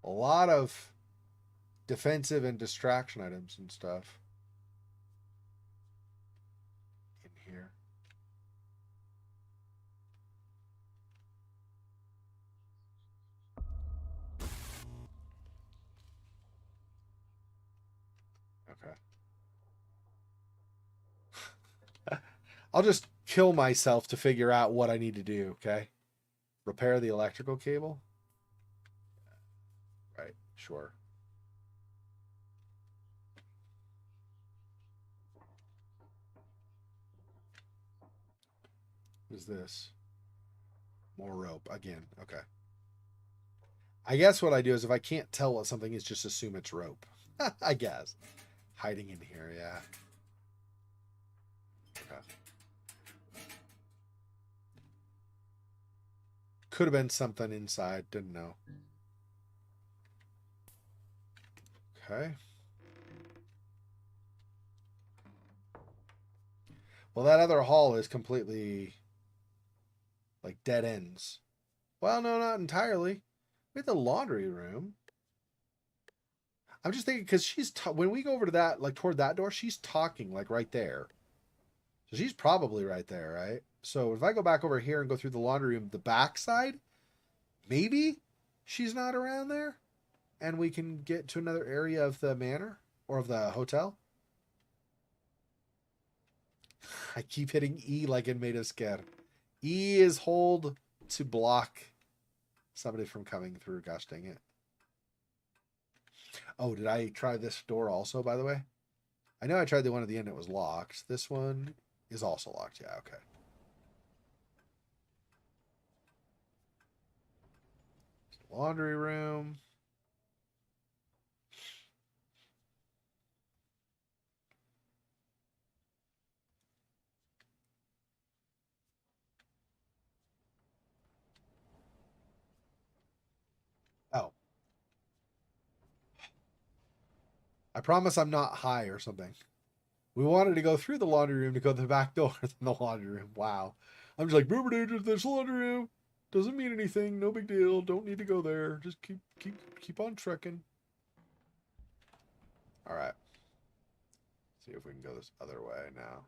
[SPEAKER 1] A lot of defensive and distraction items and stuff in here. Okay. I'll just kill myself to figure out what I need to do, okay? Repair the electrical cable? Right, sure. What is this? More rope. Again, okay. I guess what I do is if I can't tell what something is, just assume it's rope. I guess. Hiding in here, yeah. Okay. Could have been something inside. Didn't know. Okay. Well, that other hall is completely like dead ends. Well, no, not entirely. We have the laundry room. I'm just thinking because when we go over to that, like toward that door, she's talking like right there. So she's probably right there, right? So if I go back over here and go through the laundry room, the back side, maybe she's not around there, and we can get to another area of the manor or of the hotel. I keep hitting E like in Maid of Sker. E is hold to block somebody from coming through. Gosh dang it. Oh, did I try this door also, by the way? I know I tried the one at the end. It was locked. This one is also locked. Yeah, okay. Laundry room. Oh. I promise I'm not high or something. We wanted to go through the laundry room to go to the back door than the laundry room. Wow. I'm just like, there's a laundry room. Doesn't mean anything. No big deal. Don't need to go there. Just keep on trekking. All right. See if we can go this other way now.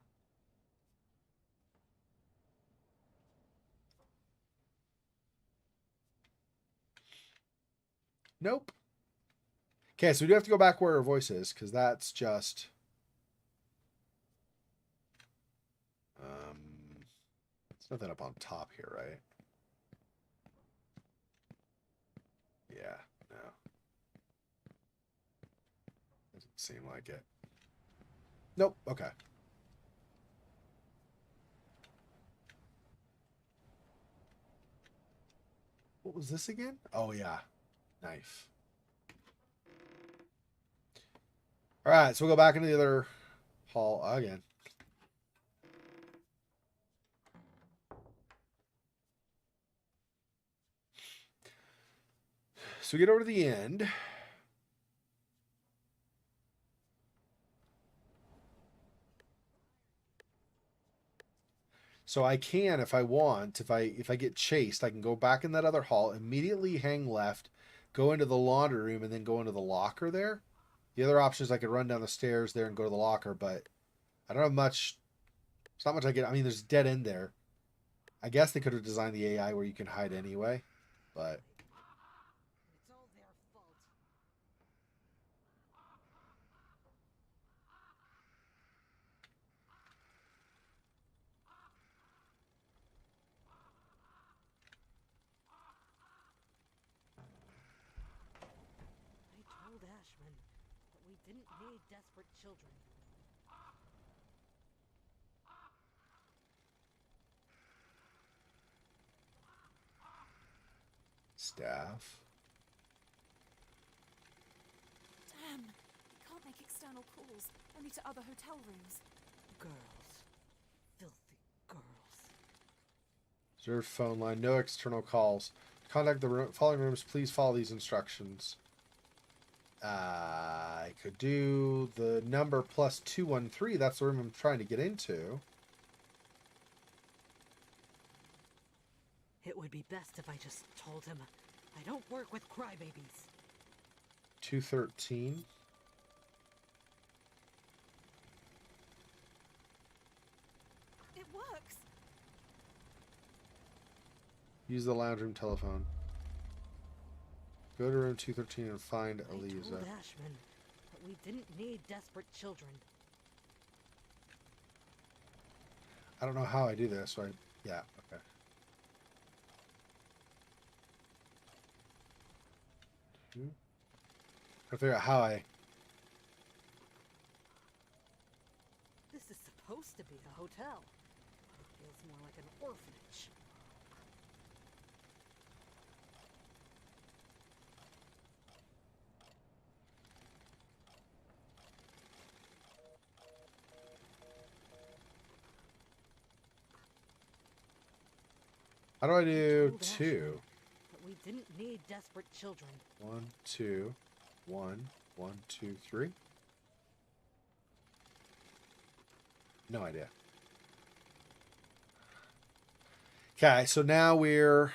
[SPEAKER 1] Nope. Okay, so we do have to go back where her voice is, because that's just... There's nothing up on top here, right? Yeah, no. Doesn't seem like it. Nope, okay. What was this again? Oh, yeah. Knife. All right, so we'll go back into the other hall again. So we get over to the end. So I can, if I want, if I get chased, I can go back in that other hall, immediately hang left, go into the laundry room, and then go into the locker there. The other option is I could run down the stairs there and go to the locker, but I don't have much It's not much I get. I mean, there's dead end there. I guess they could have designed the AI where you can hide anyway, but
[SPEAKER 5] It's all their fault. I told Ashman that we didn't need desperate children.
[SPEAKER 1] staff.
[SPEAKER 4] Damn! You can't make external calls, only to other hotel rooms.
[SPEAKER 5] Girls. Filthy girls.
[SPEAKER 1] Reserved phone line. No external calls. Contact the following rooms. Please follow these instructions. I could do the number plus 213. That's the room I'm trying to get into.
[SPEAKER 5] It would be best if I just told him I don't work with crybabies.
[SPEAKER 1] 213.
[SPEAKER 4] It works!
[SPEAKER 1] Use the lounge room telephone. Go to room 213 and find
[SPEAKER 5] I
[SPEAKER 1] Eliza.
[SPEAKER 5] told Ashman that we didn't need desperate children.
[SPEAKER 1] I don't know how I do this, so yeah, okay. I figure out how I...
[SPEAKER 5] This is supposed to be a hotel. It feels more like an orphanage.
[SPEAKER 1] How do I do
[SPEAKER 5] Told
[SPEAKER 1] 2?
[SPEAKER 5] Ashman that we didn't need desperate children.
[SPEAKER 1] 1, 2, 1, 1, 2, 3. No idea. Okay, so now we're...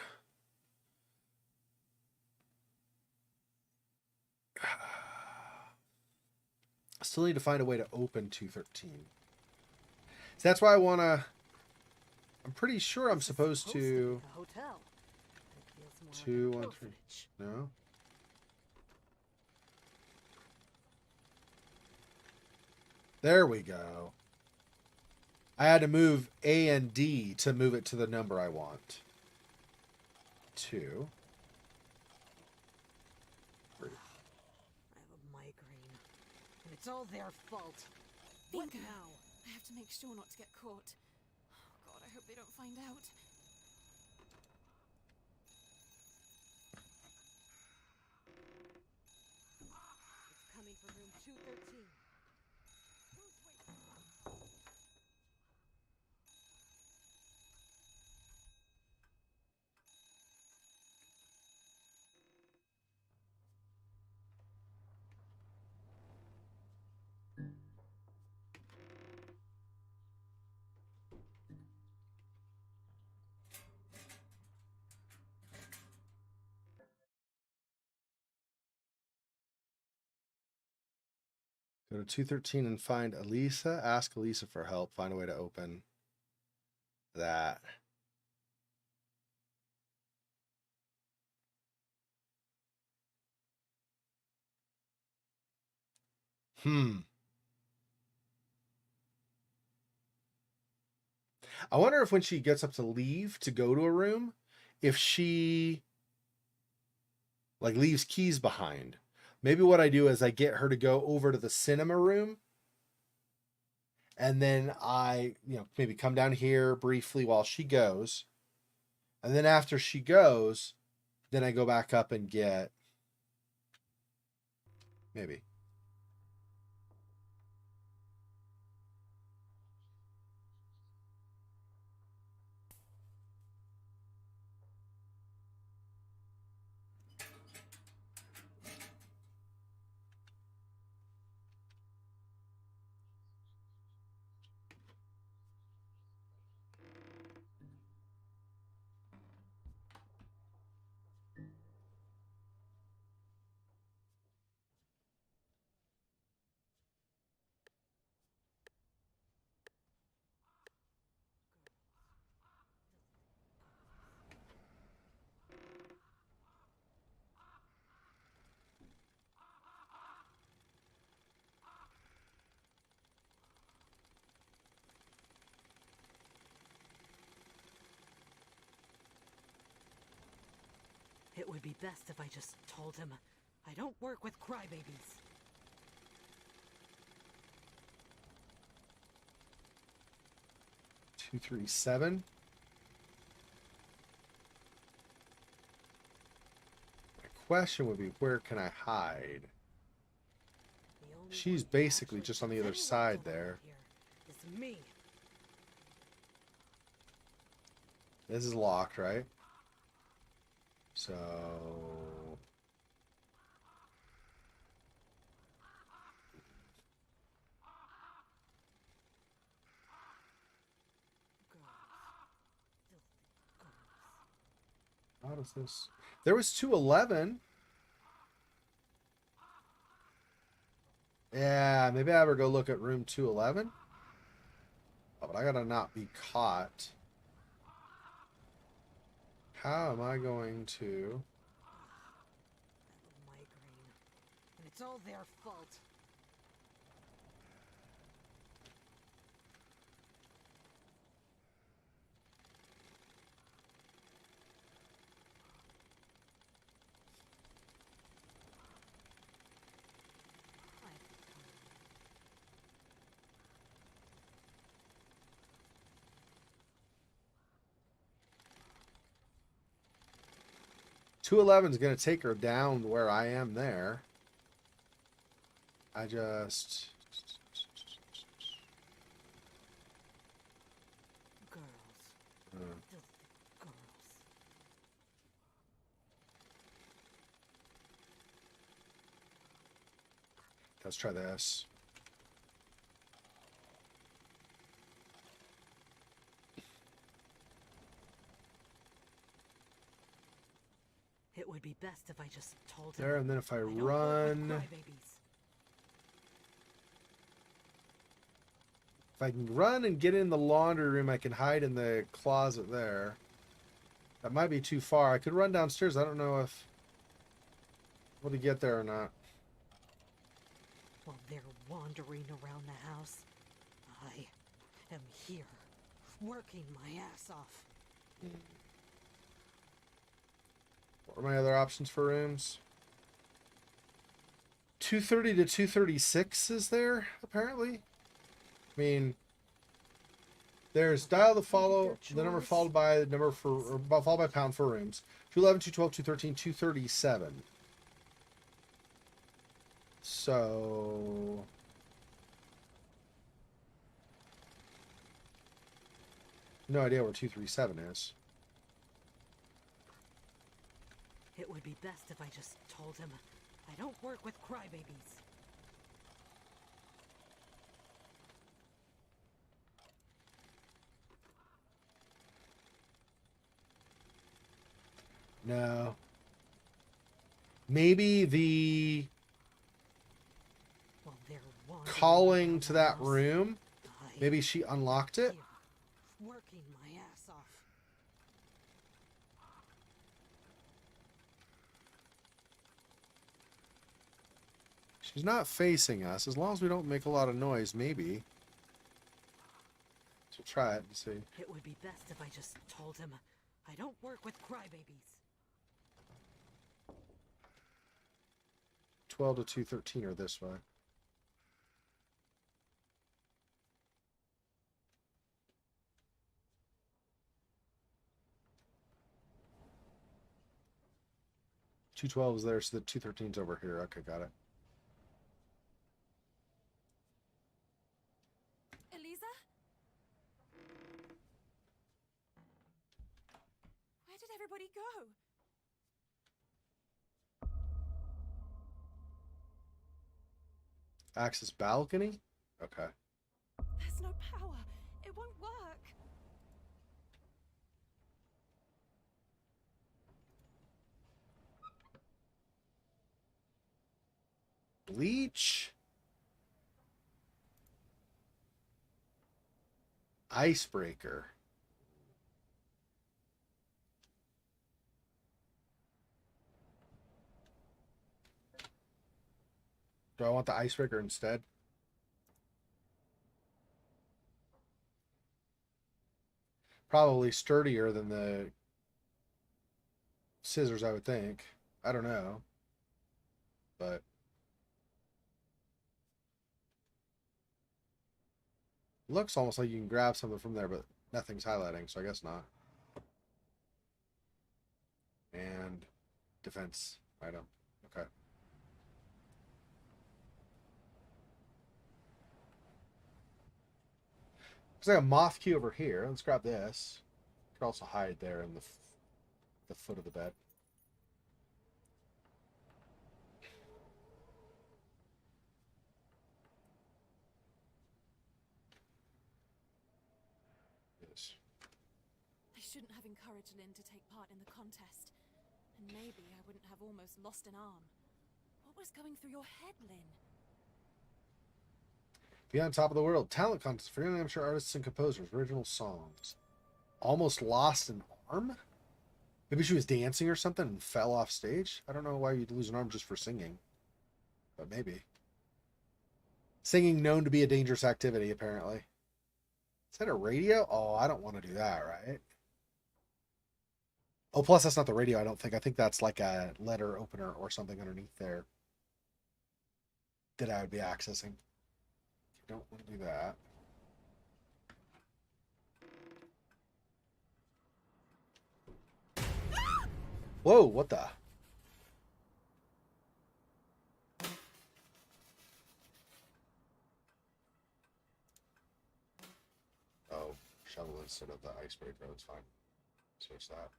[SPEAKER 1] Still need to find a way to open 213. So that's why I want to... I'm pretty sure I'm
[SPEAKER 5] This is
[SPEAKER 1] supposed to...
[SPEAKER 5] be a hotel. It feels more
[SPEAKER 1] 2,
[SPEAKER 5] like an
[SPEAKER 1] 1, 3.
[SPEAKER 5] orphanage.
[SPEAKER 1] No? There we go. I had to move A and D to move it to the number I want. 2. 3.
[SPEAKER 5] I have a migraine, and it's all their fault. What
[SPEAKER 4] Bingo.
[SPEAKER 5] now?
[SPEAKER 4] I have to make sure not to get caught. Oh god, I hope they don't find out.
[SPEAKER 5] It's coming from room 213. Who's waiting?
[SPEAKER 1] Go to 213 and find Elisa. Ask Elisa for help. Find a way to open that. I wonder if when she gets up to leave to go to a room, if she like leaves keys behind. Maybe what I do is I get her to go over to the cinema room, and then I, maybe come down here briefly while she goes. And then after she goes, then I go back up and get maybe.
[SPEAKER 5] It would be best if I just told him I don't work with crybabies.
[SPEAKER 1] Two, 3, 7. My question would be, where can I hide?
[SPEAKER 5] The only
[SPEAKER 1] She's
[SPEAKER 5] one who
[SPEAKER 1] basically
[SPEAKER 5] actually
[SPEAKER 1] just on the
[SPEAKER 5] gets
[SPEAKER 1] other
[SPEAKER 5] any
[SPEAKER 1] side
[SPEAKER 5] leftover
[SPEAKER 1] there.
[SPEAKER 5] here is me.
[SPEAKER 1] This is locked, right? So... How does this... There was 211. Yeah, maybe I ever go look at room 211. Oh, but I gotta not be caught. How am I going to...
[SPEAKER 5] That migraine. And it's all their fault. I-
[SPEAKER 1] 211 is going to take her down where I am there. I just...
[SPEAKER 5] Girls.
[SPEAKER 1] Uh,
[SPEAKER 5] Filthy girls.
[SPEAKER 1] let's try this.
[SPEAKER 5] It would be best if I just told him.
[SPEAKER 1] There, and then if I
[SPEAKER 5] I don't work with
[SPEAKER 1] run...
[SPEAKER 5] crybabies.
[SPEAKER 1] If I can run and get in the laundry room, I can hide in the closet there. That might be too far. I could run downstairs. I don't know if... Will to get there or not.
[SPEAKER 5] While they're wandering around the house, I am here, working my ass off.
[SPEAKER 1] What are my other options for rooms? 230 to 236 is there, apparently. I mean, there's dial to follow, the number followed by the number for, or followed by pound for rooms. 211, 212, 213, 237. So... No idea where 237 is.
[SPEAKER 5] It would be best if I just told him I don't work with crybabies.
[SPEAKER 1] No. Maybe the
[SPEAKER 5] While they're wandering
[SPEAKER 1] calling
[SPEAKER 5] around
[SPEAKER 1] to
[SPEAKER 5] the
[SPEAKER 1] that
[SPEAKER 5] house,
[SPEAKER 1] room.
[SPEAKER 5] I
[SPEAKER 1] Maybe she unlocked it.
[SPEAKER 5] here, working my ass off.
[SPEAKER 1] She's not facing us. As long as we don't make a lot of noise, maybe. So try it and see.
[SPEAKER 5] It would be best if I just told him I don't work with crybabies.
[SPEAKER 1] 12 to 213 are this way. Two 12 is there, so the 213's over here. Okay, got it.
[SPEAKER 4] Eliza? Where did everybody go?
[SPEAKER 1] Access balcony? Okay.
[SPEAKER 4] There's no power. It won't work.
[SPEAKER 1] Bleach. Icebreaker. Do I want the icebreaker instead? Probably sturdier than the scissors, I would think. I don't know. But looks almost like you can grab something from there, but nothing's highlighting, so I guess not. And defense item. Okay. There's like a moth key over here. Let's grab this. Could also hide there in the foot of the bed. Yes.
[SPEAKER 4] I shouldn't have encouraged Lynn to take part in the contest. And maybe I wouldn't have almost lost an arm. What was going through your head, Lynn?
[SPEAKER 1] Be on top of the world. Talent contest for young amateur artists and composers. Original songs. Almost lost an arm? Maybe she was dancing or something and fell off stage? I don't know why you'd lose an arm just for singing. But maybe. Singing known to be a dangerous activity, apparently. Is that a radio? Oh, I don't want to do that, right? Oh, plus that's not the radio, I don't think. I think that's like a letter opener or something underneath there that I would be accessing. Don't want to do that. Whoa, what the? Oh, shovel instead of the icebreaker, that's fine. Switch that.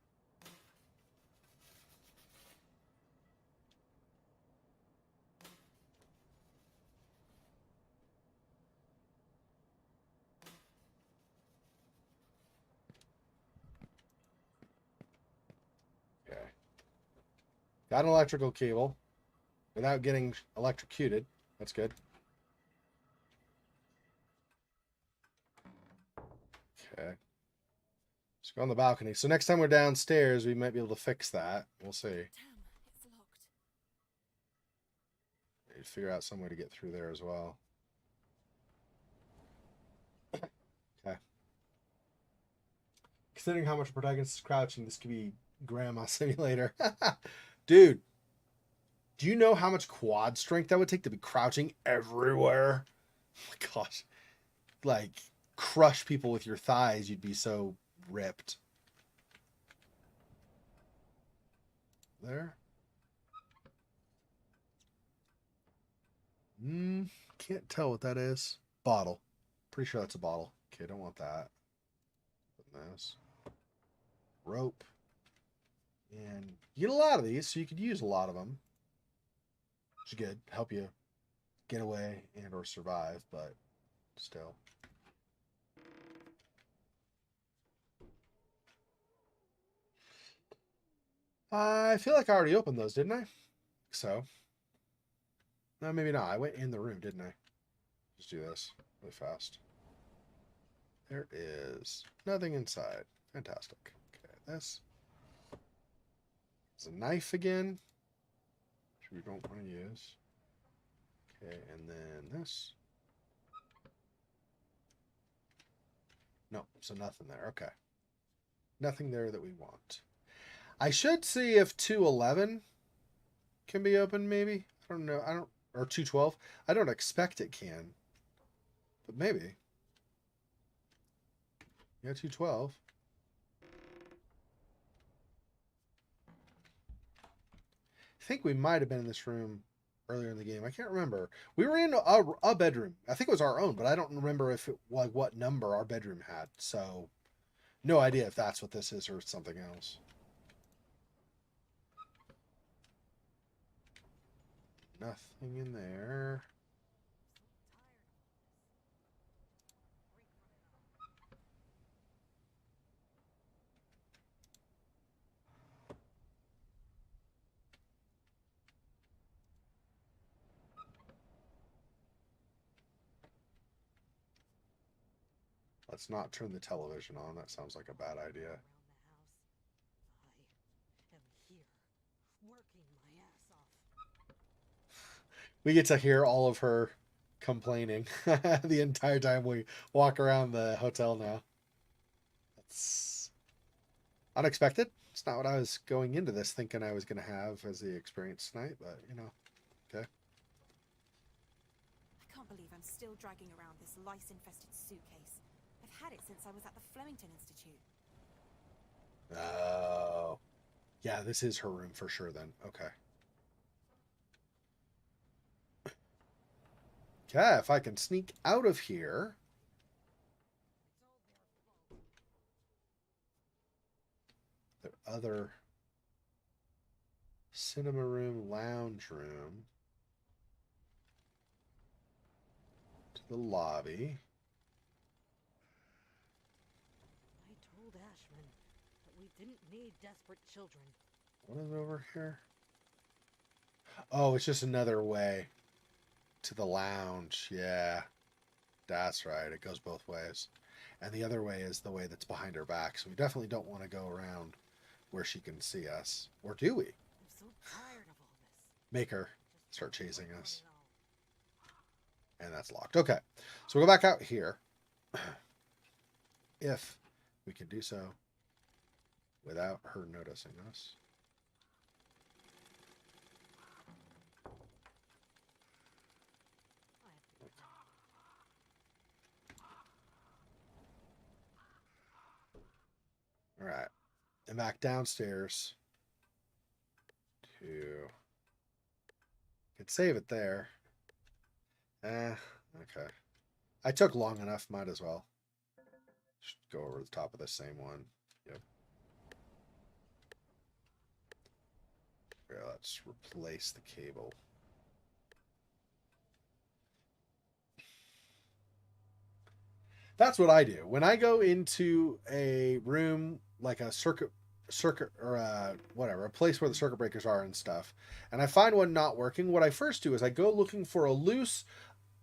[SPEAKER 1] Okay. Got an electrical cable without getting electrocuted. That's good. Okay. Let's go on the balcony. So next time we're downstairs, we might be able to fix that. We'll see.
[SPEAKER 4] Damn, it's locked.
[SPEAKER 1] Need to figure out some way to get through there as well. Okay. Considering how much the protagonist is crouching, this could be Grandma Simulator. Dude, do you know how much quad strength that would take to be crouching everywhere? Oh my gosh. Like, crush people with your thighs, you'd be so ripped. There. Can't tell what that is. Bottle. Pretty sure that's a bottle. Okay, don't want that. Put this. Rope. And you get a lot of these, so you could use a lot of them. Which is good. Help you get away and or survive, but still. I feel like I already opened those, didn't I? So. No, maybe not. I went in the room, didn't I? Just do this really fast. There is nothing inside. Fantastic. Okay, this is a knife again, which we don't want to use. Okay, and then this. No, so nothing there. Okay. Nothing there that we want. I should see if 211 can be opened, maybe. I don't know. Or 212. I don't expect it can. But maybe. Yeah, 212. I think we might have been in this room earlier in the game. I can't remember. We were in a bedroom. I think it was our own, but I don't remember if it, like, what number our bedroom had. So, no idea if that's what this is or something else. Nothing in there. Let's not turn the television on. That sounds like a bad idea.
[SPEAKER 5] Around the house. I am here, working my ass off.
[SPEAKER 1] We get to hear all of her complaining the entire time we walk around the hotel now. That's unexpected. It's not what I was going into this thinking I was going to have as the experience tonight, but, you know, okay.
[SPEAKER 4] I can't believe I'm still dragging around this lice-infested suitcase. I've had it since I was at the Flemington Institute.
[SPEAKER 1] Oh. Yeah, this is her room for sure then. Okay. Okay, if I can sneak out of here. The other cinema room, lounge room. To the lobby.
[SPEAKER 5] I told Ashman that we didn't need desperate children.
[SPEAKER 1] What is over here? Oh, it's just another way to the lounge. Yeah, that's right. It goes both ways. And the other way is the way that's behind her back. So we definitely don't want to go around where she can see us. Or do we?
[SPEAKER 5] I'm so tired of all this.
[SPEAKER 1] Make her
[SPEAKER 5] Just
[SPEAKER 1] start chasing
[SPEAKER 5] what's
[SPEAKER 1] us.
[SPEAKER 5] going on?
[SPEAKER 1] And that's locked. Okay. So we'll go back out here. If we can do so without her noticing us. All right. And back downstairs to... Could save it there. Okay. I took long enough, might as well. Just go over the top of the same one. Yep. Yeah, let's replace the cable. That's what I do. When I go into a room like a circuit or whatever, a place where the circuit breakers are and stuff, and I find one not working, what I first do is I go looking for a loose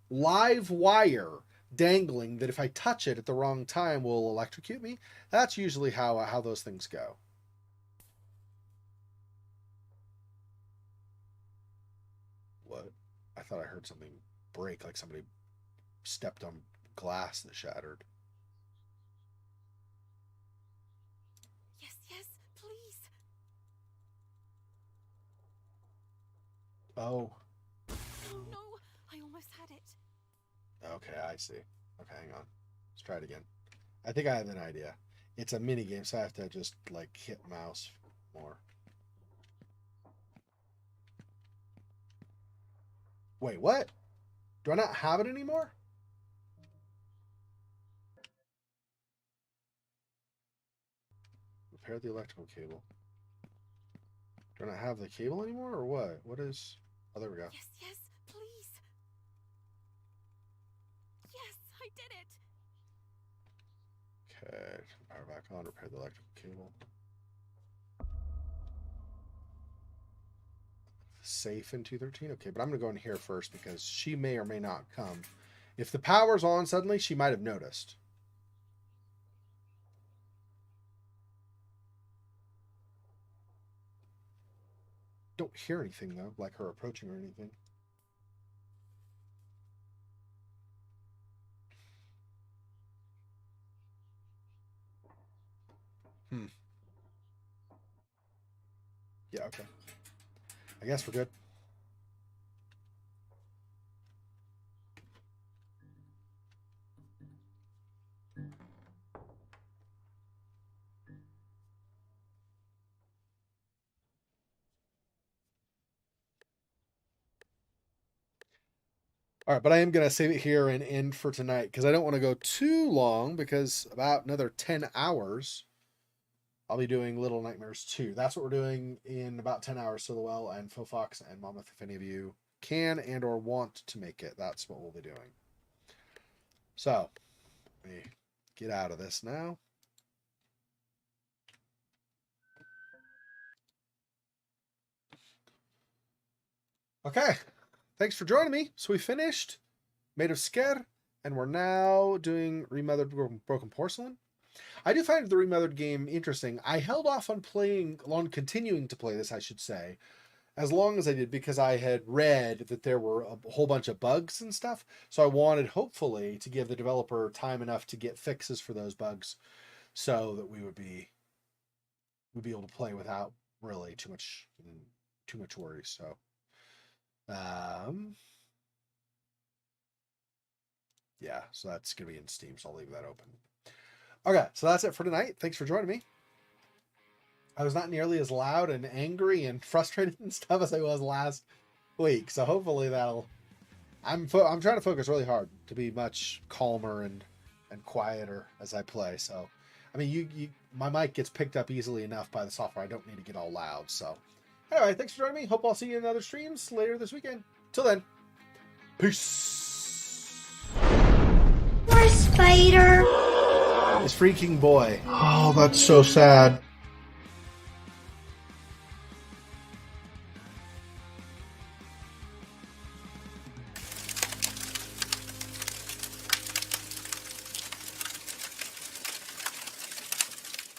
[SPEAKER 1] live wire dangling that if I touch it at the wrong time will electrocute me. That's usually how those things go. What? I thought I heard something break, like somebody stepped on glass that shattered.
[SPEAKER 4] Yes, yes, please.
[SPEAKER 1] Oh.
[SPEAKER 4] Oh no, I almost had it.
[SPEAKER 1] Okay, I see. Okay, hang on. Let's try it again. I think I have an idea. It's a mini game, so I have to just like hit mouse more. Wait, what? Do I not have it anymore? Repair the electrical cable. Do I not have the cable anymore, or what? What is... Oh, there we go.
[SPEAKER 4] Yes, yes, please. Yes, I did it.
[SPEAKER 1] Okay, power back on, repair the electrical cable. Safe in 213? Okay, but I'm going to go in here first because she may or may not come. If the power's on suddenly, she might have noticed. Don't hear anything, though, like her approaching or anything. Yeah, okay. I guess we're good. All right, but I am going to save it here and end for tonight because I don't want to go too long because about another 10 hours, I'll be doing Little Nightmares 2. That's what we're doing in about 10 hours. Silhouette and Fofox and Monmouth, if any of you can and or want to make it, that's what we'll be doing. So, let me get out of this now. Okay, thanks for joining me. So we finished Maid of Sker, and we're now doing Remothered Broken Porcelain. I do find the Remothered game interesting. I held off on continuing to play this, I should say, as long as I did because I had read that there were a whole bunch of bugs and stuff. So I wanted, hopefully, to give the developer time enough to get fixes for those bugs so that we would be we'd be able to play without really too much worry. So, yeah, so that's gonna be in Steam, so I'll leave that open. Okay, so that's it for tonight. Thanks for joining me. I was not nearly as loud and angry and frustrated and stuff as I was last week, so hopefully that'll. I'm trying to focus really hard to be much calmer and quieter as I play. So, I mean, my mic gets picked up easily enough by the software. I don't need to get all loud. So, anyway, thanks for joining me. Hope I'll see you in other streams later this weekend. Till then, peace.
[SPEAKER 6] Poor spider.
[SPEAKER 1] This freaking boy.
[SPEAKER 7] Oh, that's so sad.